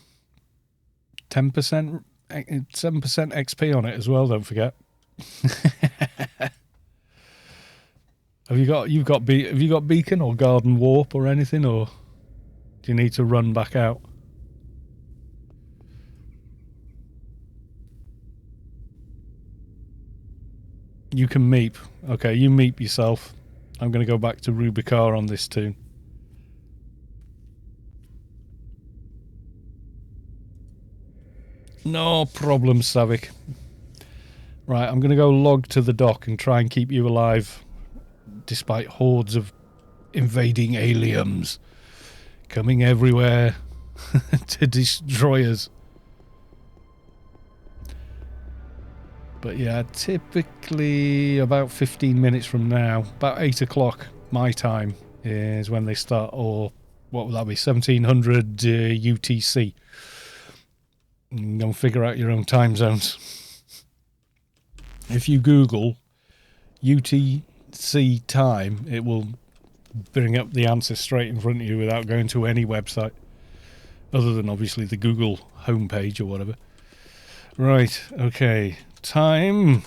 10%, 7% XP on it as well, don't forget. Have you got beacon or garden warp or anything, or do you need to run back out? You can meep. Okay, you meep yourself. I'm going to go back to Rubicar on this toon. No problem, Saavick. Right, I'm going to go log to the dock and try and keep you alive despite hordes of invading aliens coming everywhere to destroy us. But yeah, typically about 15 minutes from now, about 8 o'clock my time is when they start, or What would that be? 1700 UTC. Go and figure out your own time zones. If you Google UTC time, it will bring up the answer straight in front of you without going to any website, other than obviously the Google homepage or whatever. Right, okay. Time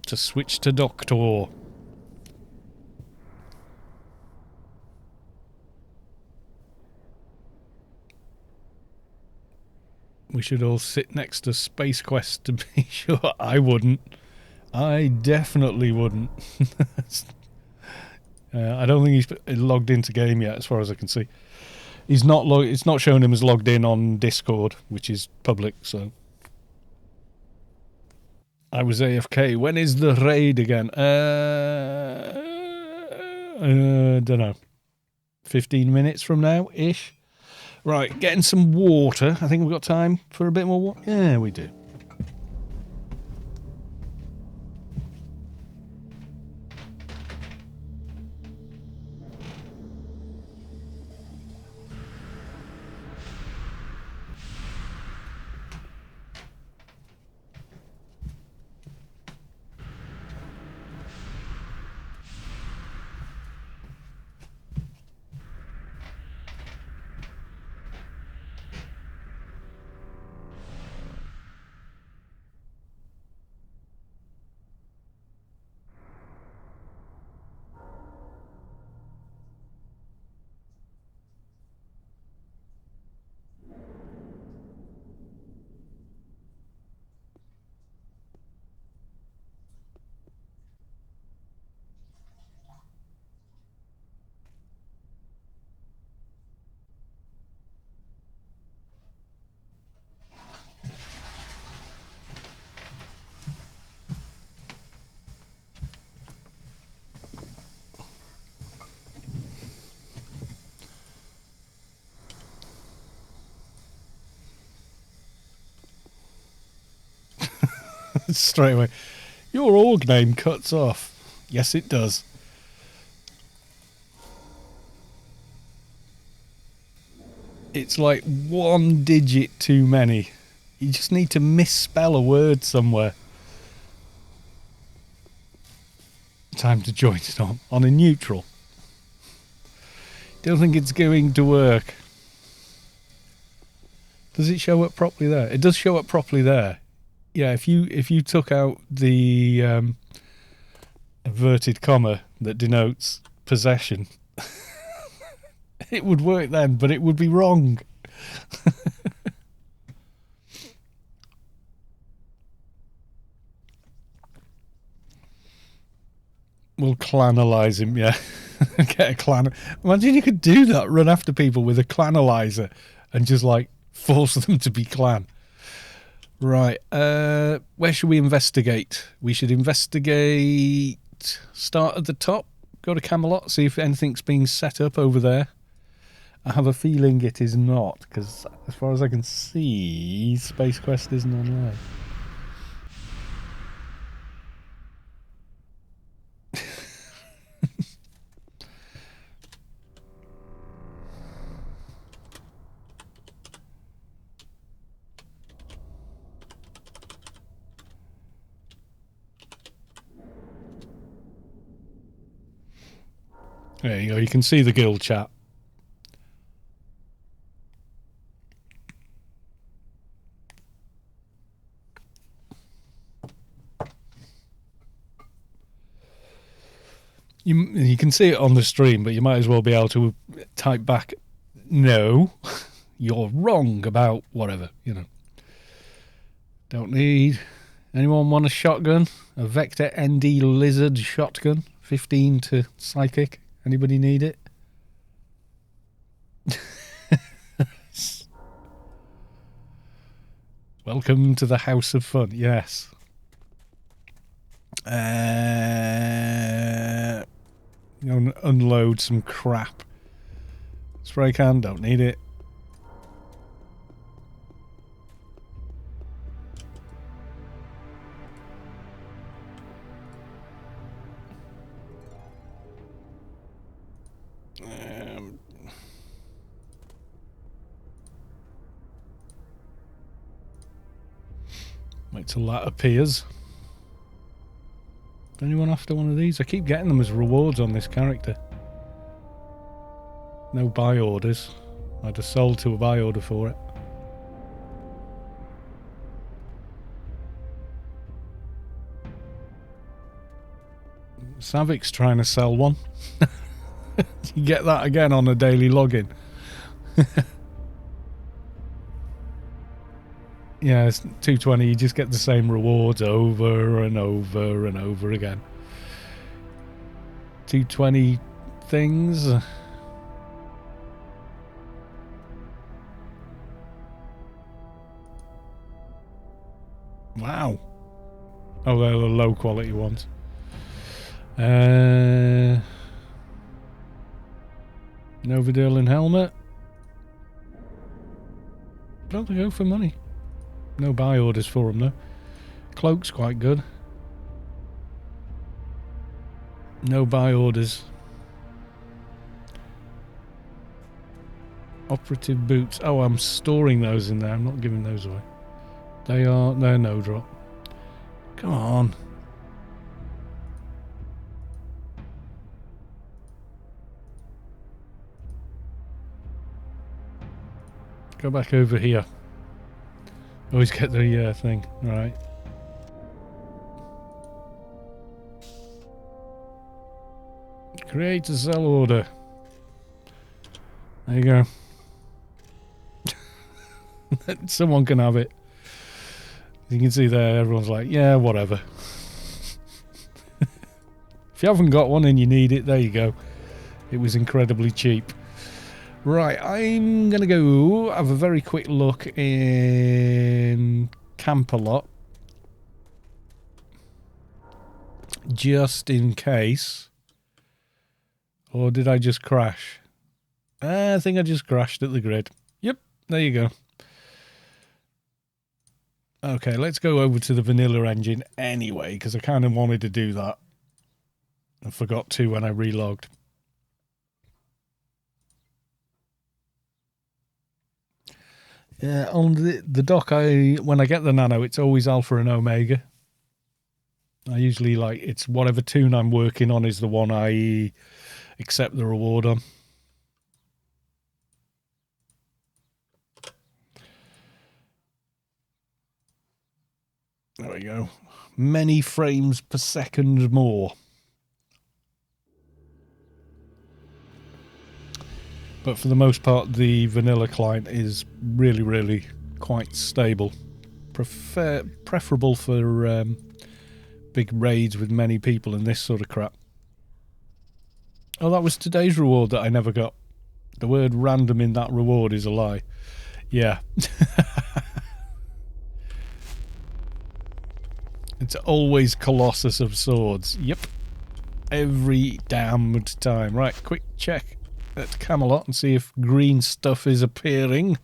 to switch to Doctor. We should all sit next to Space Quest to be sure. I wouldn't. I definitely wouldn't. I don't think he's logged into game yet, as far as I can see. He's not. It's not showing him as logged in on Discord, which is public. So I was AFK. When is the raid again? Don't know. 15 minutes from now, ish. Right, getting some water. I think we've got time for a bit more water. Yeah, we do. Straight away. Your org name cuts off. Yes, it does. It's like one digit too many. You just need to misspell a word somewhere. Time to join it on a neutral. Don't think it's going to work. Does it show up properly there? It does show up properly there. Yeah, if you took out the inverted comma that denotes possession, it would work then, but it would be wrong. We'll clanalize him, yeah. Get a clan. Imagine you could do that, run after people with a clanalizer and just like force them to be clan. Right, where should we investigate? We should investigate, start at the top, go to Camelot, see if anything's being set up over there. I have a feeling it is not, because as far as I can see, Space Quest isn't on there. There you go, you can see the guild chat. You can see it on the stream, but you might as well be able to type back, no, you're wrong about whatever, you know. Don't need. Anyone want a shotgun? A Vector ND Lizard shotgun? 15 to psychic? Anybody need it? Welcome to the House of Fun. Yes. Unload some crap. Spray can, don't need it. Wait till that appears. Anyone after one of these? I keep getting them as rewards on this character. No buy orders. I'd have sold to a buy order for it. Saavick's trying to sell one. You get that again on a daily login. Yeah, it's 220. You just get the same rewards over and over and over again. 220 things. Wow. Oh, they're the low quality ones. Novaderlin helmet. Don't they go for money? No buy orders for them though. Cloak's quite good. No buy orders. Operative boots. Oh, I'm storing those in there. I'm not giving those away. They're no drop. Come on. Go back over here. Always get the thing. Right. Create a sell order. There you go. Someone can have it. You can see there, everyone's like, yeah, whatever. If you haven't got one and you need it, there you go. It was incredibly cheap. Right, I'm going to go have a very quick look in Camperlot. Just in case. Or did I just crash? I think I just crashed at the grid. Yep, there you go. Okay, let's go over to the vanilla engine anyway, because I kind of wanted to do that. I forgot to when I relogged. Yeah, on the dock, when I get the Nano, it's always Alpha and Omega. I usually it's whatever tune I'm working on is the one I accept the reward on. There we go. Many frames per second more. But for the most part, the vanilla client is really, really quite stable. Preferable for big raids with many people and this sort of crap. Oh, that was today's reward that I never got. The word random in that reward is a lie. Yeah. It's always Colossus of Swords. Yep. Every damned time. Right, quick check at Camelot and see if green stuff is appearing.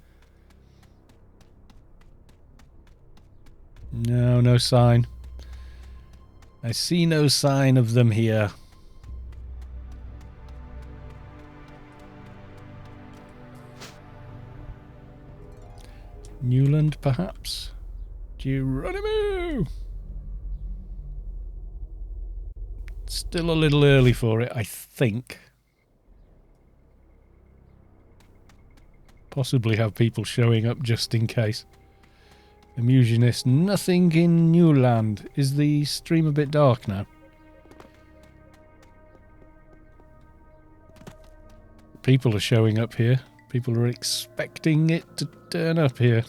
No, no sign. I see no sign of them here. Newland, perhaps? Geronimo! Still a little early for it, I think. Possibly have people showing up just in case. Amusionist, nothing in Newland. Is the stream a bit dark now? People are showing up here. People are expecting it to turn up here.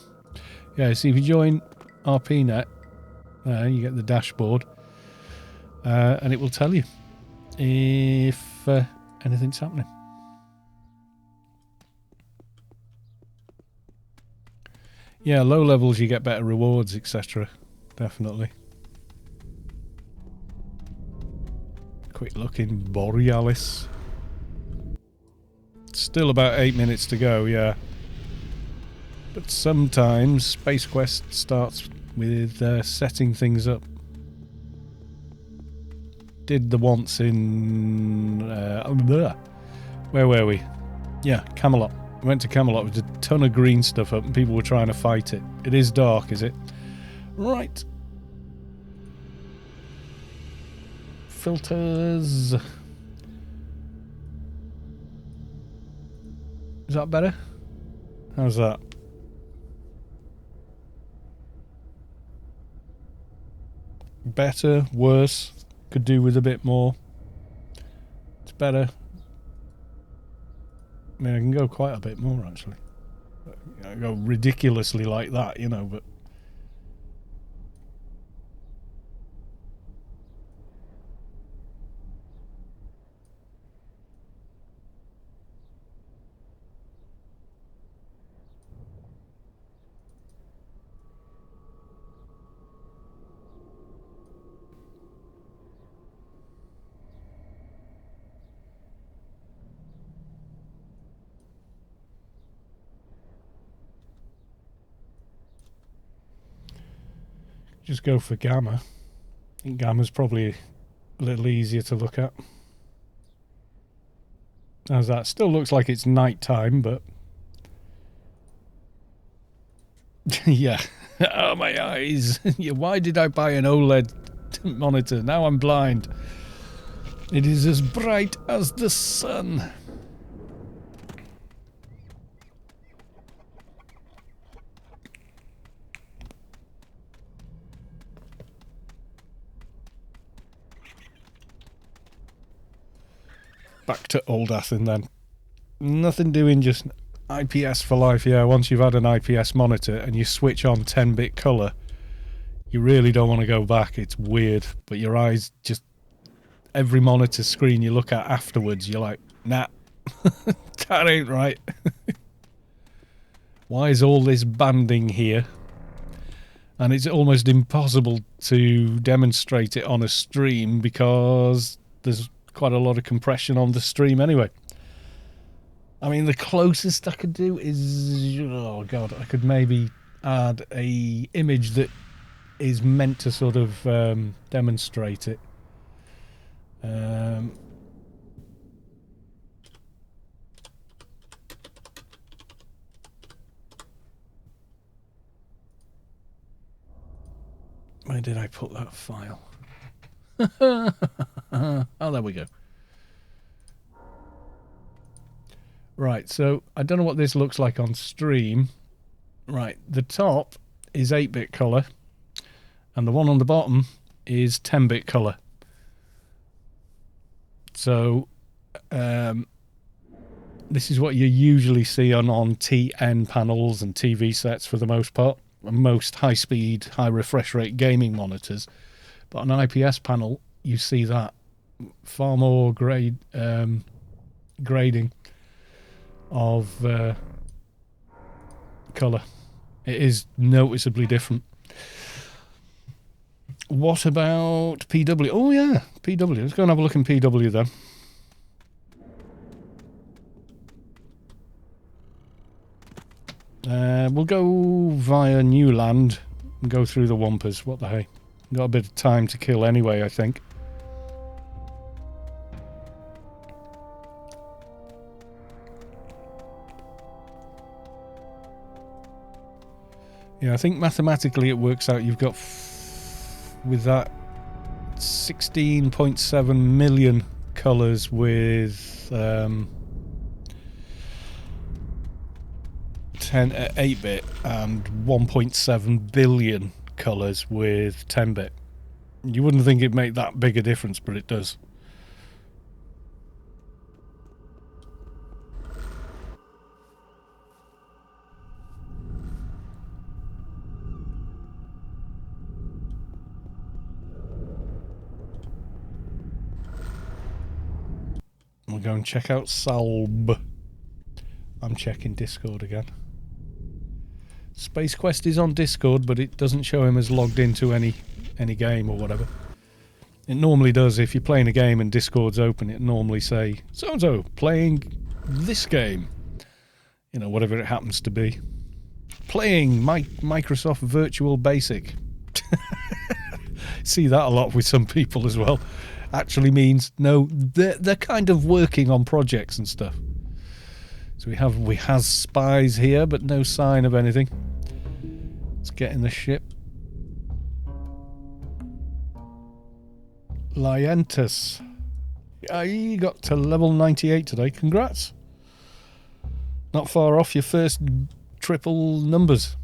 Yeah, see if you join RPNet, you get the dashboard. And it will tell you if anything's happening. Yeah, low levels you get better rewards, etc. Definitely. Quick look in Borealis. Still about 8 minutes to go, yeah. But sometimes Space Quest starts with setting things up. Did the once in... where were we? Yeah, Camelot. We went to Camelot with a ton of green stuff up and people were trying to fight it. It is dark, is it? Right. filters. Is that better? How's that? Better, worse, could do with a bit more. It's better. I mean, I can go quite a bit more actually. I go ridiculously like that, you know, but just go for gamma. I think gamma's probably a little easier to look at. How's that? Still looks like it's night time, but yeah. Oh, my eyes. Yeah, why did I buy an OLED monitor? Now I'm blind. It is as bright as the sun. Back to old Athen then. Nothing doing, just IPS for life. Yeah, once you've had an IPS monitor and you switch on 10-bit colour, you really don't want to go back. It's weird, but your eyes just... Every monitor screen you look at afterwards, you're like, nah, that ain't right. Why is all this banding here? And it's almost impossible to demonstrate it on a stream because there's quite a lot of compression on the stream anyway. I mean, the closest I could do is... Oh, God, I could maybe add a image that is meant to sort of demonstrate it. Where did I put that file? Oh, there we go. Right, so I don't know what this looks like on stream. Right, the top is 8-bit colour, and the one on the bottom is 10-bit colour. So, this is what you usually see on TN panels and TV sets for the most part. Most high-speed, high-refresh rate gaming monitors. But on an IPS panel, you see that far more grading of colour. It is noticeably different. What about PW? Oh yeah, PW. Let's go and have a look in PW then. We'll go via Newland and go through the Wampers. What the hey? Got a bit of time to kill anyway, I think. Yeah, I think mathematically it works out. You've got, with that, 16.7 million colours with 8-bit and 1.7 billion colours with 10-bit. You wouldn't think it'd make that big a difference, but it does. We'll go and check out Salb. I'm checking Discord again. Space Quest is on Discord, but it doesn't show him as logged into any game or whatever. It normally does. If you're playing a game and Discord's open, it normally say, so-and-so, playing this game. You know, whatever it happens to be. Playing Microsoft Virtual Basic. See that a lot with some people as well. Actually means, no, they're kind of working on projects and stuff. So we have spies here, but no sign of anything. Let's get in the ship. Lientus. I got to level 98 today. Congrats. Not far off your first triple numbers.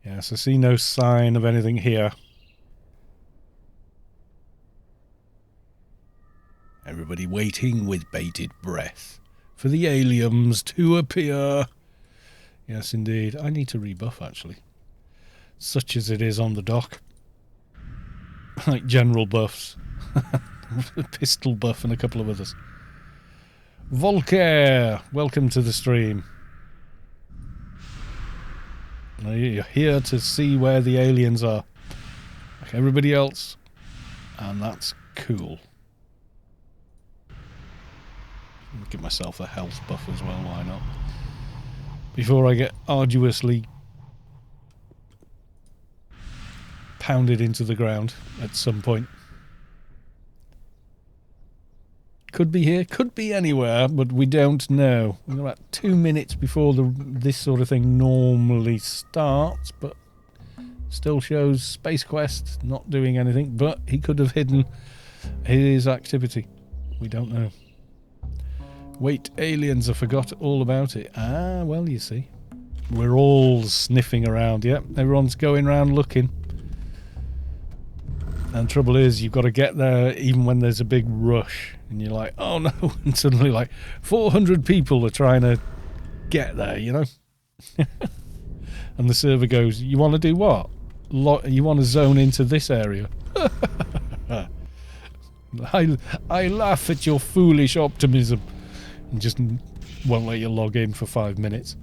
Yes, I see no sign of anything here. Everybody waiting with bated breath for the aliens to appear. Yes, indeed. I need to rebuff, actually. Such as it is on the dock. Like general buffs. Pistol buff and a couple of others. Volker, welcome to the stream. You're here to see where the aliens are. Like everybody else. And that's cool. I'll give myself a health buff as well, why not? Before I get arduously pounded into the ground at some point. Could be here, could be anywhere, but we don't know. We've got about 2 minutes before this sort of thing normally starts, but still shows Space Quest not doing anything, but he could have hidden his activity. We don't know. Wait, aliens, I forgot all about it. Ah, well, you see. We're all sniffing around, yep. Everyone's going around looking. And trouble is, you've got to get there even when there's a big rush. And you're like, oh no. And suddenly like 400 people are trying to get there, you know? And the server goes, you want to do what? You want to zone into this area? I laugh at your foolish optimism. And just won't let you log in for 5 minutes.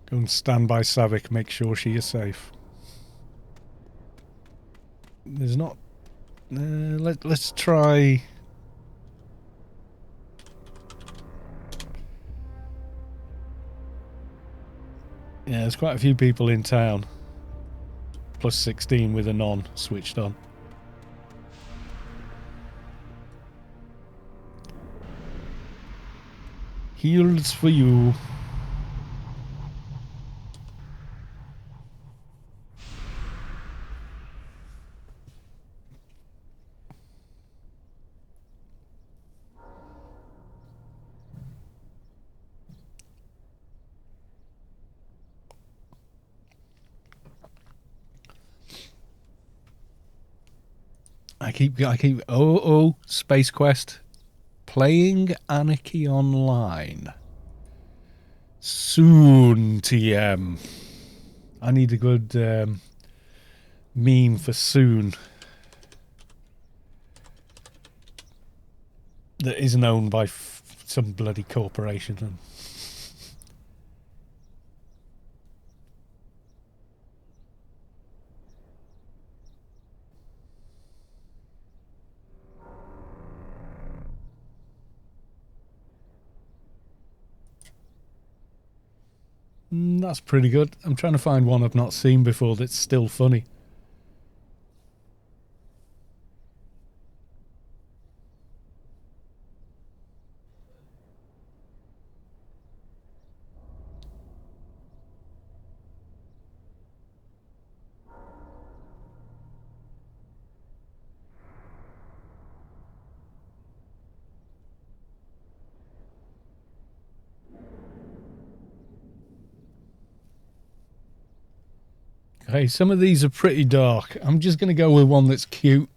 Go and stand by Saavick, make sure she is safe. There's not... let's try... Yeah, there's quite a few people in town. Plus 16 with a non switched on. Heals for you. I keep. Oh, Space Quest. Playing Anarchy online. Soon, TM. I need a good meme for soon. That isn't owned by some bloody corporation. That's pretty good. I'm trying to find one I've not seen before that's still funny. Okay, some of these are pretty dark. I'm just going to go with one that's cute.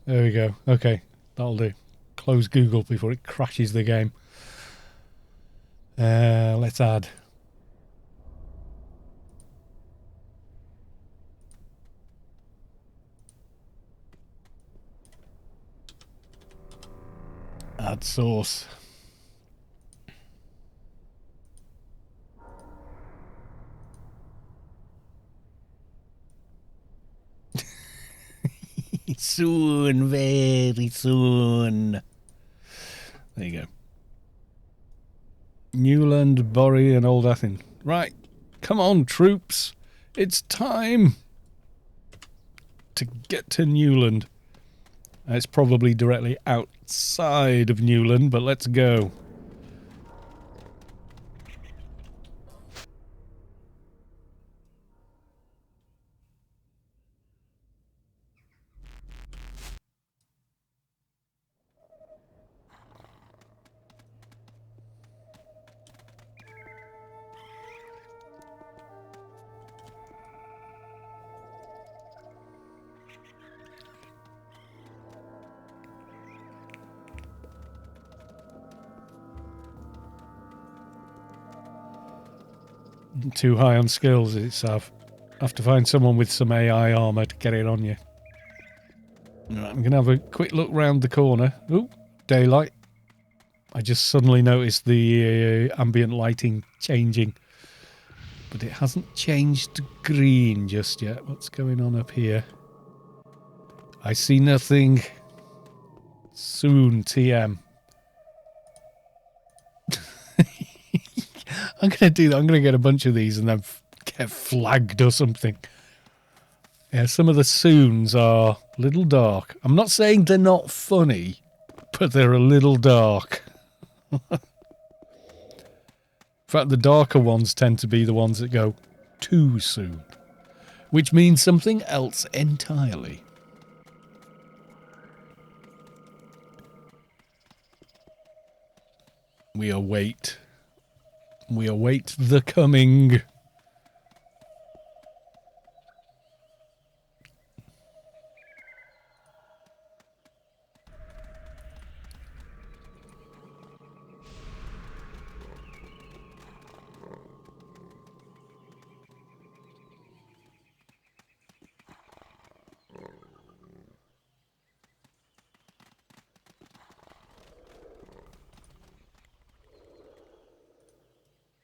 There we go. Okay, that'll do. Close Google before it crashes the game. Let's add. Add source. Soon, very soon. There you go. Newland, Borry, and Old Athen. Right, come on, troops. It's time to get to Newland. It's probably directly outside of Newland, but let's go. Too high on skills, it's Sav. Have to find someone with some AI armour to get it on you. Right, I'm going to have a quick look round the corner. Ooh, daylight. I just suddenly noticed the ambient lighting changing. But it hasn't changed to green just yet. What's going on up here? I see nothing. Soon, TM. I'm going to do that. I'm going to get a bunch of these and then get flagged or something. Yeah, some of the soons are a little dark. I'm not saying they're not funny, but they're a little dark. In fact, the darker ones tend to be the ones that go too soon, which means something else entirely. We await the coming.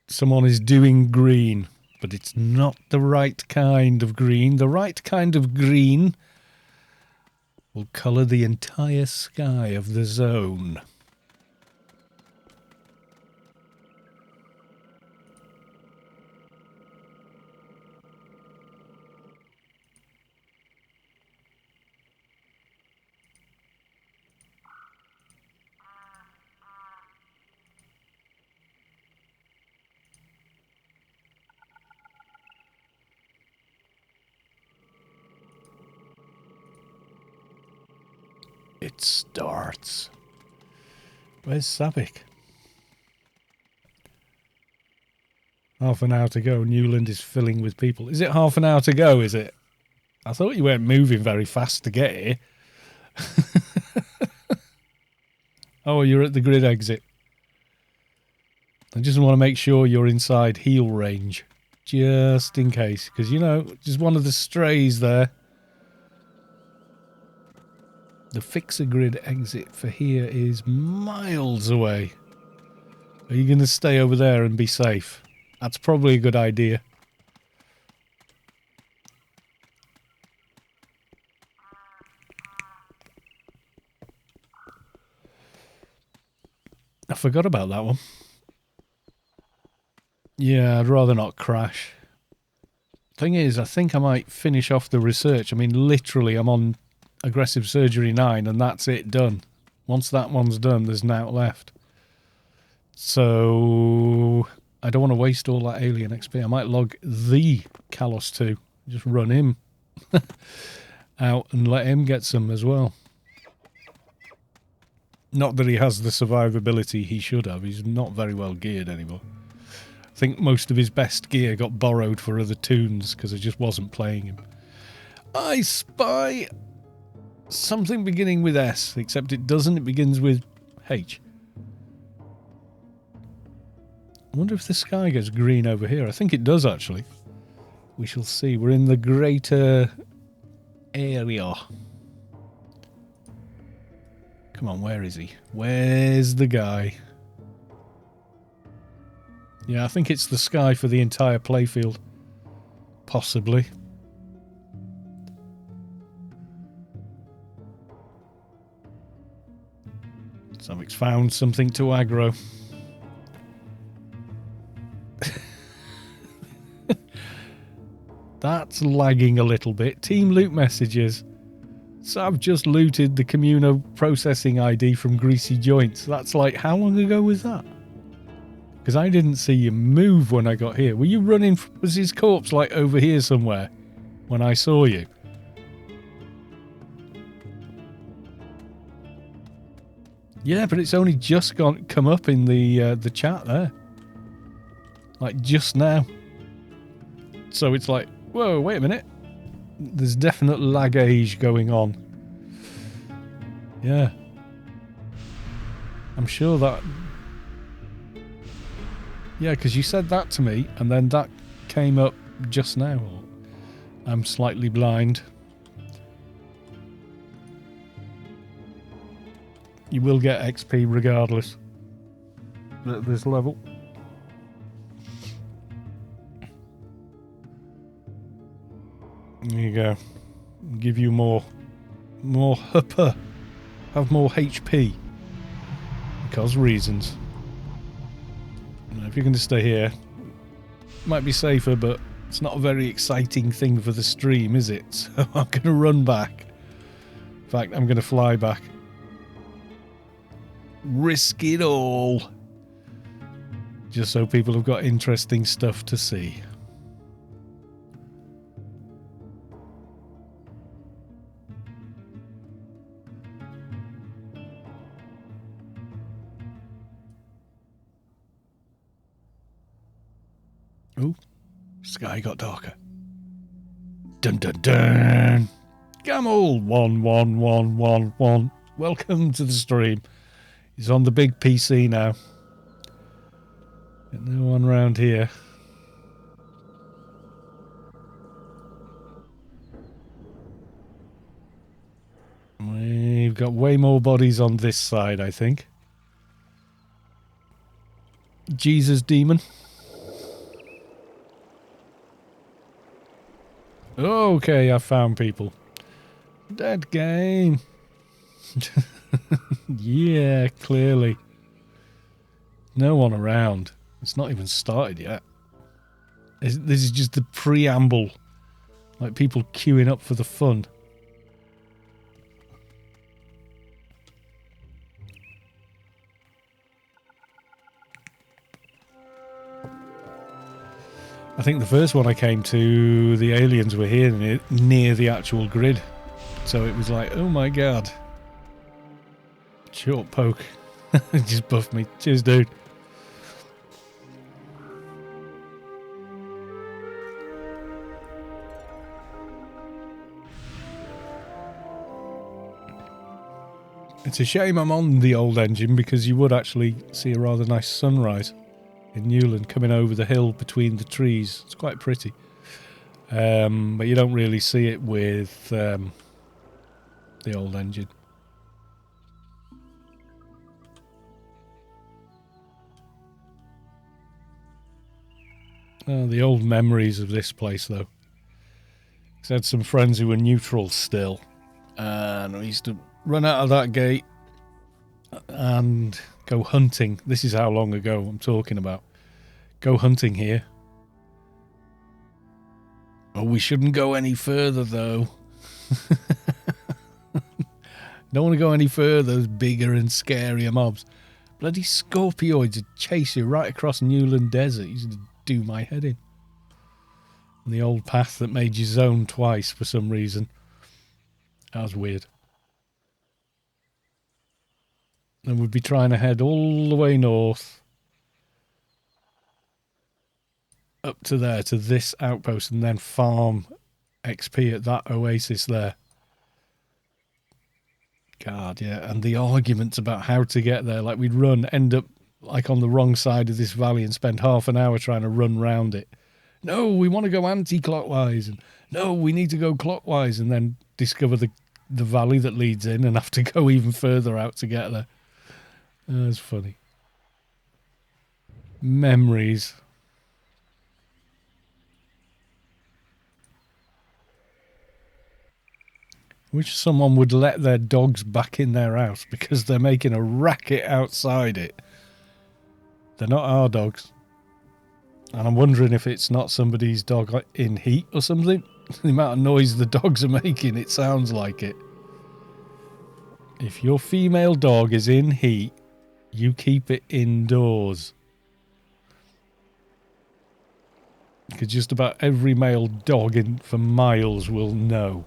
Someone is doing green, but it's not the right kind of green. The right kind of green will colour the entire sky of the zone. It starts. Where's Saavick? Half an hour to go. Newland is filling with people. Is it half an hour to go, is it? I thought you weren't moving very fast to get here. Oh, you're at the grid exit. I just want to make sure you're inside heal range. Just in case. Because, you know, just one of the strays there. The fixer grid exit for here is miles away. Are you going to stay over there and be safe? That's probably a good idea. I forgot about that one. Yeah, I'd rather not crash. Thing is, I think I might finish off the research. I mean, literally, I'm on Aggressive Surgery 9 and that's it, done. Once that one's done, there's naught left. So I don't want to waste all that alien XP. I might log the Kalos 2. Just run him out and let him get some as well. Not that he has the survivability he should have. He's not very well geared anymore. I think most of his best gear got borrowed for other toons because I just wasn't playing him. I spy something beginning with S, except it doesn't. It begins with H. I wonder if the sky goes green over here. I think it does, actually. We shall see. We're in the greater area. Come on, where is he? Where's the guy? Yeah, I think it's the sky for the entire playfield. Possibly. Saavick's found something to aggro. That's lagging a little bit. Team loot messages. Sav just looted the Communo processing ID from Greasy Joints. That's like, how long ago was that? Because I didn't see you move when I got here. Were you running? Was his corpse like over here somewhere when I saw you? Yeah, but it's only just come up in the chat there. Like just now. So it's like, whoa, wait a minute. There's definite lag-age going on. Yeah. I'm sure that... Yeah, because you said that to me, and then that came up just now. I'm slightly blind. You will get XP regardless at this level. There you go. Give you more HP. Have more HP. Because reasons. If you're going to stay here, might be safer, but it's not a very exciting thing for the stream, is it? So I'm going to run back. In fact, I'm going to fly back. Risk it all. Just so people have got interesting stuff to see. Ooh, sky got darker. Dun dun dun. Gamel 11111. Welcome to the stream. He's on the big PC now. Got no one around here. We've got way more bodies on this side, I think. Jesus demon. Okay, I found people. Dead game. Yeah, clearly. No one around. It's not even started yet. This is just the preamble. Like people queuing up for the fun. I think the first one I came to, the aliens were here near the actual grid. So it was like, oh my god. Short poke. Just buffed me. Cheers, dude. It's a shame I'm on the old engine because you would actually see a rather nice sunrise in Newland coming over the hill between the trees. It's quite pretty. But you don't really see it with the old engine. Oh, the old memories of this place, though. I had some friends who were neutral still, and we used to run out of that gate and go hunting. This is how long ago I'm talking about. Go hunting here. Oh, we shouldn't go any further, though. Don't want to go any further. There's bigger and scarier mobs. Bloody scorpioids would chase you right across Newland Desert. Used to do my head in. And the old path that made you zone twice for some reason. That was weird. And we'd be trying to head all the way north. Up to there, to this outpost, and then farm XP at that oasis there. God, yeah. And the arguments about how to get there. Like, we'd run, end up like on the wrong side of this valley and spend half an hour trying to run round it. No, we want to go anti-clockwise. And no, we need to go clockwise. And then discover the valley that leads in and have to go even further out to get there. That's funny. Memories. Wish someone would let their dogs back in their house because they're making a racket outside it. They're not our dogs. And I'm wondering if it's not somebody's dog in heat or something. The amount of noise the dogs are making, it sounds like it. If your female dog is in heat, you keep it indoors. Because just about every male dog for miles will know.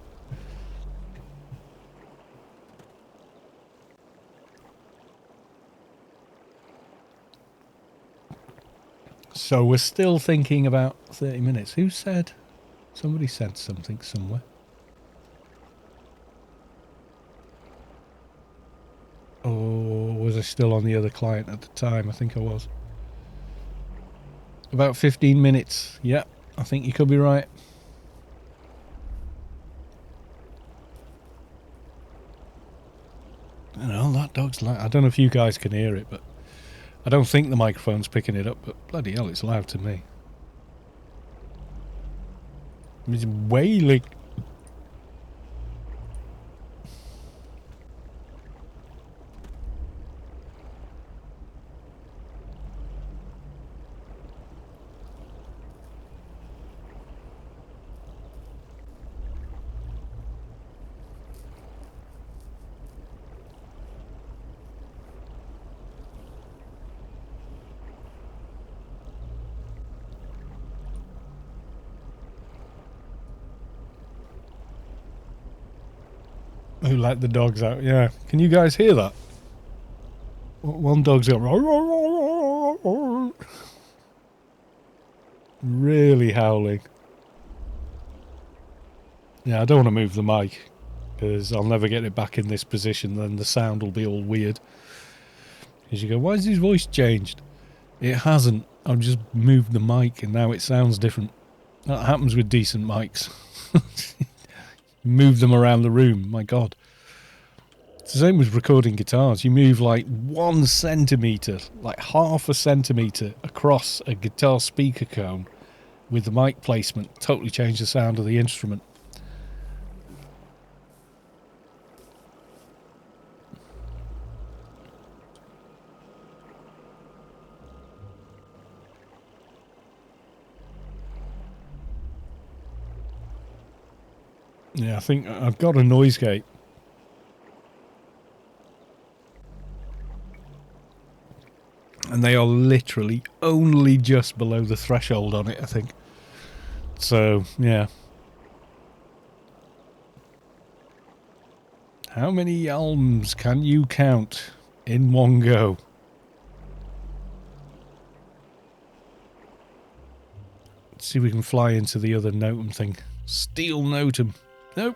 So we're still thinking about 30 minutes. Who said? Somebody said something somewhere. Oh, was I still on the other client at the time? I think I was. About 15 minutes. Yeah, I think you could be right. I know, that dog's loud. I don't know if you guys can hear it, but I don't think the microphone's picking it up, but bloody hell, it's loud to me. It's wailing. Who let the dogs out? Yeah. Can you guys hear that? One dog's got really howling. Yeah, I don't want to move the mic because I'll never get it back in this position. Then the sound will be all weird. Because you go, why has his voice changed? It hasn't. I've just moved the mic and now it sounds different. That happens with decent mics. Move them around the room. My God. It's the same with recording guitars. You move like 1 centimetre, like half a centimetre across a guitar speaker cone with the mic placement. Totally change the sound of the instrument. Yeah, I think I've got a noise gate. And they are literally only just below the threshold on it, I think. So, yeah. How many elms can you count in one go? Let's see if we can fly into the other Notum thing. Steel Notum. Nope.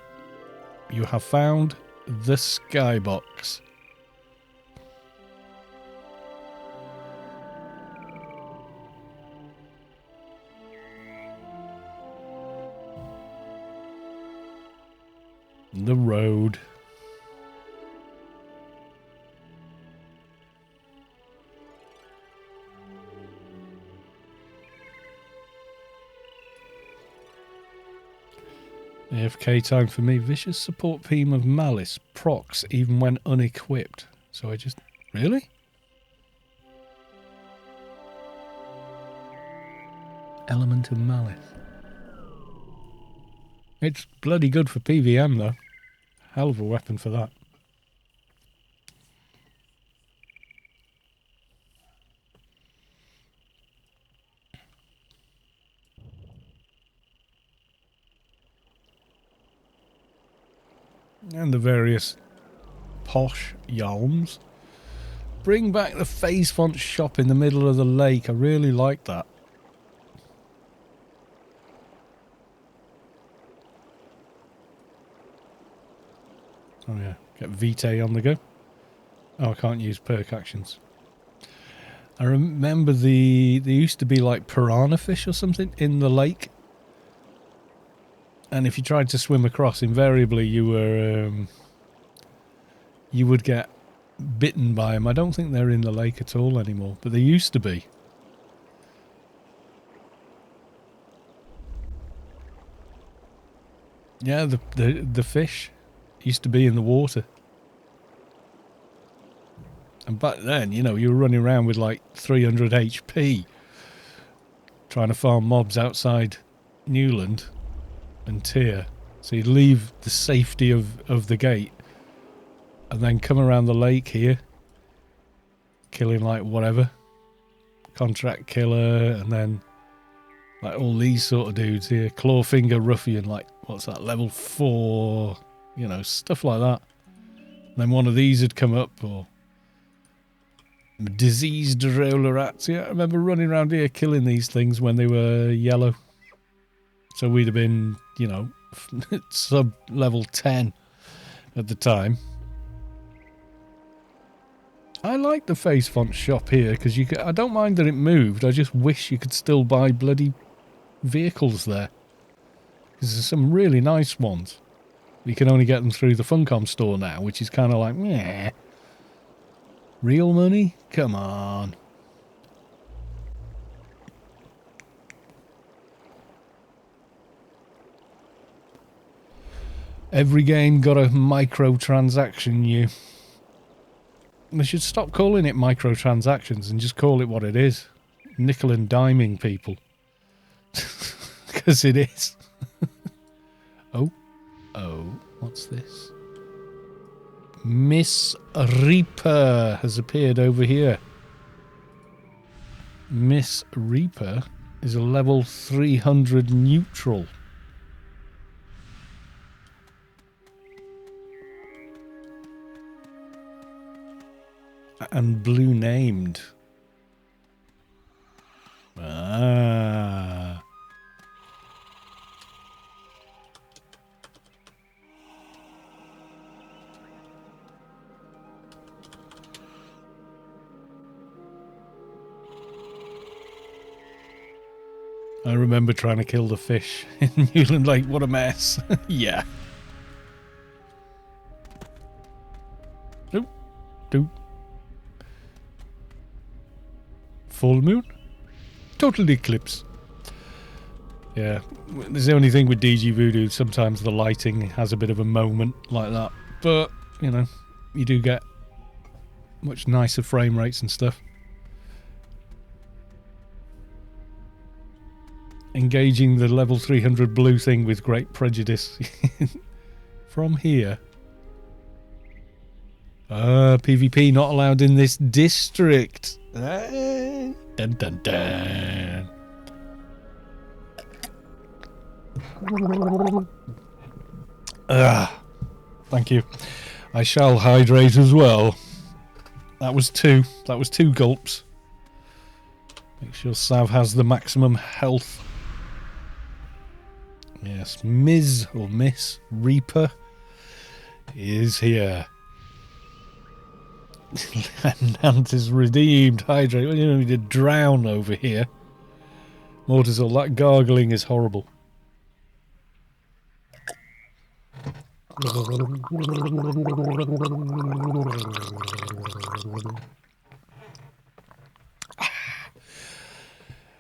You have found the skybox. The road. AFK time for me. Vicious support beam of malice. Procs even when unequipped. So I just... Really? Element of malice. It's bloody good for PVM though. Hell of a weapon for that. And the various posh yalms. Bring back the face font shop in the middle of the lake. I really like that. Oh yeah, get Vitae on the go. Oh, I can't use perk actions. I remember there used to be like piranha fish or something in the lake. And if you tried to swim across, invariably you would get bitten by them. I don't think they're in the lake at all anymore, but they used to be. Yeah, the fish. used to be in the water. And back then, you know, you were running around with like 300 HP trying to farm mobs outside Newland and Tyr. So you'd leave the safety of the gate and then come around the lake here, killing like whatever, contract killer, and then like all these sort of dudes here, clawfinger ruffian, like what's that, level 4, you know, stuff like that. And then one of these had come up, or diseased roller rats. Yeah, I remember running around here killing these things when they were yellow. So we'd have been, you know, sub level 10 at the time. I like the face font shop here because you. I don't mind that it moved. I just wish you could still buy bloody vehicles there, because there's some really nice ones. You can only get them through the Funcom store now, which is kind of like, meh. Real money? Come on. Every game got a microtransaction, you. They should stop calling it microtransactions and just call it what it is. Nickel and diming people. Because it is. Oh, what's this? Miss Reaper has appeared over here. Miss Reaper is a level 300 neutral. And blue named. Ah. I remember trying to kill the fish in Newland Lake. What a mess. Yeah. Doop. Doop. Full moon? Total eclipse. Yeah. There's the only thing with DG Voodoo. Sometimes the lighting has a bit of a moment like that. But, you know, you do get much nicer frame rates and stuff. Engaging the level 300 blue thing with great prejudice. From here. PvP not allowed in this district. Dun dun dun. Thank you. I shall hydrate as well. That was two gulps. Make sure Sav has the maximum health. Yes, Ms. or Miss Reaper is here. Nant is redeemed. Hydrate. Well, you know, we did drown over here. Mortisol, that gargling is horrible.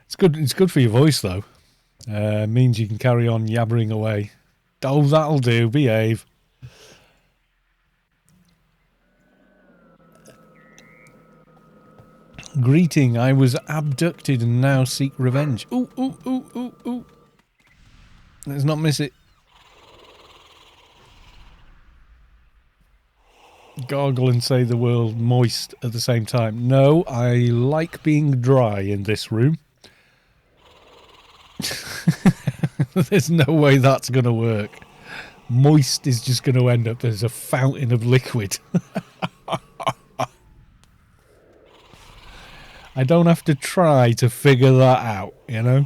It's good for your voice though. Means you can carry on yabbering away. Oh, that'll do. Behave. Greeting. I was abducted and now seek revenge. Ooh, ooh, ooh, ooh, ooh. Let's not miss it. Gargle and say the word moist at the same time. No, I like being dry in this room. There's no way that's going to work. Moist is just going to end up as a fountain of liquid. I don't have to try to figure that out, you know?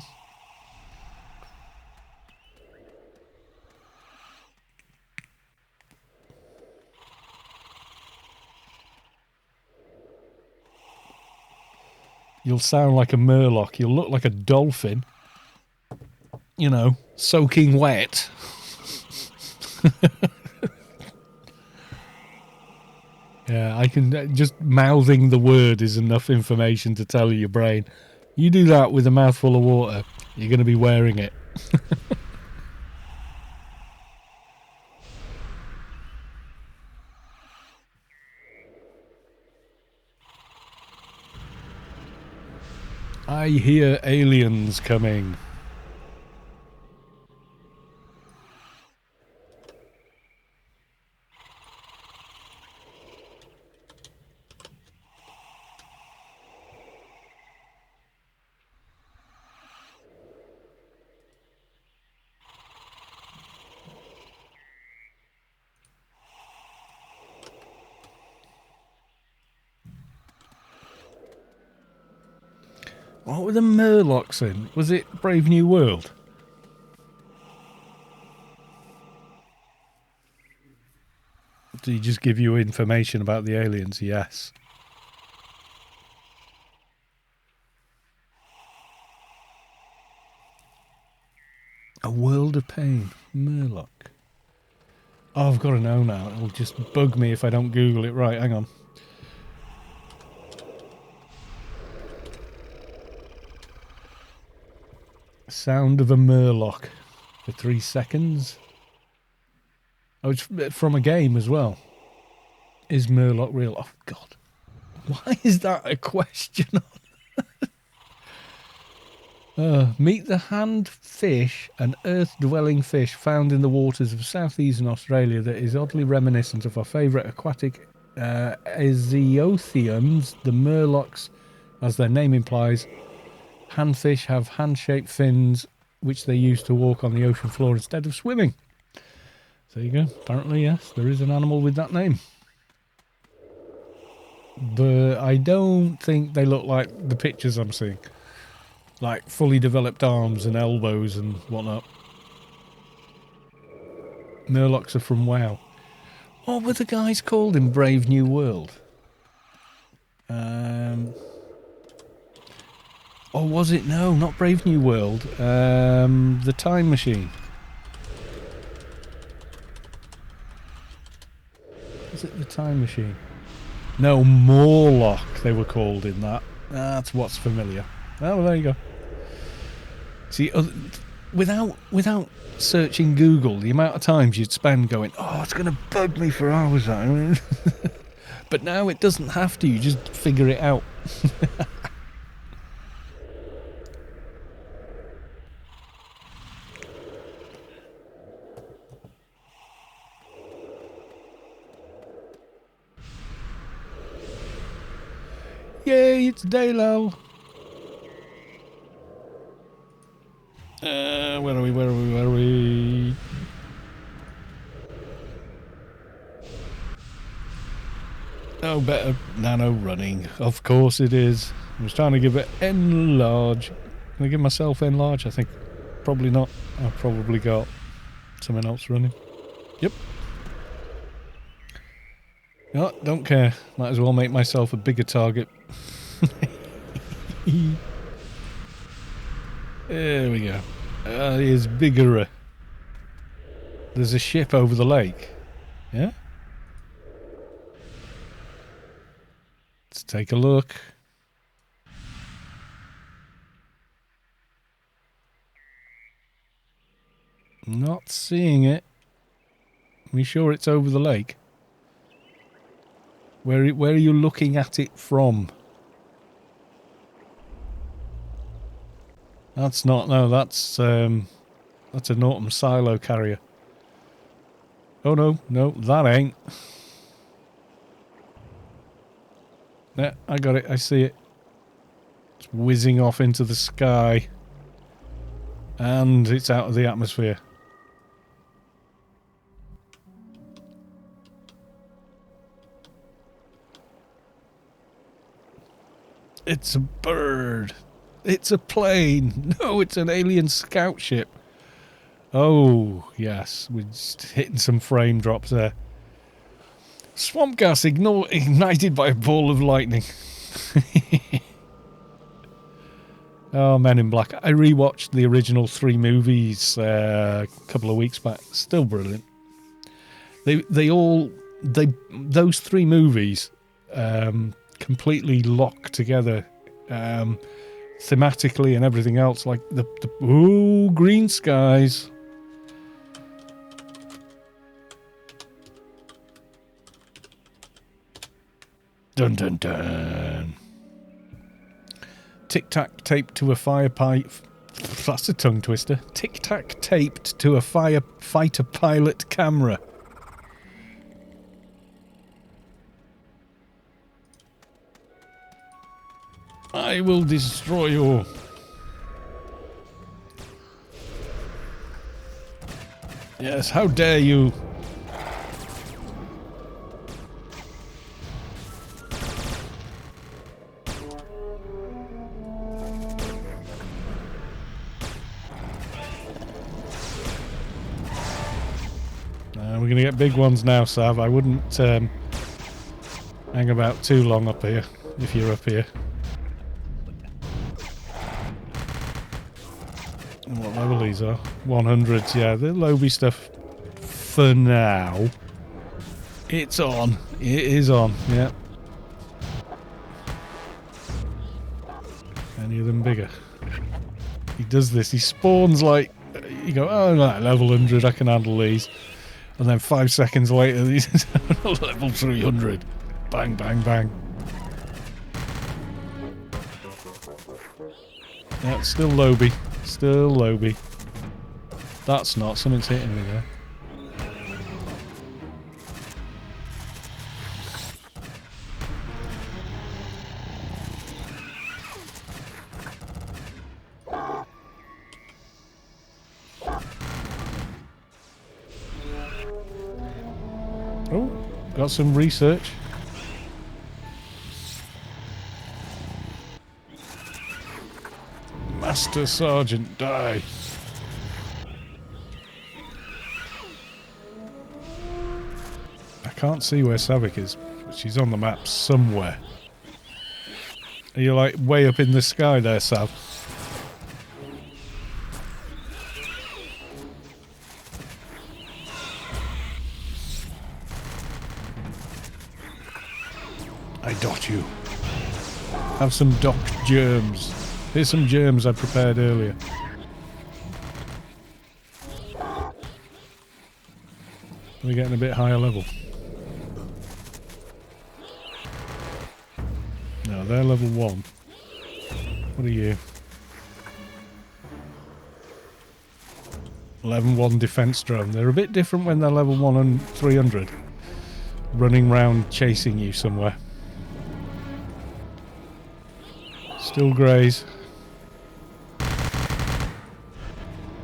You'll sound like a murloc. You'll look like a dolphin. You know, soaking wet. Yeah, I can... Just mouthing the word is enough information to tell your brain. You do that with a mouthful of water, you're going to be wearing it. I hear aliens coming. What were the Murlocs in? Was it Brave New World? Did he just give you information about the aliens? Yes. A World of Pain. Murloc. Oh, I've got to know now. It'll just bug me if I don't Google it. Right, hang on. Sound of a Murloc for 3 seconds. Oh, it's from a game as well. Is Murloc real? Oh, God. Why is that a question? Meet the handfish, an earth-dwelling fish found in the waters of southeastern Australia that is oddly reminiscent of our favourite aquatic Eziothians, the Murlocs, as their name implies. Handfish have hand-shaped fins, which they use to walk on the ocean floor instead of swimming. There you go. Apparently, yes, there is an animal with that name. But I don't think they look like the pictures I'm seeing. Like fully developed arms and elbows and whatnot. Murlocs are from WoW. What were the guys called in Brave New World? Or was it? No, not Brave New World. The Time Machine. Is it the Time Machine? No, Morlock they were called in that. That's what's familiar. Oh, well, there you go. See, without searching Google, the amount of times you'd spend going, oh, it's going to bug me for hours. But now it doesn't have to. You just figure it out. Yay, it's Daylal. Where are we? Oh, better nano running. Of course it is. I was trying to give it enlarge. Can I give myself enlarge? I think probably not. I've probably got something else running. Yep. No, don't care. Might as well make myself a bigger target. There we go. Here's bigger. There's a ship over the lake. Yeah? Let's take a look. Not seeing it. Are you sure it's over the lake? Where are you looking at it from? That's not. No, that's a Norton silo carrier. Oh no, that ain't. Yeah, I got it. I see it. It's whizzing off into the sky. And it's out of the atmosphere. It's a bird. It's a plane. No, it's an alien scout ship. Oh, yes. We're just hitting some frame drops there. Swamp gas ignited by a ball of lightning. Oh, Men in Black. I rewatched the original 3 movies a couple of weeks back. Still brilliant. Those 3 movies completely lock together thematically and everything else, like the green skies. Dun dun dun. tic-tac taped to a fire pipe. That's a tongue twister. Tic-tac taped to a firefighter pilot camera. I will destroy you. Yes, how dare you? We're going to get big ones now, Sav. I wouldn't hang about too long up here, if you're up here. And what level these are? 100s, yeah. The Lobby stuff, for now. It's on. It is on, yeah. Any of them bigger? He does this. He spawns like... You go, oh, like level 100, I can handle these. And then 5 seconds later, he's level 300. Bang, bang, bang. Yeah, still Lobby. Still Lobby. That's not. Something's hitting me there. Oh, got some research. Master Sergeant, die. I can't see where Saavick is, but she's on the map somewhere. Are you like way up in the sky there, Sav? I dot you. Have some dock germs. Here's some germs I prepared earlier. We're getting a bit higher level. No, they're level 1. What are you? 11-1 defense drone. They're a bit different when they're level 1 and 300. Running round chasing you somewhere. Still greys.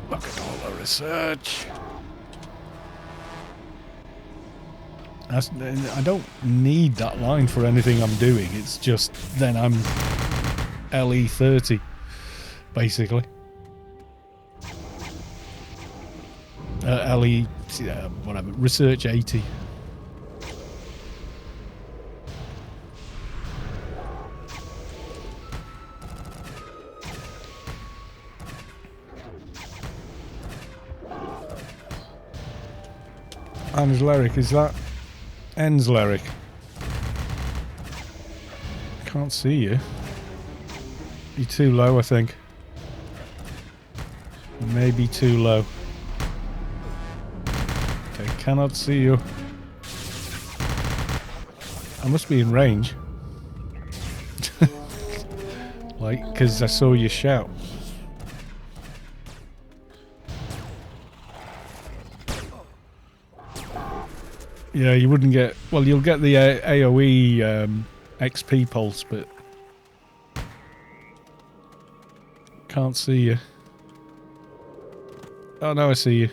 Look at all the research. I don't need that line for anything I'm doing. It's just then I'm LE30, basically. LE, whatever, research 80. An's Lyric, is that N's Lyric? Can't see you. You're too low, I think. Maybe too low. Okay, cannot see you. I must be in range. Like, because I saw you shout. Yeah, you wouldn't get... Well, you'll get the AoE XP pulse, but... Can't see you. Oh, no, I see you.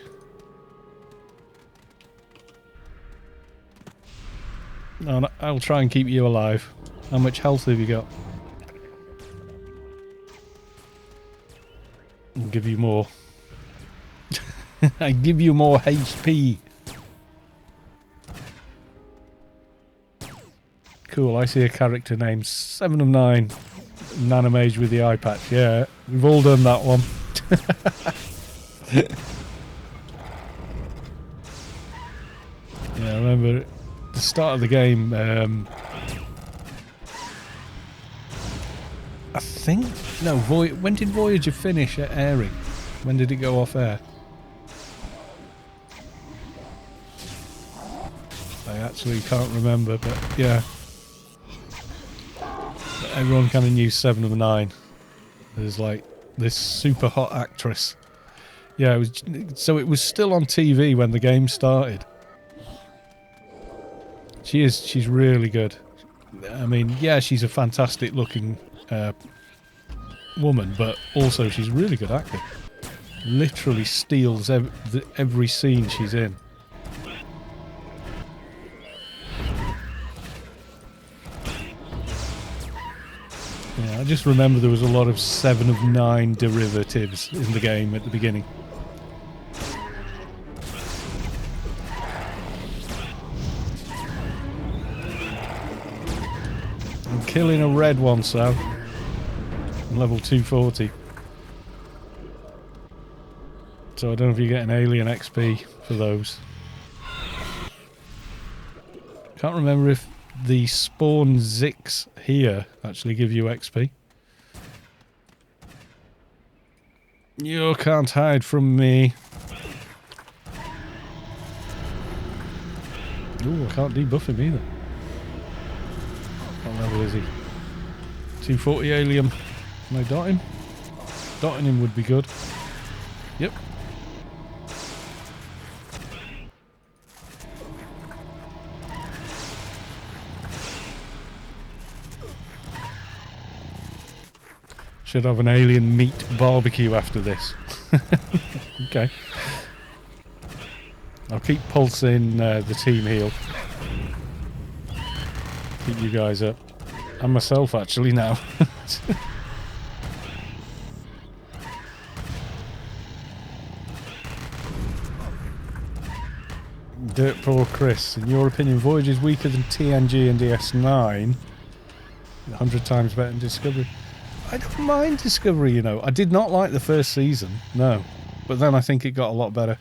No, I'll try and keep you alive. How much health have you got? I'll give you more. I give you more HP. Cool, I see a character named 7 of 9. Nanomage with the eye patch. Yeah, we've all done that one. Yeah, I remember at the start of the game, I think... No, when did Voyager finish at airing? When did it go off air? I actually can't remember, but yeah. Everyone kind of knew 7 of 9. There's like this super hot actress. Yeah, it was still on TV when the game started. She's really good. I mean, yeah, she's a fantastic looking woman, but also she's a really good actor. Literally steals every scene she's in. Yeah, I just remember there was a lot of 7 of 9 derivatives in the game at the beginning. I'm killing a red one, Sav. I'm level 240. So I don't know if you get an alien XP for those. Can't remember if the spawn Zix here actually give you XP. You can't hide from me. Ooh, I can't debuff him either. What level is he? 240 alien. Can I dot him? Dotting him would be good. Yep. Should have an alien meat barbecue after this. Okay. I'll keep pulsing the team heal. Keep you guys up. And myself actually now. Dirt Poor Chris, in your opinion, Voyage is weaker than TNG and DS9. 100 times better than Discovery. I don't mind Discovery, you know. I did not like the first season, no. But then I think it got a lot better.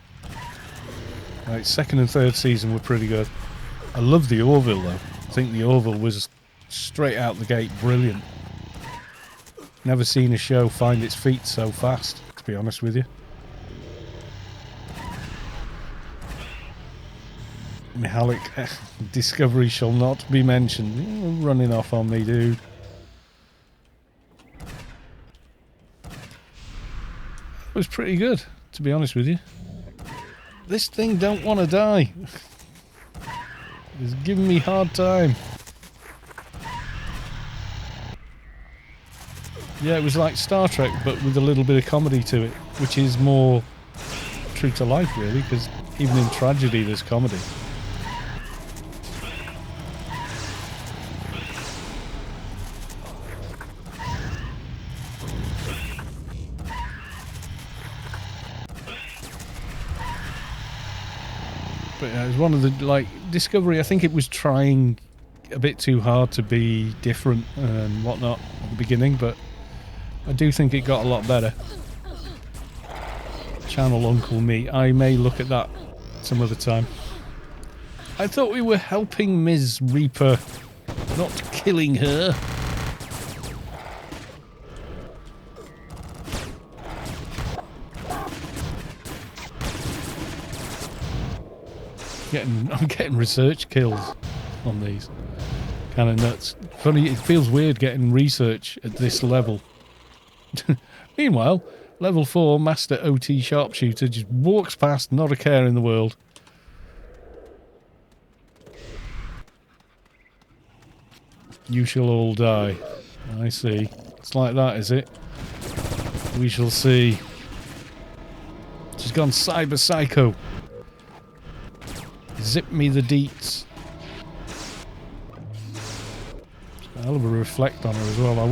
Like, second and third season were pretty good. I love the Orville, though. I think the Orville was straight out the gate brilliant. Never seen a show find its feet so fast, to be honest with you. Mihalik, Discovery shall not be mentioned. You're running off on me, dude. It was pretty good, to be honest with you. This thing don't want to die. It's giving me hard time. Yeah, it was like Star Trek, but with a little bit of comedy to it, which is more true to life, really, because even in tragedy, there's comedy. But yeah, it was one of the, like, Discovery, I think it was trying a bit too hard to be different and whatnot at the beginning, but I do think it got a lot better. Channel Uncle Me. I may look at that some other time. I thought we were helping Ms. Reaper, not killing her. I'm getting research kills on these. Kind of nuts. Funny, it feels weird getting research at this level. Meanwhile, level 4 Master OT Sharpshooter just walks past, not a care in the world. You shall all die. I see. It's like that, is it? We shall see. She's gone cyber psycho. Zip me the deets. A hell of a reflect on her as well. I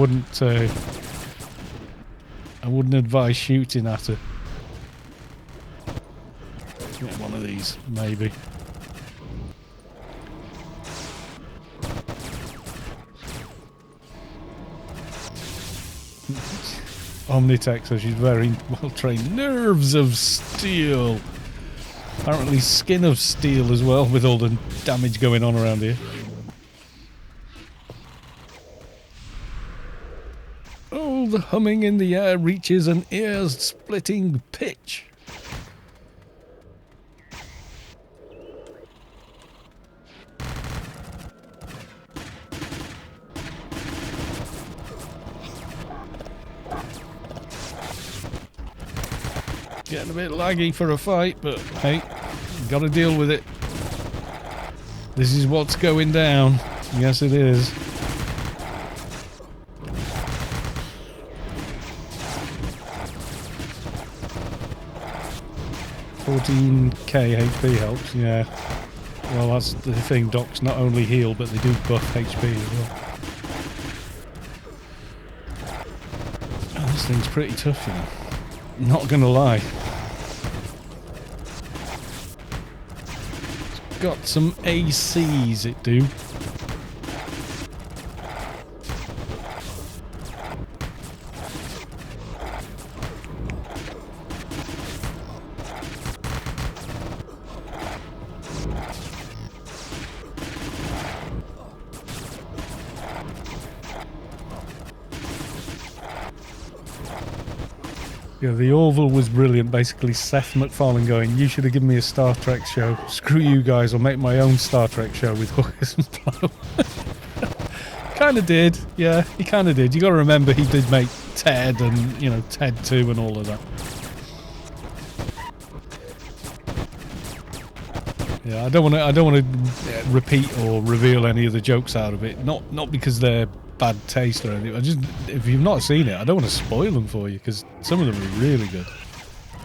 wouldn't advise shooting at her. Get one of these, maybe. Omnitech, so she's very well trained. Nerves of steel. Apparently skin of steel as well, with all the damage going on around here. Oh, the humming in the air reaches an ear-splitting pitch. Getting a bit laggy for a fight, but hey, got to deal with it. This is what's going down. Yes, it is. $14k HP helps, yeah. Well, that's the thing, docs not only heal, but they do buff HP as well. Oh, this thing's pretty tough, you know. Not gonna lie. It's got some ACs, it do. Yeah, the Orville was brilliant. Basically, Seth MacFarlane going, you should have given me a Star Trek show. Screw you guys, I'll make my own Star Trek show with hookers and blow. Kind of did, yeah, he kind of did. You got to remember he did make Ted and, you know, Ted 2 and all of that. Yeah, I don't want to repeat or reveal any of the jokes out of it. Not because they're bad taste or anything. If you've not seen it, I don't want to spoil them for you because some of them are really good.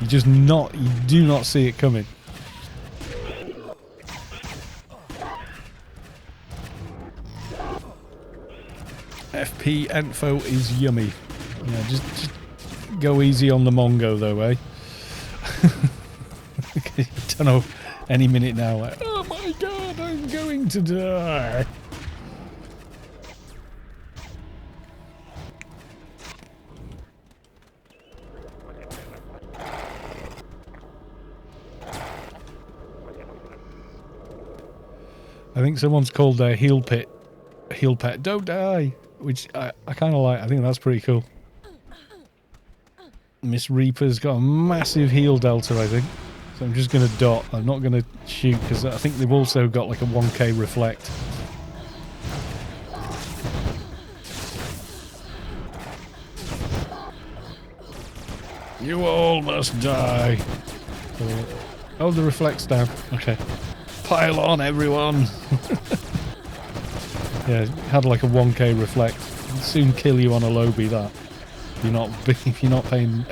You do not see it coming. FP info is yummy. Yeah, just go easy on the Mongo though, eh? You don't know, any minute now, like, oh my god, I'm going to die. I think someone's called their heel pet, don't die, which I kind of like. I think that's pretty cool. Miss Reaper's got a massive heal delta, I think. So I'm just going to dot. I'm not going to shoot because I think they've also got like a 1k reflect. You all must die. Oh, the reflect's down. Okay. Pile on, everyone. Yeah, it had like a 1k reflect. It'll soon kill you on a lobby, that. If you're not paying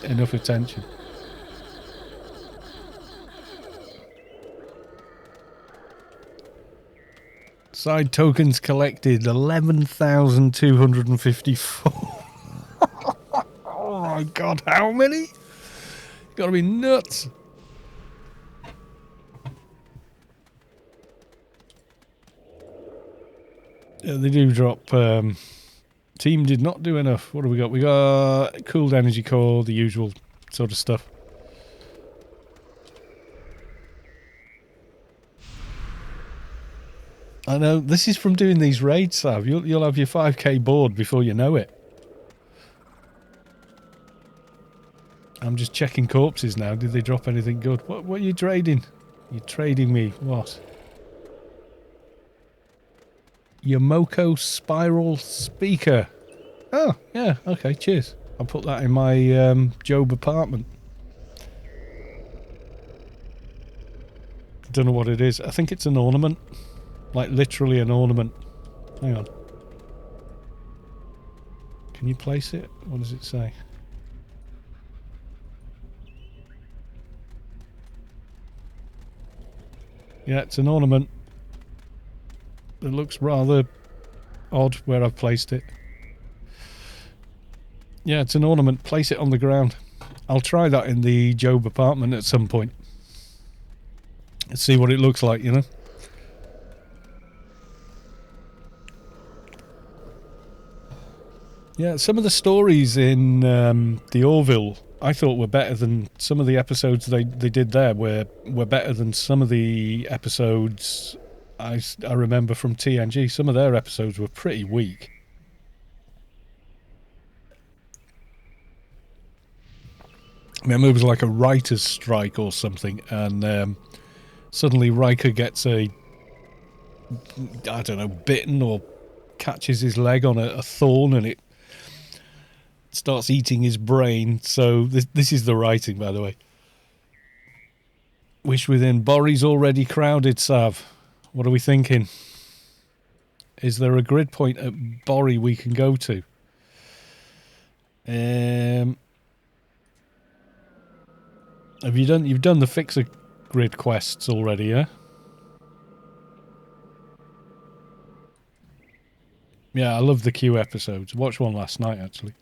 enough attention. Side tokens collected 11,254. Oh my god, how many? Gotta be nuts. Yeah, they do drop. Team did not do enough. What have we got? We got cooled energy core, the usual sort of stuff. I know, this is from doing these raids, Sav. You'll have your 5k board before you know it. I'm just checking corpses now. Did they drop anything good? What are you trading? You're trading me what? Yamoko Spiral Speaker. Oh, yeah, okay, cheers. I'll put that in my Job apartment. Don't know what it is. I think it's an ornament. Like, literally an ornament. Hang on. Can you place it? What does it say? Yeah, it's an ornament. It looks rather odd where I've placed it. Yeah, it's an ornament. Place it on the ground. I'll try that in the Job apartment at some point. Let's see what it looks like, you know? Yeah, some of the stories in the Orville I thought were better than some of the episodes they did there. Were better than some of the episodes I remember from TNG. Some of their episodes were pretty weak. I mean, it was like a writer's strike or something, and suddenly Riker gets I don't know, bitten or catches his leg on a thorn, and it starts eating his brain. So this is the writing, by the way. Wish within. Borry's already crowded, Sav. What are we thinking? Is there a grid point at Borry we can go to? Have you done? You've done the fixer grid quests already, yeah? Yeah, I love the Q episodes. Watched one last night, actually.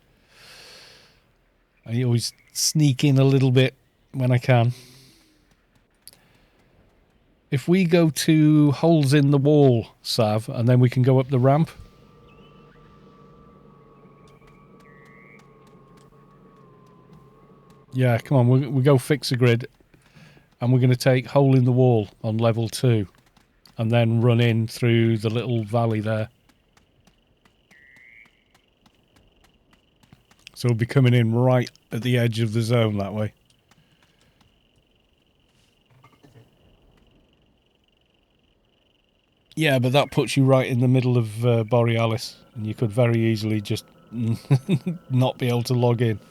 I always sneak in a little bit when I can. If we go to holes in the wall, Sav, and then we can go up the ramp. Yeah, come on, we go fix a grid, and we're going to take hole in the wall on level 2, and then run in through the little valley there. So we'll be coming in right at the edge of the zone that way. Yeah, but that puts you right in the middle of Borealis, and you could very easily just not be able to log in.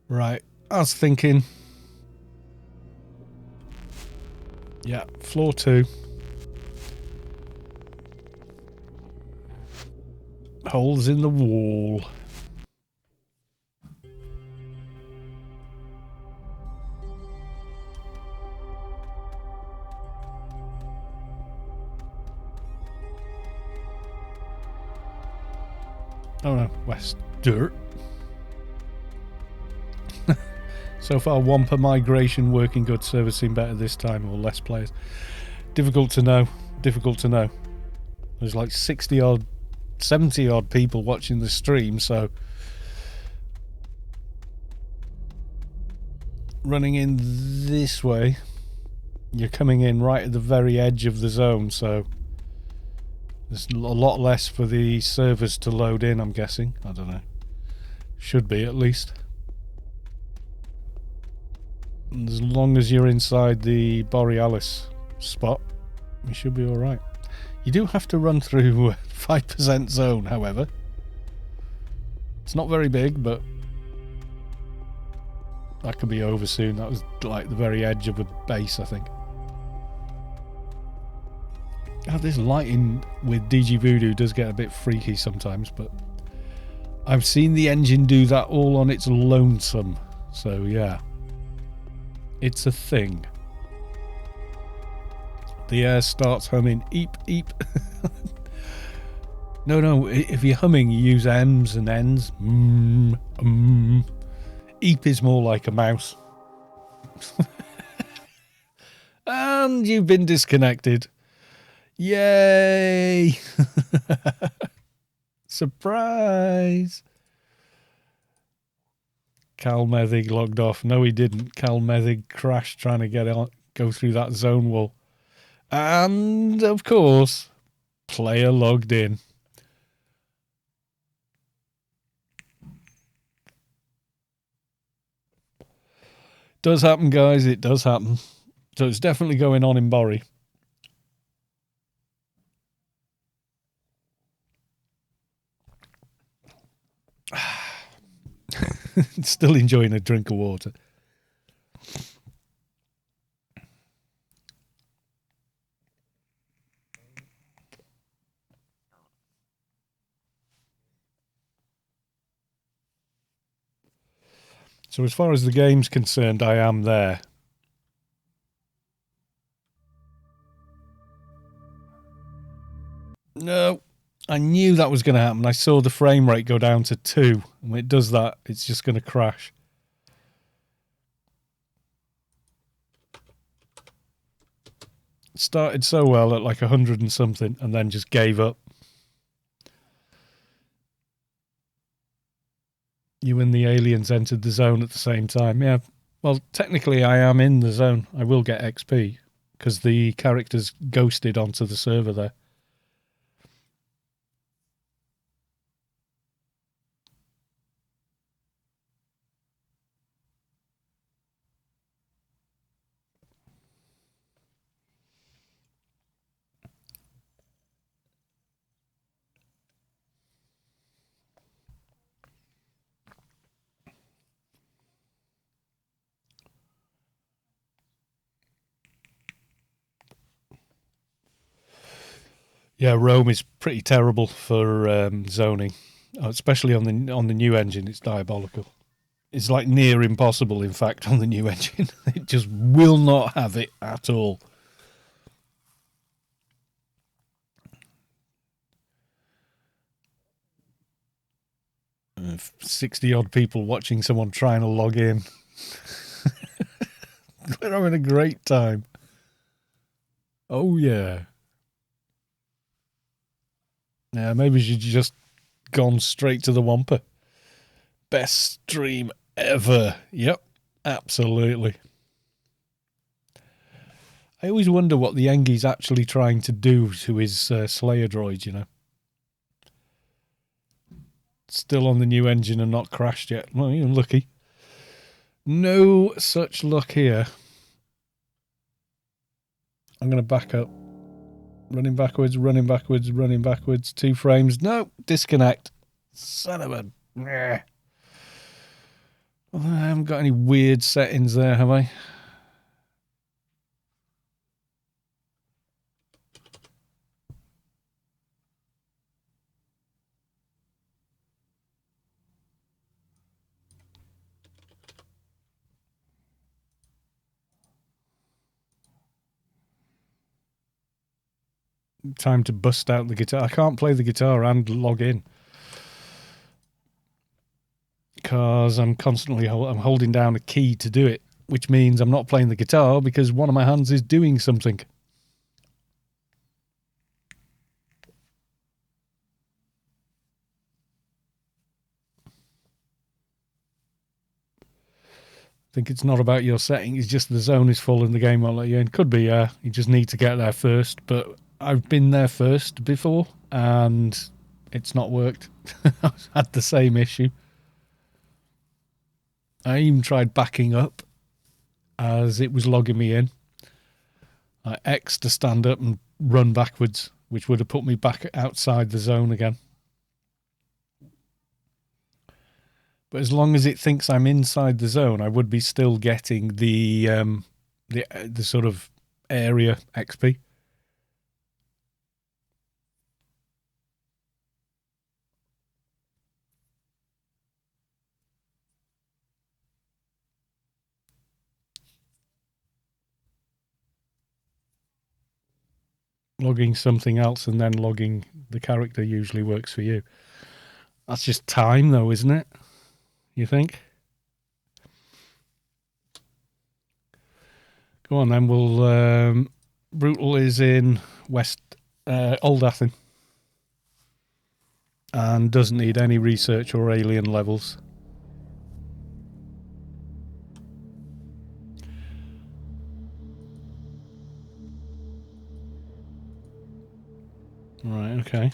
Right, I was thinking... Yeah, floor 2. Holes in the wall. Oh no, West Dirt. So far, Wampa migration working good, servicing better this time, or less players. Difficult to know. Difficult to know. There's like 60 odd, 70 odd people watching the stream, so running in this way, you're coming in right at the very edge of the zone, so there's a lot less for the servers to load in, I'm guessing. I don't know. Should be, at least. And as long as you're inside the Borealis spot, you should be alright. You do have to run through 5% zone, however. It's not very big, but that could be over soon. That was like the very edge of a base, I think. Oh, this lighting with DG Voodoo does get a bit freaky sometimes, but I've seen the engine do that all on its lonesome. So yeah, it's a thing. The air starts humming. Eep, eep. No, if you're humming, you use M's and N's. Eep is more like a mouse. And you've been disconnected. Yay! Surprise! Cal Methig logged off. No, he didn't. Cal Methig crashed trying to go through that zone wall. And, of course, player logged in. Does happen, guys. It does happen. So it's definitely going on in Borry. Still enjoying a drink of water. So as far as the game's concerned, I am there. No, I knew that was going to happen. I saw the frame rate go down to 2. And when it does that, it's just going to crash. It started so well at like 100 and something and then just gave up. You and the aliens entered the zone at the same time. Yeah, Well, technically, I am in the zone. I will get XP because the character's ghosted onto the server there. Yeah, Rome is pretty terrible for zoning, especially on the new engine. It's diabolical. It's like near impossible, in fact, on the new engine. It just will not have it at all. Uh, 60 odd people watching someone trying to log in. We're having a great time. Oh, yeah. Yeah, maybe she's just gone straight to the Wampa. Best stream ever. Yep, absolutely. I always wonder what the Engi's actually trying to do to his Slayer droids, you know. Still on the new engine and not crashed yet. Well, you're lucky. No such luck here. I'm going to back up. Running backwards, running backwards, running backwards. 2 frames. No, disconnect. Son of a... Well, I haven't got any weird settings there, have I? Time to bust out the guitar. I can't play the guitar and log in because I'm constantly I'm holding down a key to do it, which means I'm not playing the guitar because one of my hands is doing something. I think it's not about your setting. It's just the zone is full and the game won't let you in. Could be, you just need to get there first. But I've been there first before and it's not worked. I've had the same issue. I even tried backing up as it was logging me in. I X to stand up and run backwards, which would have put me back outside the zone again. But as long as it thinks I'm inside the zone, I would be still getting the sort of area XP. Logging something else and then logging the character usually works for you. That's just time, though, isn't it? You think? Go on, then. We'll. Brutal is in West Old Athen and doesn't need any research or alien levels. Right, okay.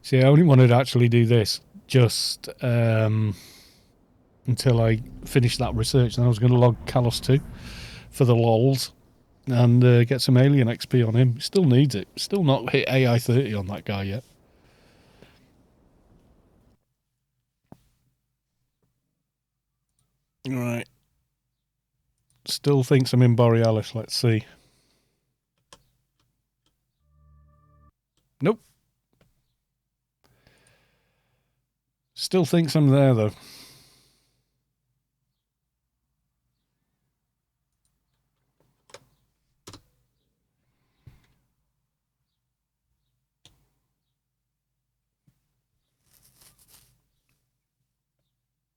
See, I only wanted to actually do this just until I finished that research. And I was going to log Kalos 2 for the lols and get some alien XP on him. Still needs it. Still not hit AI 30 on that guy yet. Right. Still thinks I'm in Borealis. Let's see. Nope. Still thinks I'm there, though.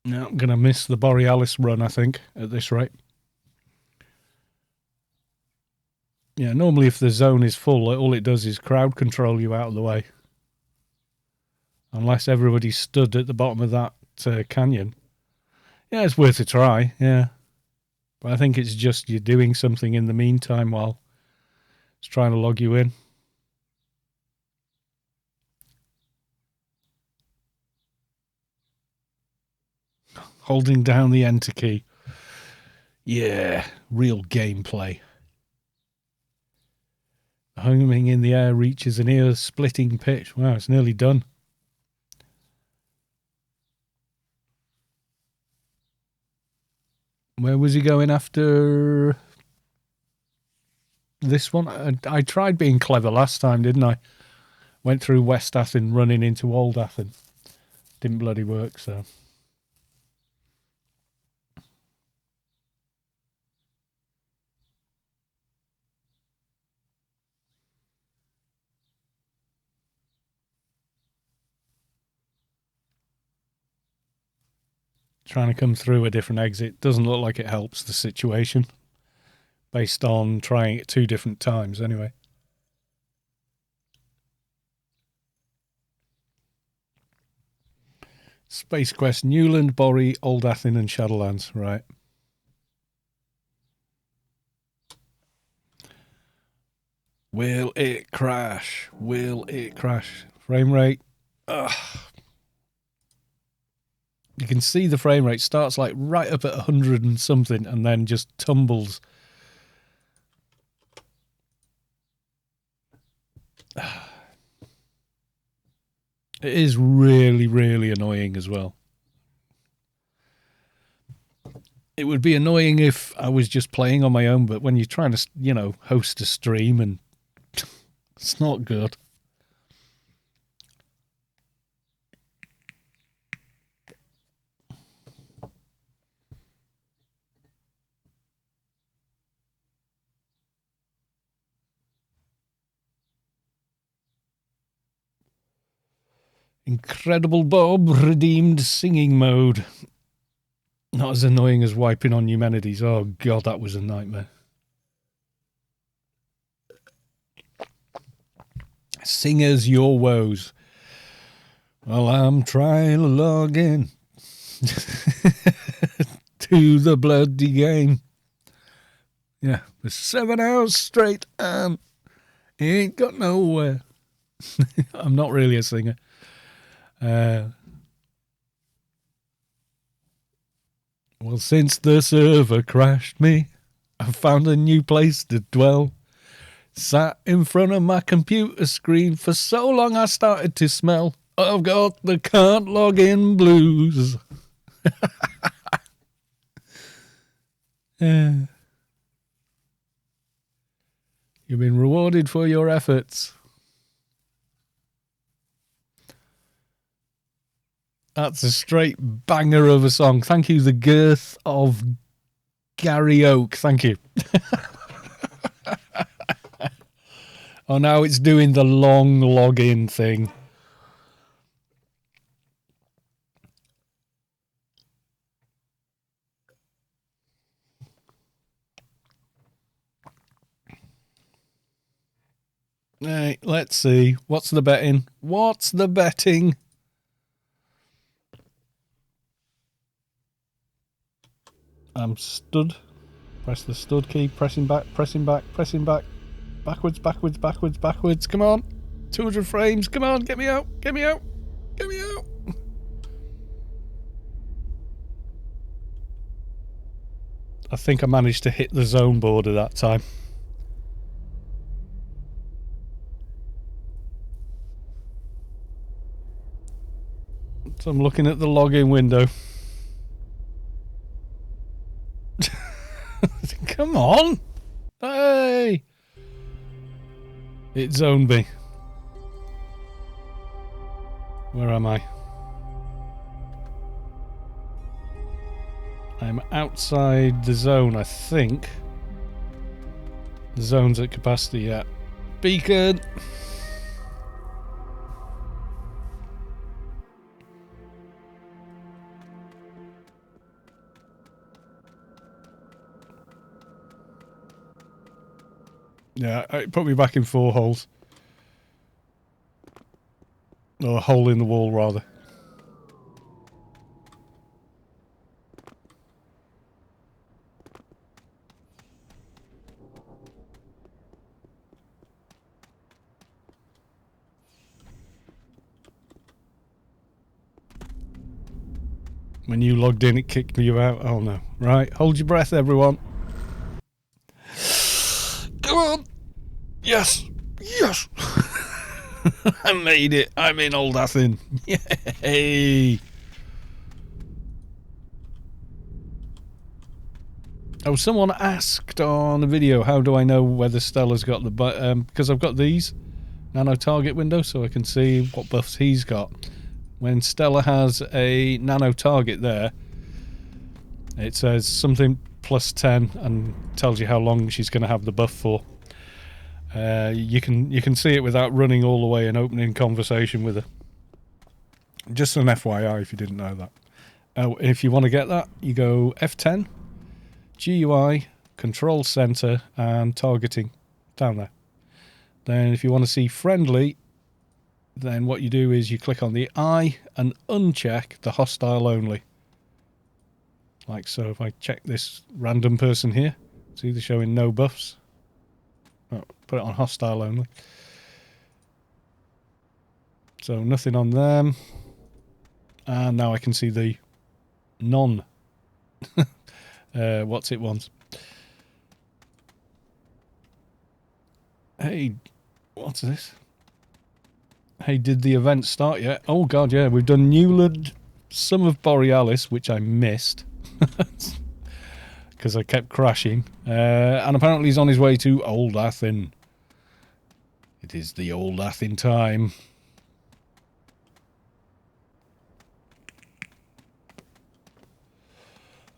No, I'm going to miss the Borealis run, I think, at this rate. Yeah, normally if the zone is full, all it does is crowd control you out of the way. Unless everybody stood at the bottom of that canyon. Yeah, it's worth a try, yeah. But I think it's just you're doing something in the meantime while it's trying to log you in. Holding down the enter key. Yeah, real gameplay. Homing in the air reaches an ear-splitting pitch. Wow, it's nearly done. Where was he going after this one? I tried being clever last time, didn't I? Went through West Athen, running into Old Athen. Didn't bloody work, so... Trying to come through a different exit doesn't look like it helps the situation. Based on trying it 2 different times, anyway. Space Quest, Newland, Borry, Old Athen and Shadowlands, right. Will it crash? Will it crash? Frame rate. Ugh. You can see the frame rate starts like right up at 100 and something and then just tumbles. It is really, really annoying as well. It would be annoying if I was just playing on my own, but when you're trying to, you know, host a stream and it's not good. Incredible Bob redeemed singing mode. Not as annoying as wiping on Eumenides. Oh, God, that was a nightmare. Singers your woes. Well, I'm trying to log in to the bloody game. Yeah, for 7 hours straight and ain't got nowhere. I'm not really a singer. Well, since the server crashed me, I found a new place to dwell. Sat in front of my computer screen for so long I started to smell. I've got the can't log in blues. Yeah. You've been rewarded for your efforts. That's a straight banger of a song. Thank you, The Girth of Gary Oak. Thank you. Oh, now it's doing the long login thing. Right, let's see. What's the betting? What's the betting? I'm stood. Press the stud key. Pressing back, pressing back, pressing back. Backwards, backwards, backwards, backwards. Come on. 200 frames. Come on, get me out. Get me out. Get me out. I think I managed to hit the zone border that time. So I'm looking at the login window. Come on. Hey. It's zone B. Where am I? I'm outside the zone, I think. The zone's at capacity yet. Beacon! Yeah, it put me back in 4 holes. Or a hole in the wall, rather. When you logged in, it kicked you out. Oh, no. Right, hold your breath, everyone. Come on! Yes! Yes! I made it. I'm in Old Athen. Yay! Oh, someone asked on a video, how do I know whether Stella's got the... because I've got these nano target windows, so I can see what buffs he's got. When Stella has a nano target there, it says something plus 10 and tells you how long she's going to have the buff for. You can see it without running all the way and opening conversation with her. Just an FYI if you didn't know that. If you want to get that, you go F10, GUI, Control Center, and Targeting down there. Then if you want to see Friendly, then what you do is you click on the eye and uncheck the Hostile Only. Like so. If I check this random person here, see they're showing no buffs. Oh, put it on Hostile Only. So nothing on them. And now I can see the none. What's it wants? Hey, what's this? Hey, did the event start yet? Oh god, yeah, we've done Newland, some of Borealis, which I missed. Because I kept crashing. And apparently he's on his way to Old Athen. It is the Old Athen time.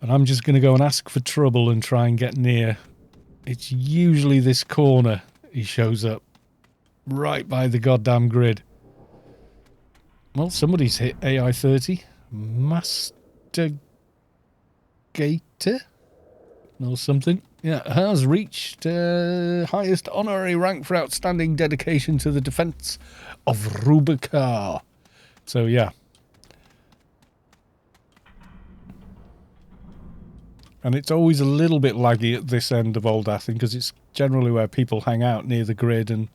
And I'm just going to go and ask for trouble and try and get near. It's usually this corner he shows up. Right by the goddamn grid. Well, somebody's hit AI 30. Master Gator? Or something. Yeah, has reached highest honorary rank for outstanding dedication to the defense of Rubicar. So, yeah. And it's always a little bit laggy at this end of Old Athen because it's generally where people hang out near the grid and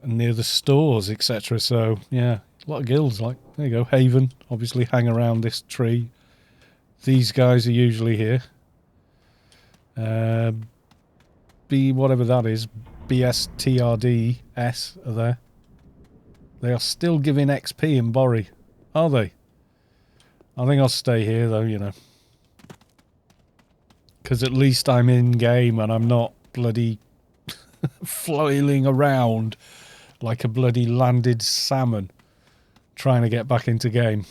near the stores, etc. So, yeah, a lot of guilds. Like, there you go, Haven, obviously hang around this tree. These guys are usually here. Whatever that is, BSTRDS are there. They are still giving XP in Borry, are they? I think I'll stay here though, you know. Because at least I'm in game and I'm not bloody flailing around like a bloody landed salmon trying to get back into game.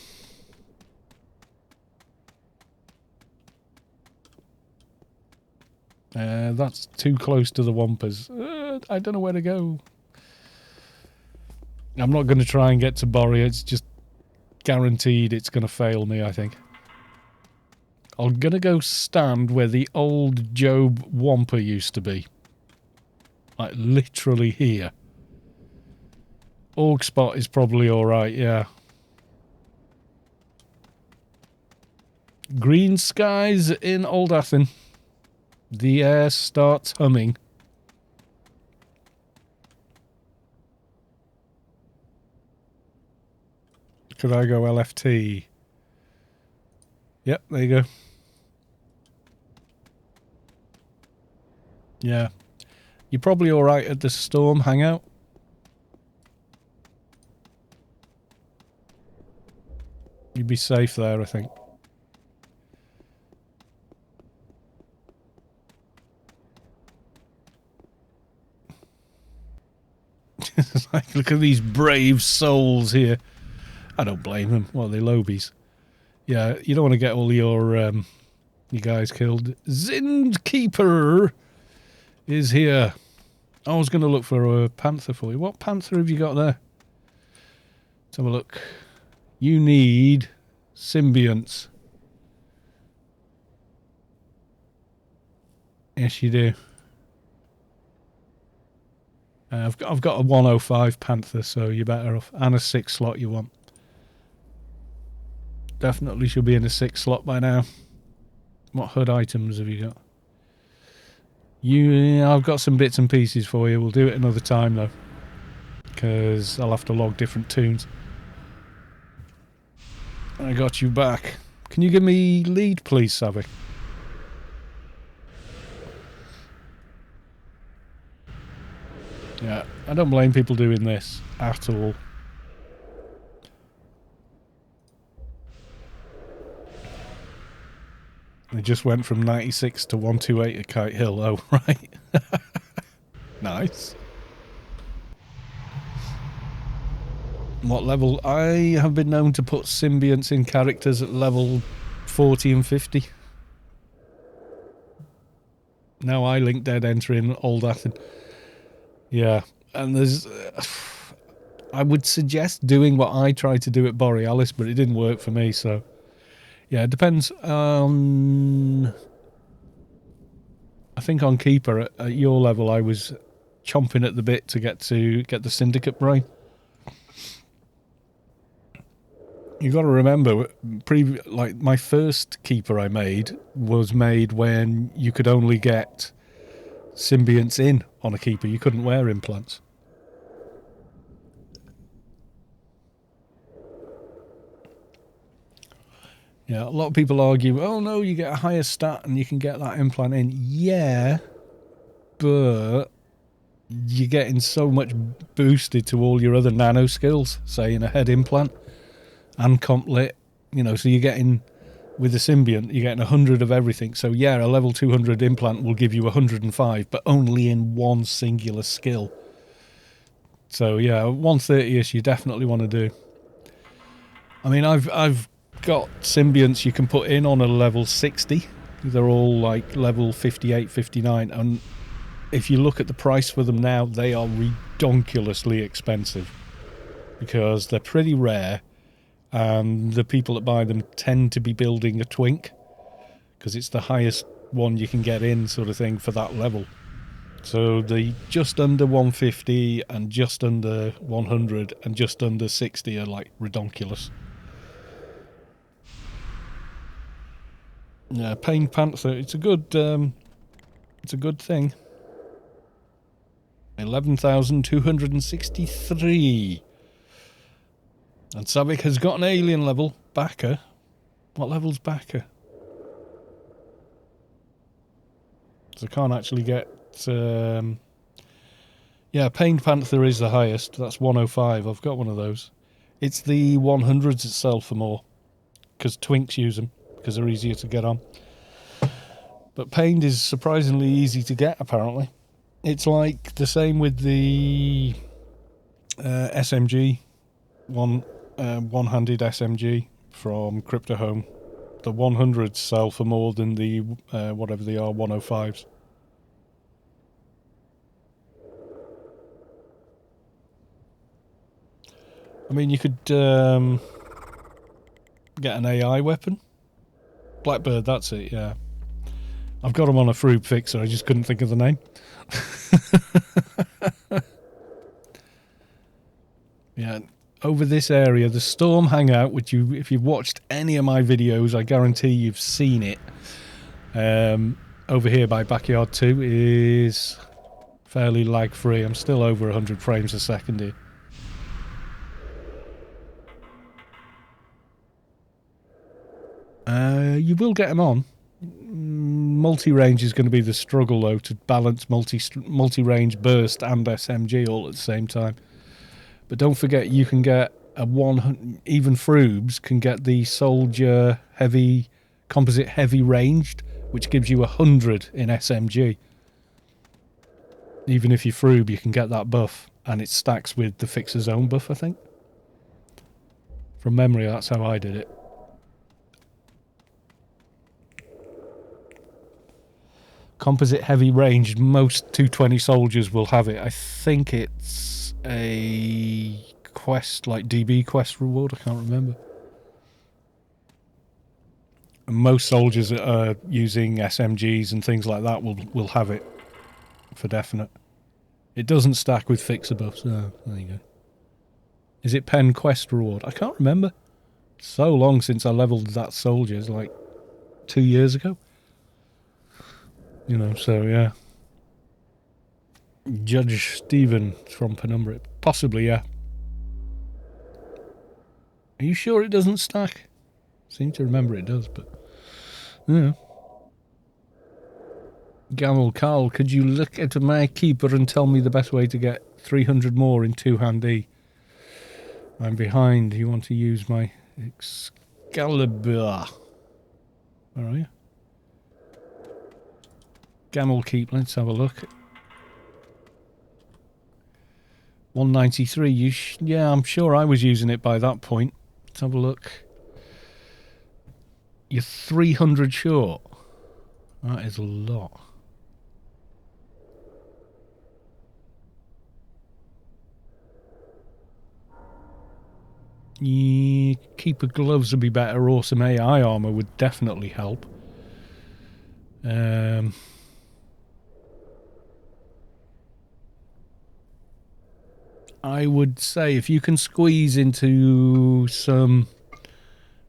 That's too close to the Wampers. I don't know where to go. I'm not going to try and get to Borry. It's just guaranteed it's going to fail me, I think. I'm going to go stand where the old Job Wampa used to be. Like, literally here. Org spot is probably alright, yeah. Green skies in Old Athen. The air starts humming. Could I go LFT? Yep, there you go. Yeah. You're probably alright at the Storm hangout. You'd be safe there, I think. Like, look at these brave souls here. I don't blame them. Well, they're lobies. Yeah, you don't want to get all your you guys killed. Zindkeeper is here. I was going to look for a panther for you. What panther have you got there? Let's have a look. You need symbionts. Yes, you do. I've got a 105 Panther, so you're better off. And a 6 slot you want. Definitely should be in a 6 slot by now. What HUD items have you got? I've got some bits and pieces for you. We'll do it another time though, because I'll have to log different tunes. I got you back. Can you give me lead, please, Saavick? Yeah, I don't blame people doing this at all. They just went from 96 to 128 at Kite Hill. Oh, right. Nice. What level? I have been known to put symbionts in characters at level 40 and 50. Now I link dead entering Old Athen. Yeah, and there's... I would suggest doing what I tried to do at Borealis, but it didn't work for me, so... Yeah, it depends on... I think on Keeper, at your level, I was chomping at the bit to get the Syndicate Brain. You got to remember, like my first Keeper I made was made when you could only get symbionts in on a Keeper. You couldn't wear implants. Yeah, a lot of people argue, oh no, you get a higher stat and you can get that implant in. Yeah, but you're getting so much boosted to all your other nano skills, say in a head implant and comp lit, you know, so you're getting, with the symbiont, you're getting 100 of everything. So yeah, a level 200 implant will give you 105, but only in one singular skill. So yeah, 130ish you definitely want to do. I mean, I've got symbionts you can put in on a level 60. They're all like level 58, 59, and if you look at the price for them now, they are redonkulously expensive because they're pretty rare, and the people that buy them tend to be building a twink because it's the highest one you can get in, sort of thing, for that level. So the just under 150 and just under 100 and just under 60 are like redonkulous. Yeah, Pain Panther, it's a good thing. 11,263. And Saavick has got an alien level. Backer. What level's Backer? So I can't actually get... yeah, Pain Panther is the highest. That's 105. I've got one of those. It's the 100s itself for more, because twinks use them, because they're easier to get on. But Pained is surprisingly easy to get, apparently. It's like the same with the SMG, one-handed SMG from Crypto Home. The 100s sell for more than the whatever they are, 105s. I mean, you could get an AI weapon. Blackbird, that's it, yeah. I've got them on a Froob Fixer, I just couldn't think of the name. Yeah, over this area, the Storm Hangout, which if you've watched any of my videos, I guarantee you've seen it. Over here by Backyard 2 is fairly lag-free. I'm still over 100 frames a second here. You will get them on. Multi-range is going to be the struggle, though, to balance multi-range burst and SMG all at the same time. But don't forget, you can get a 100... Even Froobs can get the Soldier heavy, composite heavy ranged, which gives you 100 in SMG. Even if you're Froob, you can get that buff, and it stacks with the Fixer's own buff, I think. From memory, that's how I did it. Composite heavy ranged, most 220 soldiers will have it. I think it's a quest, like DB quest reward, I can't remember. And most soldiers that are using SMGs and things like that will have it for definite. It doesn't stack with fixer buffs. Oh, there you go. Is it pen quest reward? I can't remember. So long since I leveled that soldier. It's like 2 years ago. You know, so yeah. Judge Stephen from Penumbra. Possibly, yeah. Are you sure it doesn't stack? Seem to remember it does, but... Yeah. Gamel Carl, could you look at my keeper and tell me the best way to get 300 more in two-hand E? I'm behind. You want to use my Excalibur. Where are you? Gamel Keep, let's have a look. 193. Yeah, I'm sure I was using it by that point. Let's have a look. You're 300 short. That is a lot. Yeah, keeper gloves would be better, or some AI armor would definitely help. I would say if you can squeeze into some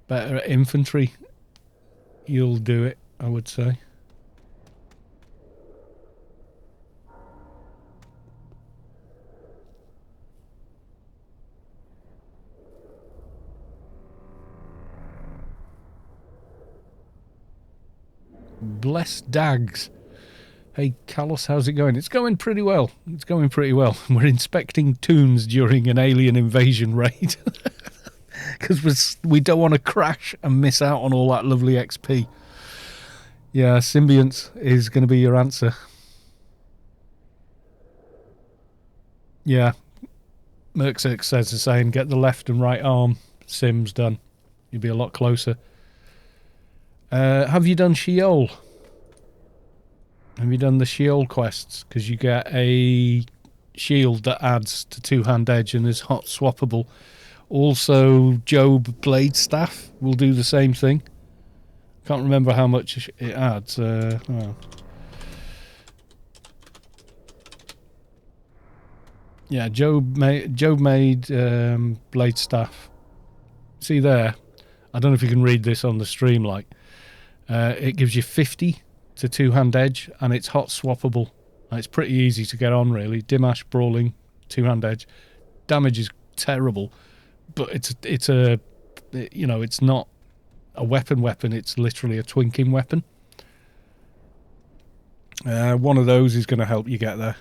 better infantry, you'll do it, I would say. Blessed Dags. Hey, Callus, how's it going? It's going pretty well. It's going pretty well. We're inspecting tombs during an alien invasion raid. Because we don't want to crash and miss out on all that lovely XP. Yeah, symbionts is going to be your answer. Yeah. Merksix says the same. Get the left and right arm sims done. You'll be a lot closer. Have you done Sheol? Have you done the Sheol quests? Because you get a shield that adds to two-hand edge and is hot swappable. Also, Job Blade Staff will do the same thing. Can't remember how much it adds. Oh. Yeah, Job made Blade Staff. See there? I don't know if you can read this on the stream. Like, it gives you 50 to two-hand edge, and it's hot swappable. It's pretty easy to get on, really. Dimash brawling, two-hand edge. Damage is terrible, but it's a you know, it's not a weapon. It's literally a twinking weapon. One of those is going to help you get there.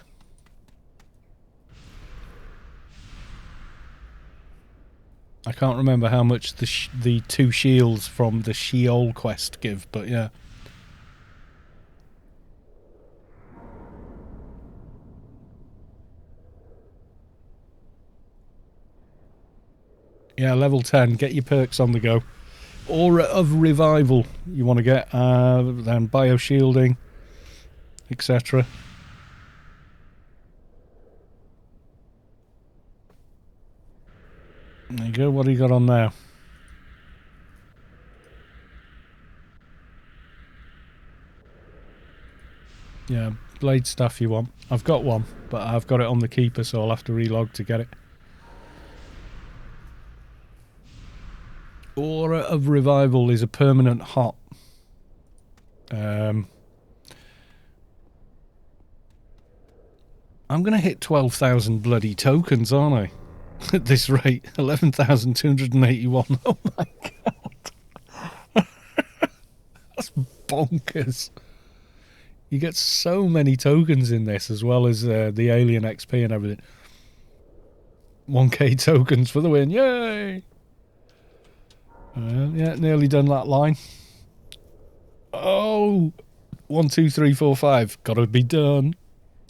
I can't remember how much the two shields from the Sheol quest give, but yeah. Yeah, level 10. Get your perks on the go. Aura of Revival you want to get. Then Bio-Shielding, etc. There you go. What do you got on now? Yeah, blade stuff you want. I've got one, but I've got it on the keeper, so I'll have to relog to get it. Aura of Revival is a permanent hot. I'm going to hit 12,000 bloody tokens, aren't I? At this rate, 11,281. Oh my god. That's bonkers. You get so many tokens in this, as well as the alien XP and everything. 1k tokens for the win. Yay! Yeah, nearly done that line. Oh! 1, 2, 3, 4, 5. Gotta be done.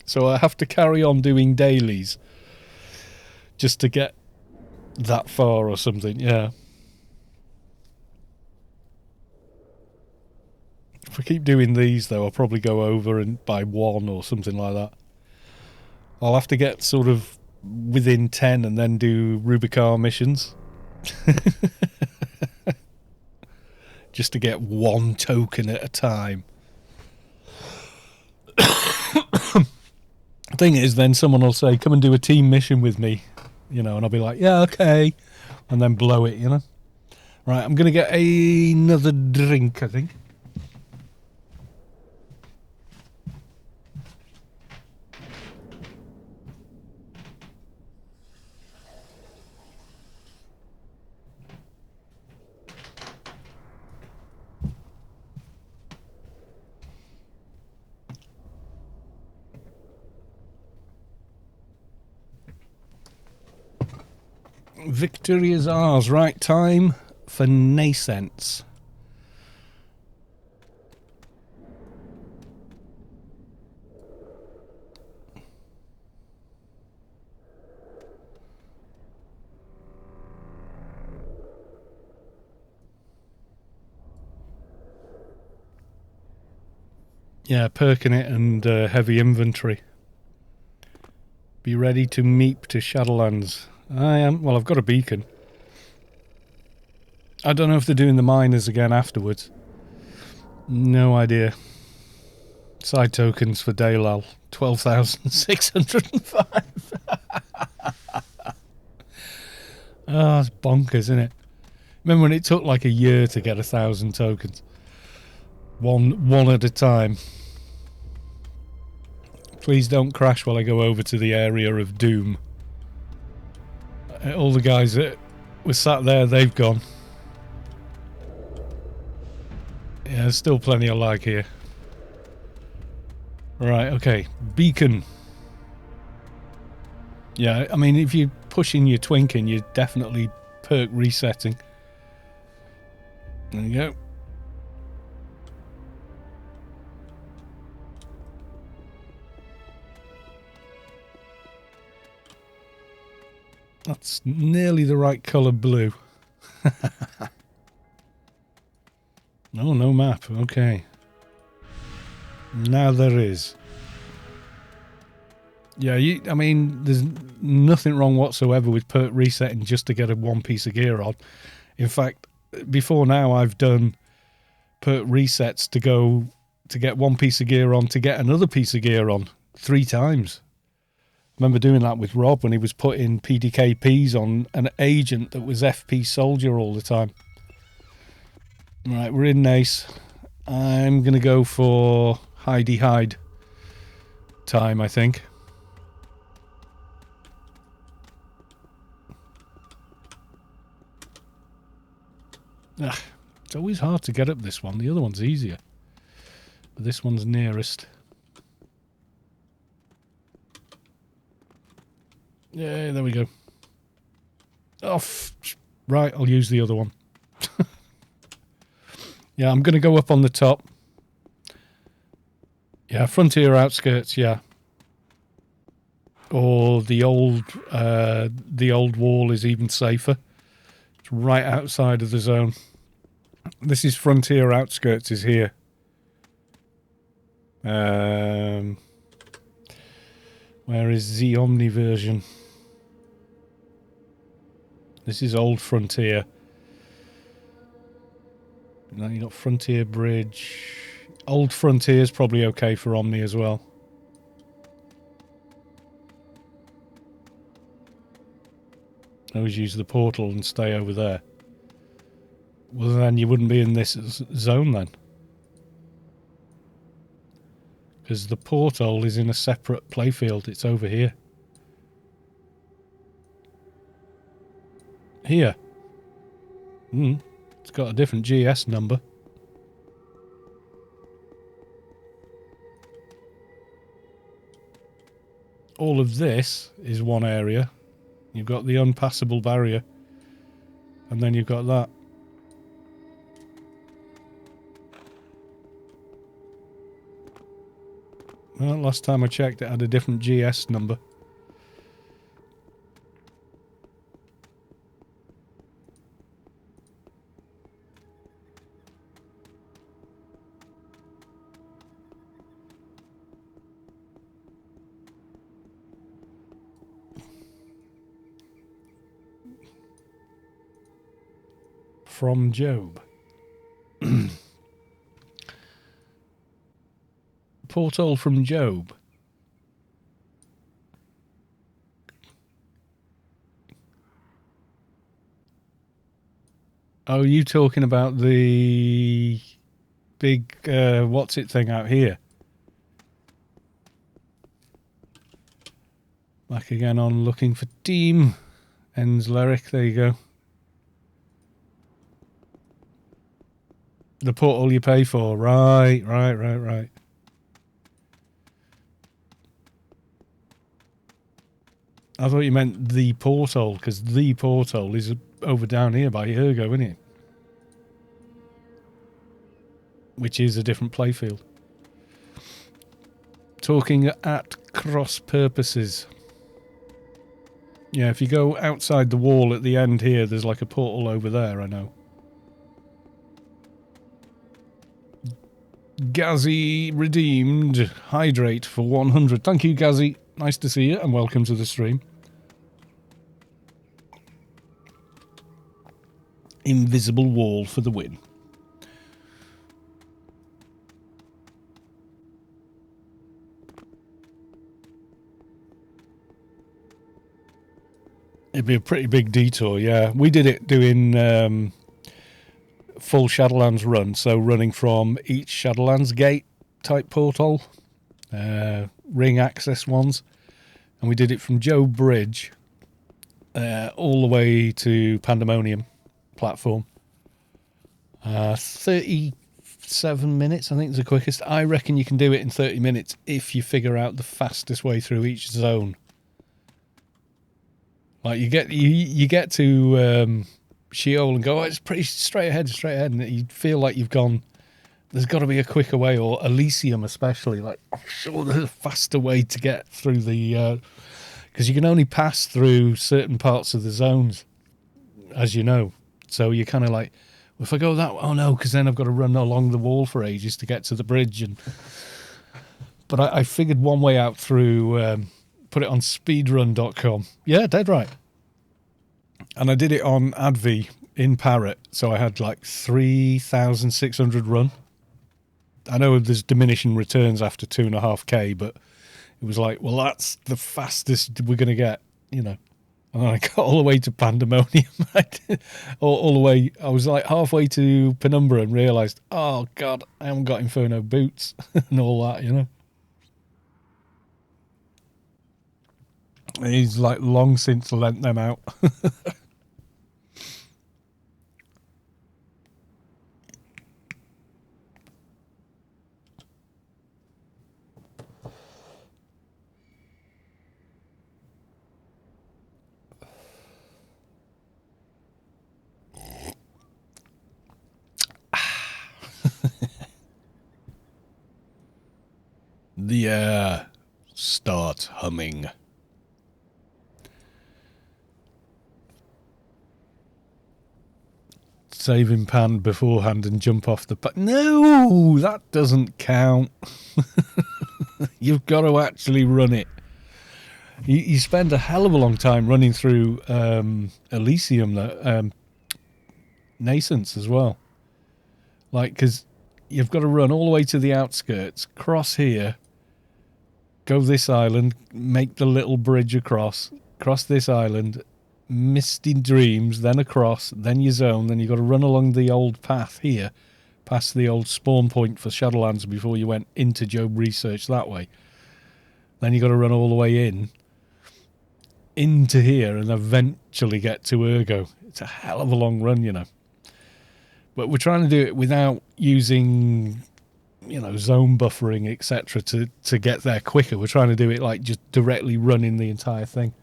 So I have to carry on doing dailies just to get that far or something, yeah. If I keep doing these, though, I'll probably go over and by 1 or something like that. I'll have to get sort of within 10 and then do Rubicon missions. Just to get 1 token at a time. Thing is, then someone will say, come and do a team mission with me, you know, and I'll be like, yeah, okay, and then blow it, you know. Right, I'm going to get another drink, I think. Victory is ours. Right, time for nascents. Yeah, perking it and heavy inventory. Be ready to meep to Shadowlands. I am. Well, I've got a beacon. I don't know if they're doing the miners again afterwards. No idea. Side tokens for Daylal. 12,605. Oh, it's bonkers, isn't it? Remember when it took like a year to get 1,000 tokens? One at a time. Please don't crash while I go over to the area of doom. All the guys that were sat there, they've gone. Yeah, there's still plenty of lag here. Right, okay. Beacon. Yeah, I mean, if you're pushing your twinking, you're definitely perk resetting. There you go. That's nearly the right colour blue. Oh, no map. Okay. Now there is. Yeah, I mean, there's nothing wrong whatsoever with perk resetting just to get a one piece of gear on. In fact, before now, I've done perk resets to go to get one piece of gear on to get another piece of gear on 3 times. I remember doing that with Rob when he was putting PDKPs on an agent that was FP soldier all the time. Right, we're in Nace. I'm going to go for hide time, I think. It's always hard to get up this one. The other one's easier. But this one's nearest. Yeah, there we go. Oh, right, I'll use the other one. Yeah, I'm going to go up on the top. Yeah, frontier outskirts, yeah. Or the old wall is even safer. It's right outside of the zone. This is frontier outskirts is here. Where is the Omni version? This is old frontier. And then you got Frontier Bridge. Old Frontier is probably okay for Omni as well. Always use the portal and stay over there. Well, then you wouldn't be in this zone then. Because the portal is in a separate playfield. It's over here. Here. It's got a different GS number. All of this is one area. You've got the unpassable barrier. And then you've got that. Well, last time I checked, it had a different GS number. From Job. Portal from Job. Oh, you talking about the big what's it thing out here? Back again on looking for team. Ends Lyric, there you go. The portal you pay for. Right. I thought you meant the portal, because the portal is over down here by Ergo, isn't it? Which is a different playfield. Talking at cross purposes. Yeah, if you go outside the wall at the end here, there's like a portal over there, I know. Gazzy redeemed. Hydrate for 100. Thank you, Gazzy. Nice to see you, and welcome to the stream. Invisible wall for the win. It'd be a pretty big detour, yeah. We did it doing full Shadowlands run, so running from each Shadowlands gate type portal, ring access ones, and we did it from Joe Bridge all the way to Pandemonium platform. 37 minutes, I think, is the quickest. I reckon you can do it in 30 minutes if you figure out the fastest way through each zone. Like you get to Sheol and go, oh, it's pretty straight ahead, and you feel like you've gone. There's got to be a quicker way, or Elysium especially. Like, I'm sure there's a faster way to get through the, because you can only pass through certain parts of the zones, as you know. So you're kind of like, well, if I go that way, oh no, because then I've got to run along the wall for ages to get to the bridge. But I figured one way out through. Put it on speedrun.com. Yeah, dead right. And I did it on Advi in Parrot, so I had like 3,600 run. I know there's diminishing returns after 2.5k, but it was like, well, that's the fastest we're going to get, you know. And then I got all the way to Pandemonium. all the way, I was like halfway to Penumbra and realised, oh God, I haven't got Inferno boots and all that, you know. He's like long since lent them out. The air starts humming. Save in pan beforehand and jump off the no, that doesn't count. You've got to actually run it. You spend a hell of a long time running through Elysium, Nascence as well. Like, because you've got to run all the way to the outskirts, cross here, go this island, make the little bridge across this island, Misty Dreams, then across, then your zone, then you've got to run along the old path here, past the old spawn point for Shadowlands before you went into Job Research that way. Then you've got to run all the way into here and eventually get to Ergo. It's a hell of a long run, you know. But we're trying to do it without using, you know, zone buffering, etc. to get there quicker. We're trying to do it like just directly running the entire thing.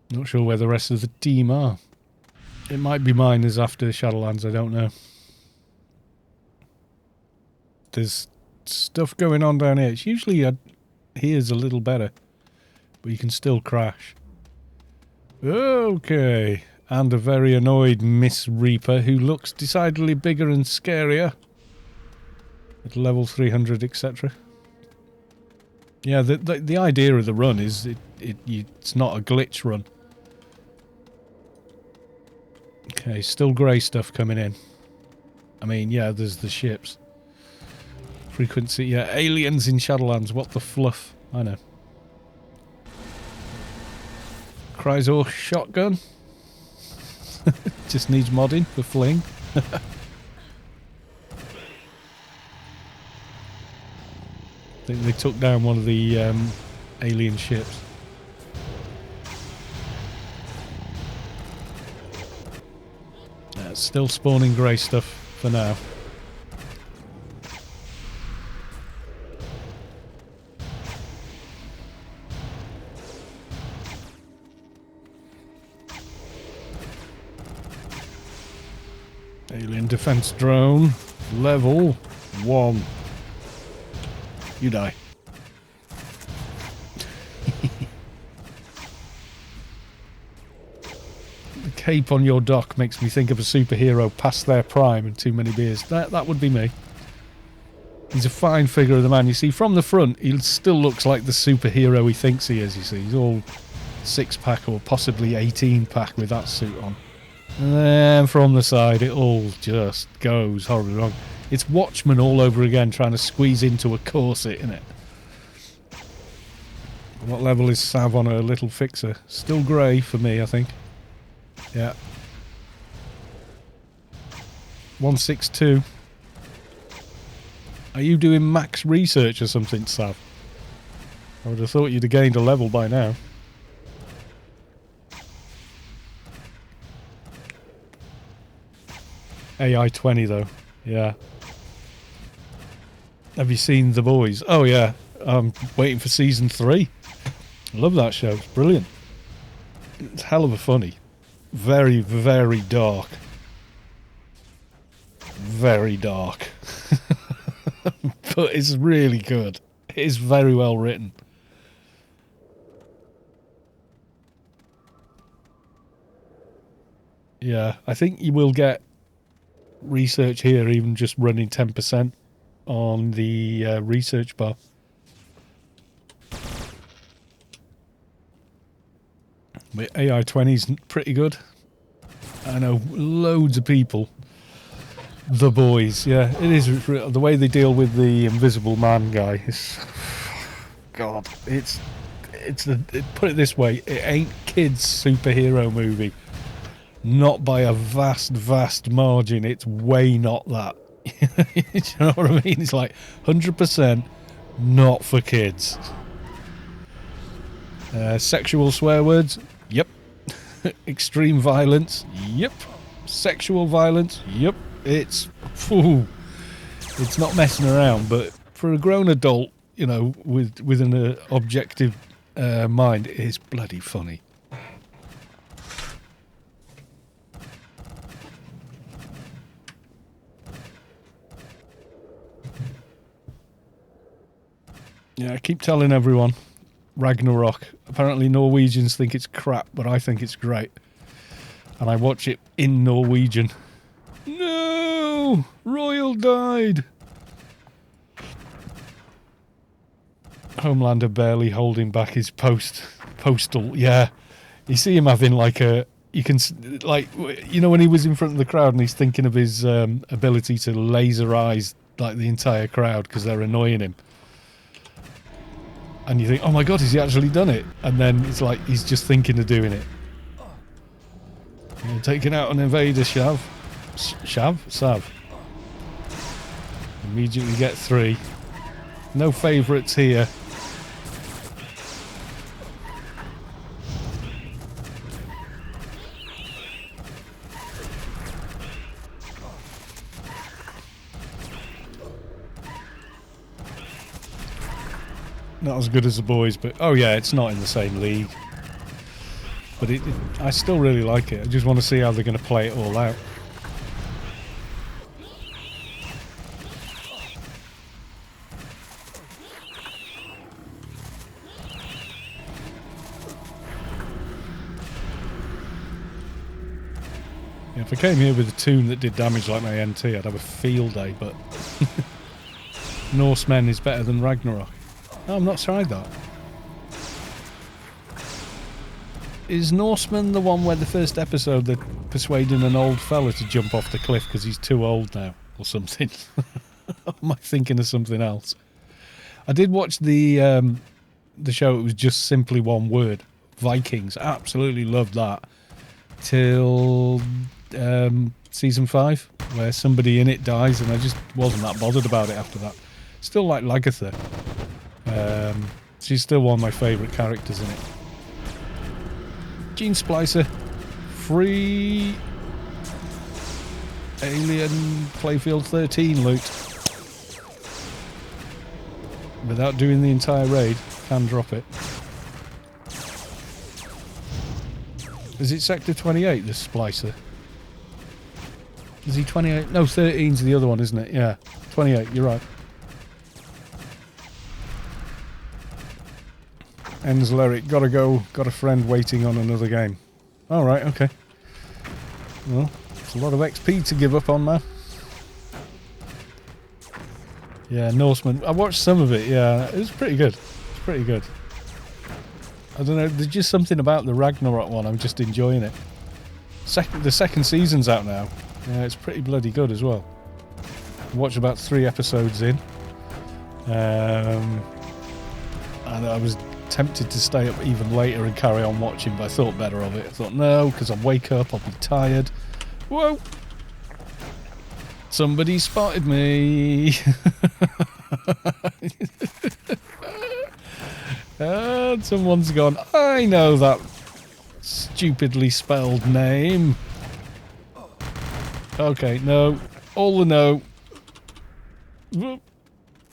Not sure where the rest of the team are. It might be miners after Shadowlands, I don't know. There's stuff going on down here. It's usually here's a little better, but you can still crash. Okay. And a very annoyed Miss Reaper who looks decidedly bigger and scarier at level 300, etc. Yeah, the idea of the run is it's not a glitch run. Okay, still grey stuff coming in. I mean, yeah, there's the ships. Frequency, yeah. Aliens in Shadowlands, what the fluff. I know. Chrysor shotgun. Just needs modding for fling. I think they took down one of the alien ships. It's still spawning grey stuff for now. Alien defense drone, level 1. You die. The cape on your dock makes me think of a superhero past their prime and too many beers. That would be me. He's a fine figure of the man. You see, from the front, he still looks like the superhero he thinks he is, you see. He's all 6-pack or possibly 18-pack with that suit on. And then from the side, it all just goes horribly wrong. It's Watchmen all over again, trying to squeeze into a corset, innit? What level is Sav on her little fixer? Still grey for me, I think. Yeah. 162. Are you doing max research or something, Sav? I would have thought you'd have gained a level by now. AI 20 though, yeah. Have you seen The Boys? Oh yeah, I'm waiting for season 3. I love that show, it's brilliant. It's hell of a funny. Very, very dark. Very dark. But it's really good. It is very well written. Yeah, I think you will get research here, even just running 10% on the research bar. But AI 20's pretty good. I know loads of people. The Boys, yeah, it is. The way they deal with the Invisible Man guy is, God, it's put it this way, it ain't kids' superhero movie. Not by a vast, vast margin. It's way not that. You know what I mean? It's like 100% not for kids. Sexual swear words? Yep. Extreme violence? Yep. Sexual violence? Yep. It's not messing around, but for a grown adult, you know, with an objective mind, it is bloody funny. Yeah, I keep telling everyone, Ragnarok. Apparently Norwegians think it's crap, but I think it's great. And I watch it in Norwegian. No! Royal died! Homelander barely holding back his postal. Yeah. You see him having like a... You can... Like, you know when he was in front of the crowd and he's thinking of his ability to laser eyes like the entire crowd because they're annoying him. And you think, oh my god, has he actually done it? And then it's like he's just thinking of doing it. You're taking out an invader, Sav. Sav. Immediately get 3. No favourites here. Not as good as The Boys, but oh yeah, it's not in the same league. But I still really like it. I just want to see how they're going to play it all out. Yeah, if I came here with a toon that did damage like my NT, I'd have a field day, but Norsemen is better than Ragnarok. No, I'm not tried that. Is Norseman the one where the first episode they're persuading an old fella to jump off the cliff because he's too old now? or something. Am I thinking of something else? I did watch the show. It was just simply one word. Vikings. Absolutely loved that. Till season 5, where somebody in it dies, and I just wasn't that bothered about it after that. Still like Lagatha. She's still one of my favourite characters in it. Gene Splicer. Free Alien Playfield 13 loot. Without doing the entire raid, can drop it. Is it Sector 28, this Splicer? Is he 28? No, 13's the other one, isn't it? Yeah, 28, you're right. Ends Lyric, gotta go, got a friend waiting on another game. Alright, okay. Well, it's a lot of XP to give up on, man. Yeah, Norseman. I watched some of it, yeah. It was pretty good. It's pretty good. I don't know, there's just something about the Ragnarok one, I'm just enjoying it. The second season's out now. Yeah, it's pretty bloody good as well. I watched about 3 episodes in. And I was tempted to stay up even later and carry on watching, but I thought better of it. I thought, no, because I'll wake up, I'll be tired. Whoa! Somebody spotted me. And someone's gone, I know that stupidly spelled name. Okay, no. All the no.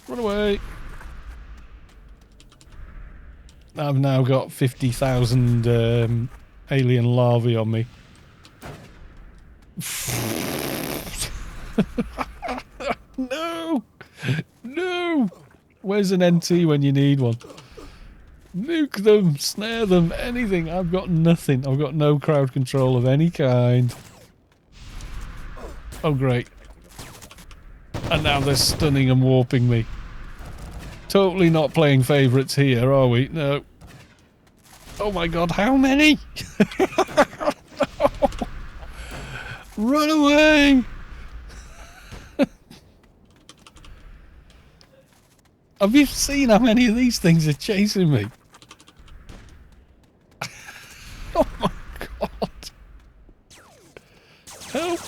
Run away. I've now got 50,000 alien larvae on me. No! No! Where's an NT when you need one? Nuke them, snare them, anything. I've got nothing. I've got no crowd control of any kind. Oh, great. And now they're stunning and warping me. Totally not playing favourites here, are we? No. Oh my god, how many? No. Run away! Have you seen how many of these things are chasing me? Oh my god. Help!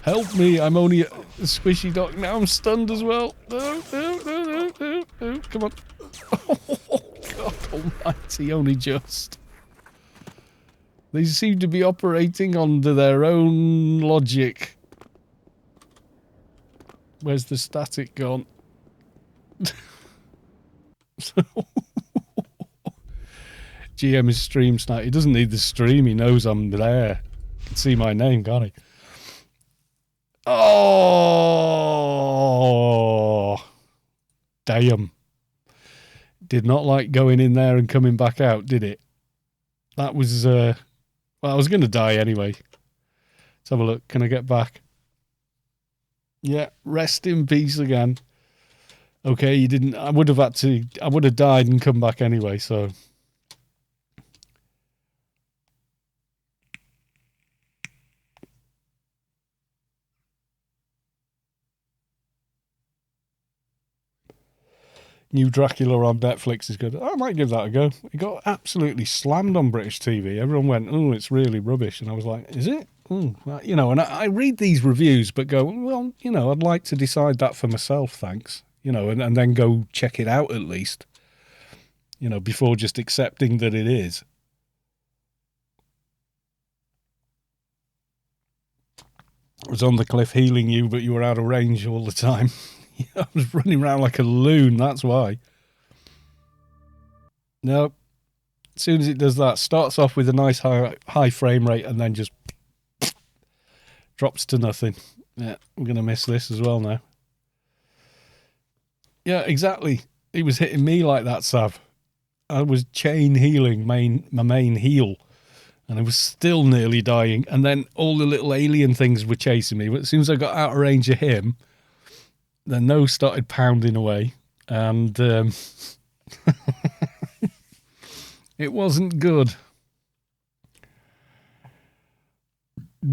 Help me, I'm only a squishy dog. Now I'm stunned as well. No, no, no, no, no, no. Come on. Oh god almighty, only just. They seem to be operating under their own logic. Where's the static gone? GM is stream snipe. He doesn't need the stream, he knows I'm there. He can see my name, can't he? Oh, damn. Did not like going in there and coming back out, did it? That was, well, I was going to die anyway. Let's have a look. Can I get back? Yeah, rest in peace again. Okay, you didn't, I would have died and come back anyway, so. New Dracula on Netflix is good. I might give that a go. It got absolutely slammed on British TV. Everyone went, oh, it's really rubbish. And I was like, is it? Well, you know, and I read these reviews, but go, well, you know, I'd like to decide that for myself, thanks. You know, and then go check it out at least. You know, before just accepting that it is. I was on the cliff healing you, but you were out of range all the time. I was running around like a loon, that's why. Nope. As soon as it does that, starts off with a nice high frame rate and then just drops to nothing. Yeah, I'm going to miss this as well now. Yeah, exactly. He was hitting me like that, Sav. I was chain healing my main heal. And I was still nearly dying. And then all the little alien things were chasing me. But as soon as I got out of range of him, then those started pounding away. And it wasn't good.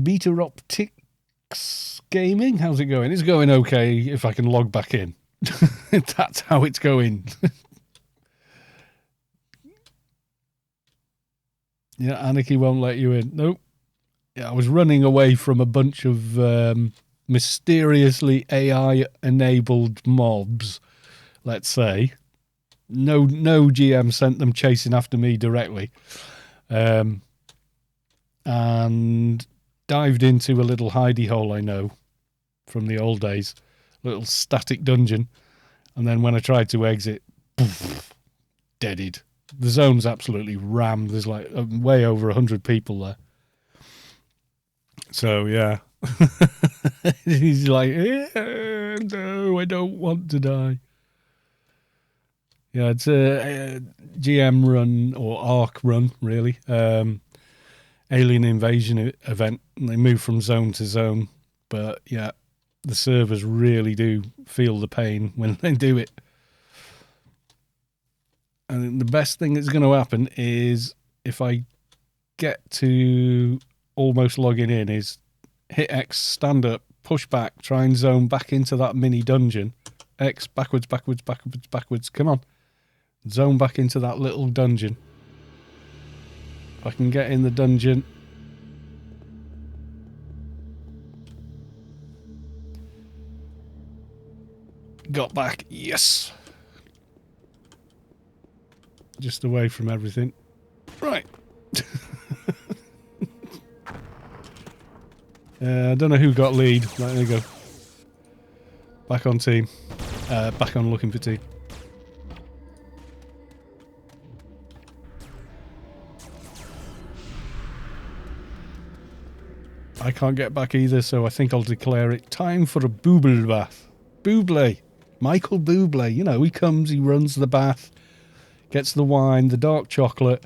Beta Optics Gaming, how's it going? It's going okay if I can log back in. That's how it's going. Yeah, Anarchy won't let you in. Nope. Yeah, I was running away from a bunch of mysteriously AI-enabled mobs, let's say. No GM sent them chasing after me directly. And dived into a little hidey hole I know from the old days. Little static dungeon. And then when I tried to exit, poof, deaded. The zone's absolutely rammed. There's like way over 100 people there. So, yeah. He's like, no, I don't want to die. Yeah, it's a GM run, or ARC run, really. Alien invasion event. And they move from zone to zone. But, yeah, the servers really do feel the pain when they do it. And the best thing that's going to happen is if I get to almost logging in is hit X, stand up, push back, try and zone back into that mini dungeon. X, backwards, backwards, backwards, backwards. Come on. Zone back into that little dungeon. I can get in the dungeon. Got back. Yes. Just away from everything. Right. I don't know who got lead. There you go. Back on team. Back on looking for team. I can't get back either, so I think I'll declare it time for a booble bath. Bublé. Michael Bublé. You know, he comes, he runs the bath, gets the wine, the dark chocolate,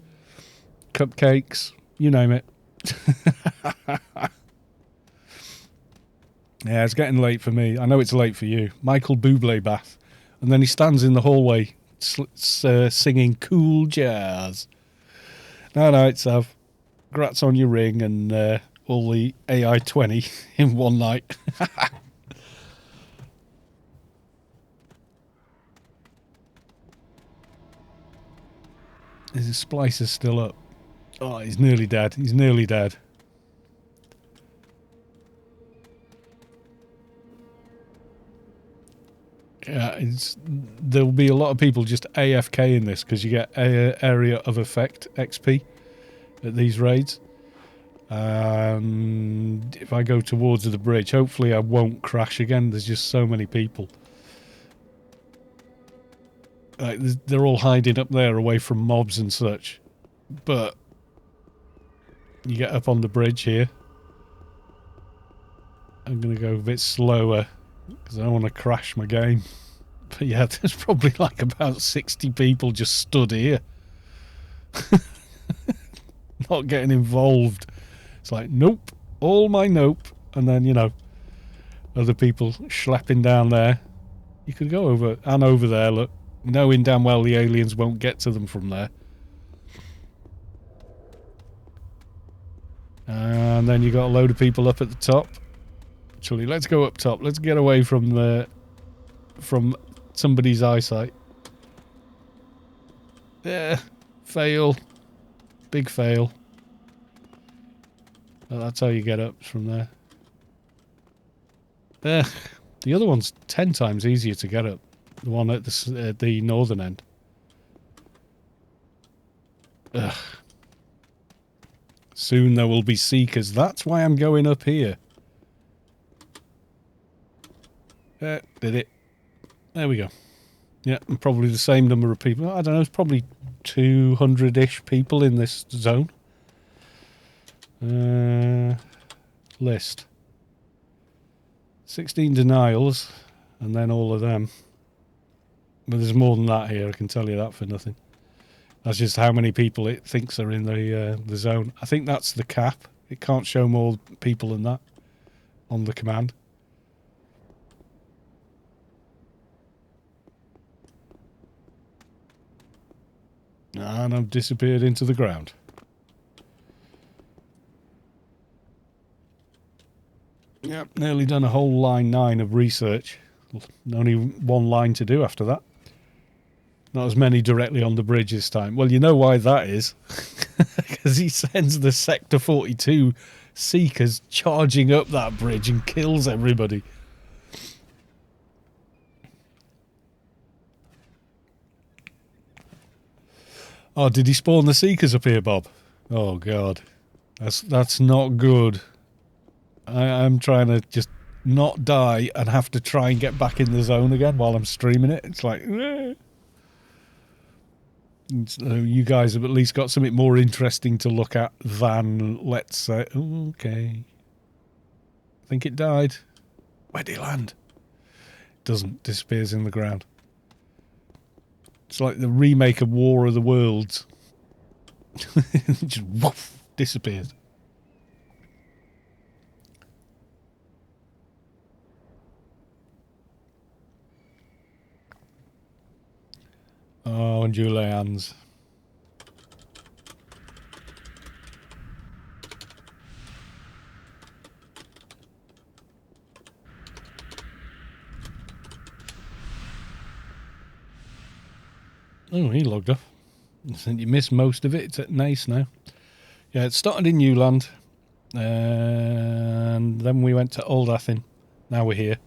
cupcakes, you name it. Yeah, it's getting late for me. I know it's late for you. Michael Bublé bath. And then he stands in the hallway singing cool jazz. No, it's congrats on your ring and all the AI 20 in one night. His splicer's still up. Oh, he's nearly dead. He's nearly dead. Yeah, there'll be a lot of people just AFK in this because you get area of effect XP at these raids. And if I go towards the bridge, hopefully I won't crash again. There's just so many people. They're all hiding up there away from mobs and such. But you get up on the bridge here. I'm going to go a bit slower because I don't want to crash my game. But yeah, there's probably like about 60 people just stood here. Not getting involved. It's like, nope, all my nope. And then, you know, other people schlepping down there. You could go over and over there, look, knowing damn well the aliens won't get to them from there. And then you got a load of people up at the top. Actually, let's go up top. Let's get away from somebody's eyesight. Yeah, fail. Big fail. Well, that's how you get up from there. The other one's 10 times easier to get up. The one at the northern end. Ugh. Soon there will be seekers. That's why I'm going up here. Did it. There we go. Yeah, and probably the same number of people. I don't know, it's probably 200-ish people in this zone. List. 16 denials, and then all of them. But there's more than that here, I can tell you that for nothing. That's just how many people it thinks are in the zone. I think that's the cap. It can't show more people than that on the command. And I've disappeared into the ground. Yeah, nearly done a whole line 9 of research. Only one line to do after that. Not as many directly on the bridge this time. Well, you know why that is. Because he sends the Sector 42 Seekers charging up that bridge and kills everybody. Oh, did he spawn the Seekers up here, Bob? Oh, God. That's not good. I'm trying to just not die and have to try and get back in the zone again while I'm streaming it. It's like... So you guys have at least got something more interesting to look at than, let's say... Okay. I think it died. Where did it land? Doesn't. Disappears in the ground. It's like the remake of War of the Worlds. Just woof, disappears. Oh, and Julianne's. Oh, he logged off. You missed most of it. It's at Nice now. Yeah, it started in Newland. And then we went to Old Athen. Now we're here.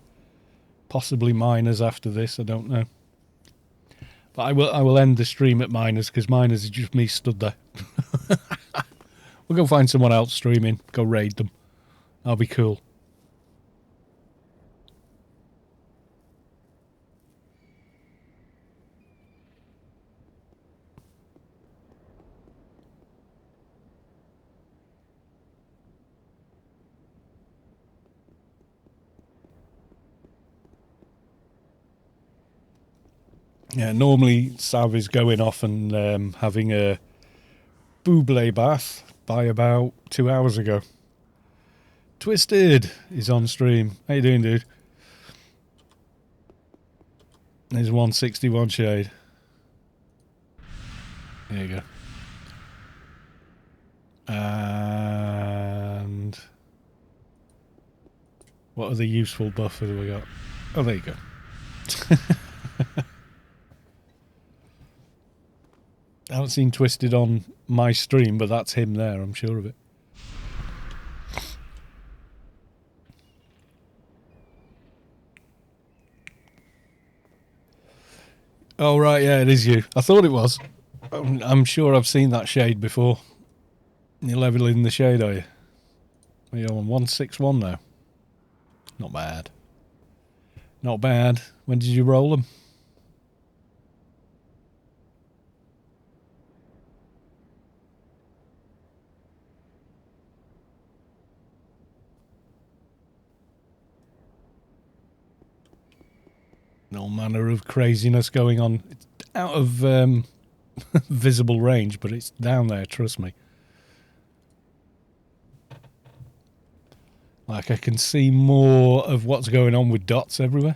Possibly Miners after this, I don't know. But I will end the stream at Miners, because Miners is just me stood there. We'll go find someone else streaming. Go raid them. That'll be cool. Yeah, normally Saavick's going off and having a buble bath by about 2 hours ago. Twisted is on stream. How you doing, dude? There's 161 shade. There you go. And what other useful buff have we got? Oh, there you go. I haven't seen Twisted on my stream, but that's him there, I'm sure of it. Oh, right, yeah, it is you. I thought it was. I'm sure I've seen that shade before. You're leveling the shade, are you? You're on 161 now. Not bad. Not bad. When did you roll them? All manner of craziness going on. It's out of visible range, but it's down there, trust me. Like, I can see more of what's going on with dots everywhere.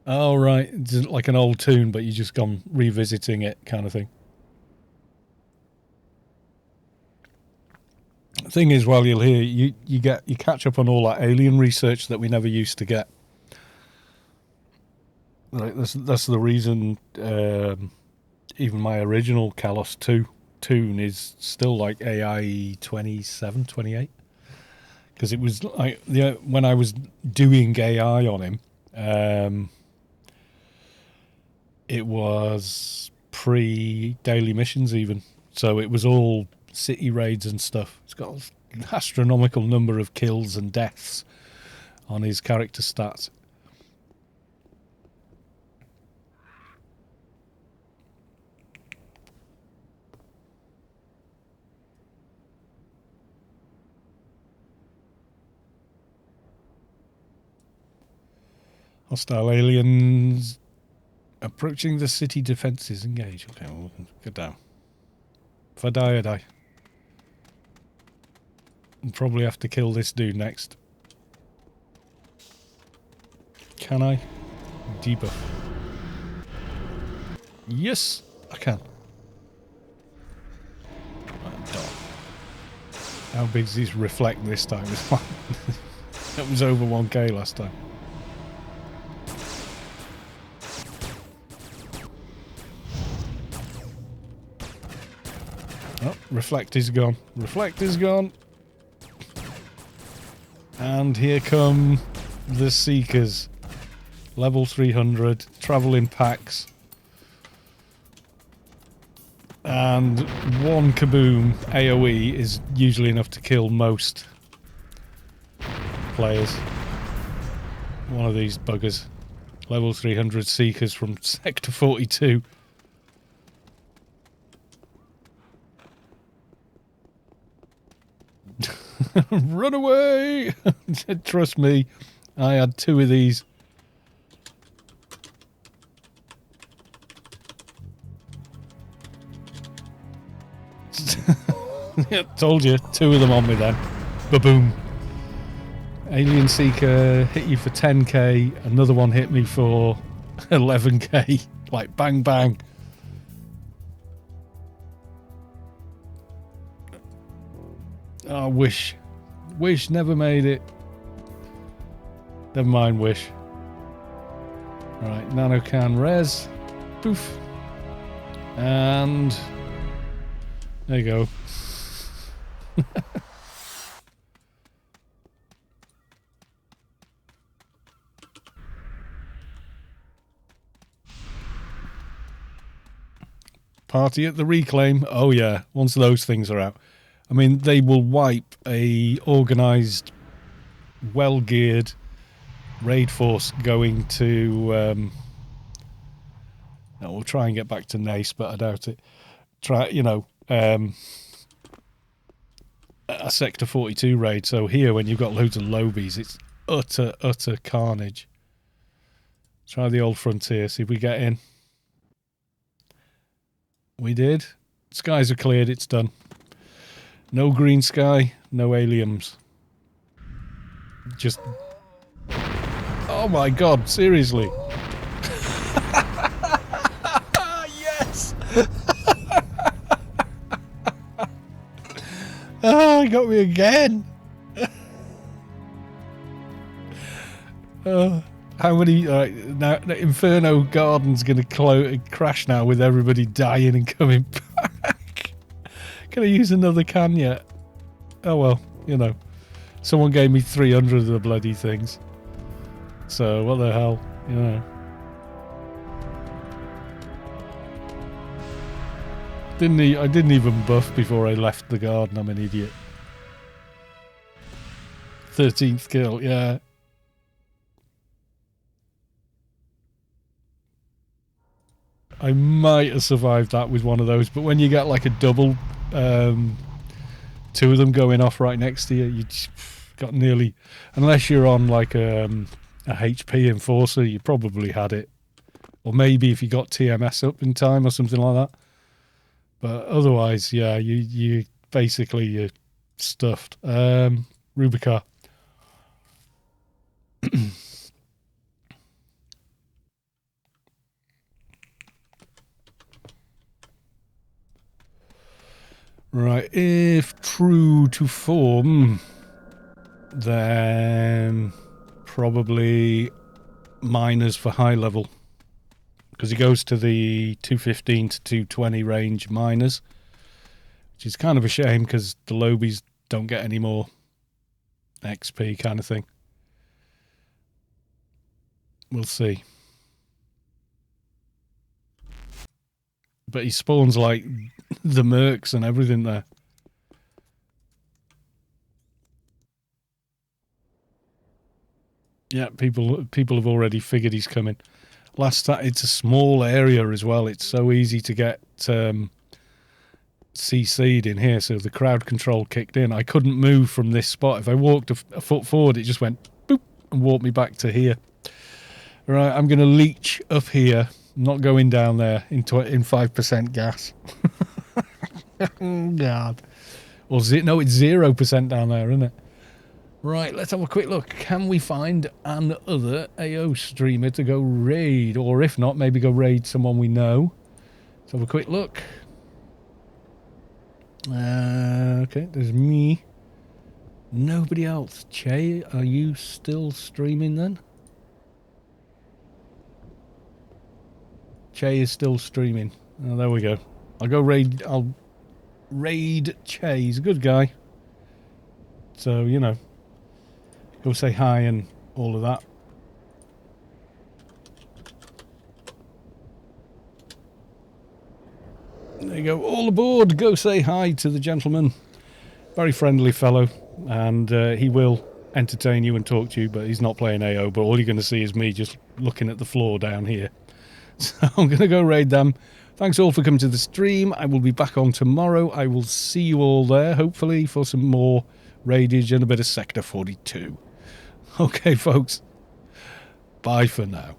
Oh, right. It's like an old tune, but you just gone revisiting it kind of thing. The thing is, while you're here, you catch up on all that alien research that we never used to get. Like, that's the reason even my original Kalos 2 tune is still like AI 27, 28. Because it was like when I was doing AI on him, it was pre-daily missions even. So it was all city raids and stuff. It's got an astronomical number of kills and deaths on his character stats. Hostile aliens approaching the city defences. Engage. Okay, we'll get down. If I die, I die. I'll probably have to kill this dude next. Can I? Debuff. Yes, I can. How big does this reflect this time? It was over 1k last time. Oh, reflect is gone. Reflect is gone. And here come the Seekers. Level 300, travel in packs. And one kaboom AoE is usually enough to kill most players. One of these buggers. Level 300 Seekers from Sector 42. Run away! Trust me, I had 2 of these. Yeah, told you, 2 of them on me then. Ba-boom. Alien Seeker hit you for 10k, another one hit me for 11k. Like bang bang. Oh, Wish. Wish never made it. Never mind, Wish. Right, nanocan res. Poof. And there you go. Party at the Reclaim. Oh yeah, once those things are out. I mean, they will wipe a organised, well-geared raid force going to... we'll try and get back to Nace, but I doubt it. Try, you know, a Sector 42 raid. So here, when you've got loads of lobies, it's utter carnage. Try the old Frontier, see if we get in. We did. Skies are cleared, it's done. No green sky, no aliens. Just... Oh my god, seriously. Yes! Oh, got me again. How many... now, Inferno Garden's going to crash now with everybody dying and coming back. Can I use another can yet? Oh well, you know. Someone gave me 300 of the bloody things. So, what the hell, you know. I didn't even buff before I left the garden, I'm an idiot. 13th kill, yeah. I might have survived that with one of those, but when you get like a double, 2 of them going off right next to you, you just got nearly... Unless you're on like a HP Enforcer, you probably had it. Or maybe if you got TMS up in time or something like that. But otherwise, yeah, you basically you're stuffed. Rubicar. Right, if true to form, then probably miners for high level. Because he goes to the 215 to 220 range miners, which is kind of a shame because the lobies don't get any more XP kind of thing. We'll see. But he spawns like the mercs and everything there. Yeah, people have already figured he's coming. Last time, it's a small area as well. It's so easy to get CC'd in here, so the crowd control kicked in. I couldn't move from this spot. If I walked a foot forward, it just went boop and walked me back to here. Right, I'm going to leech up here. I'm not going down there in 5% gas. God. Well, no, it's 0% down there, isn't it? Right, let's have a quick look. Can we find another AO streamer to go raid? Or if not, maybe go raid someone we know. Let's have a quick look. Okay, there's me. Nobody else. Che, are you still streaming then? Che is still streaming. Oh, there we go. I'll raid Che. He's a good guy. So, you know, go say hi and all of that. There you go. All aboard. Go say hi to the gentleman. Very friendly fellow. And he will entertain you and talk to you, but he's not playing AO. But all you're going to see is me just looking at the floor down here. So I'm going to go raid them. Thanks all for coming to the stream. I will be back on tomorrow. I will see you all there, hopefully, for some more raidage and a bit of Sector 42. Okay, folks. Bye for now.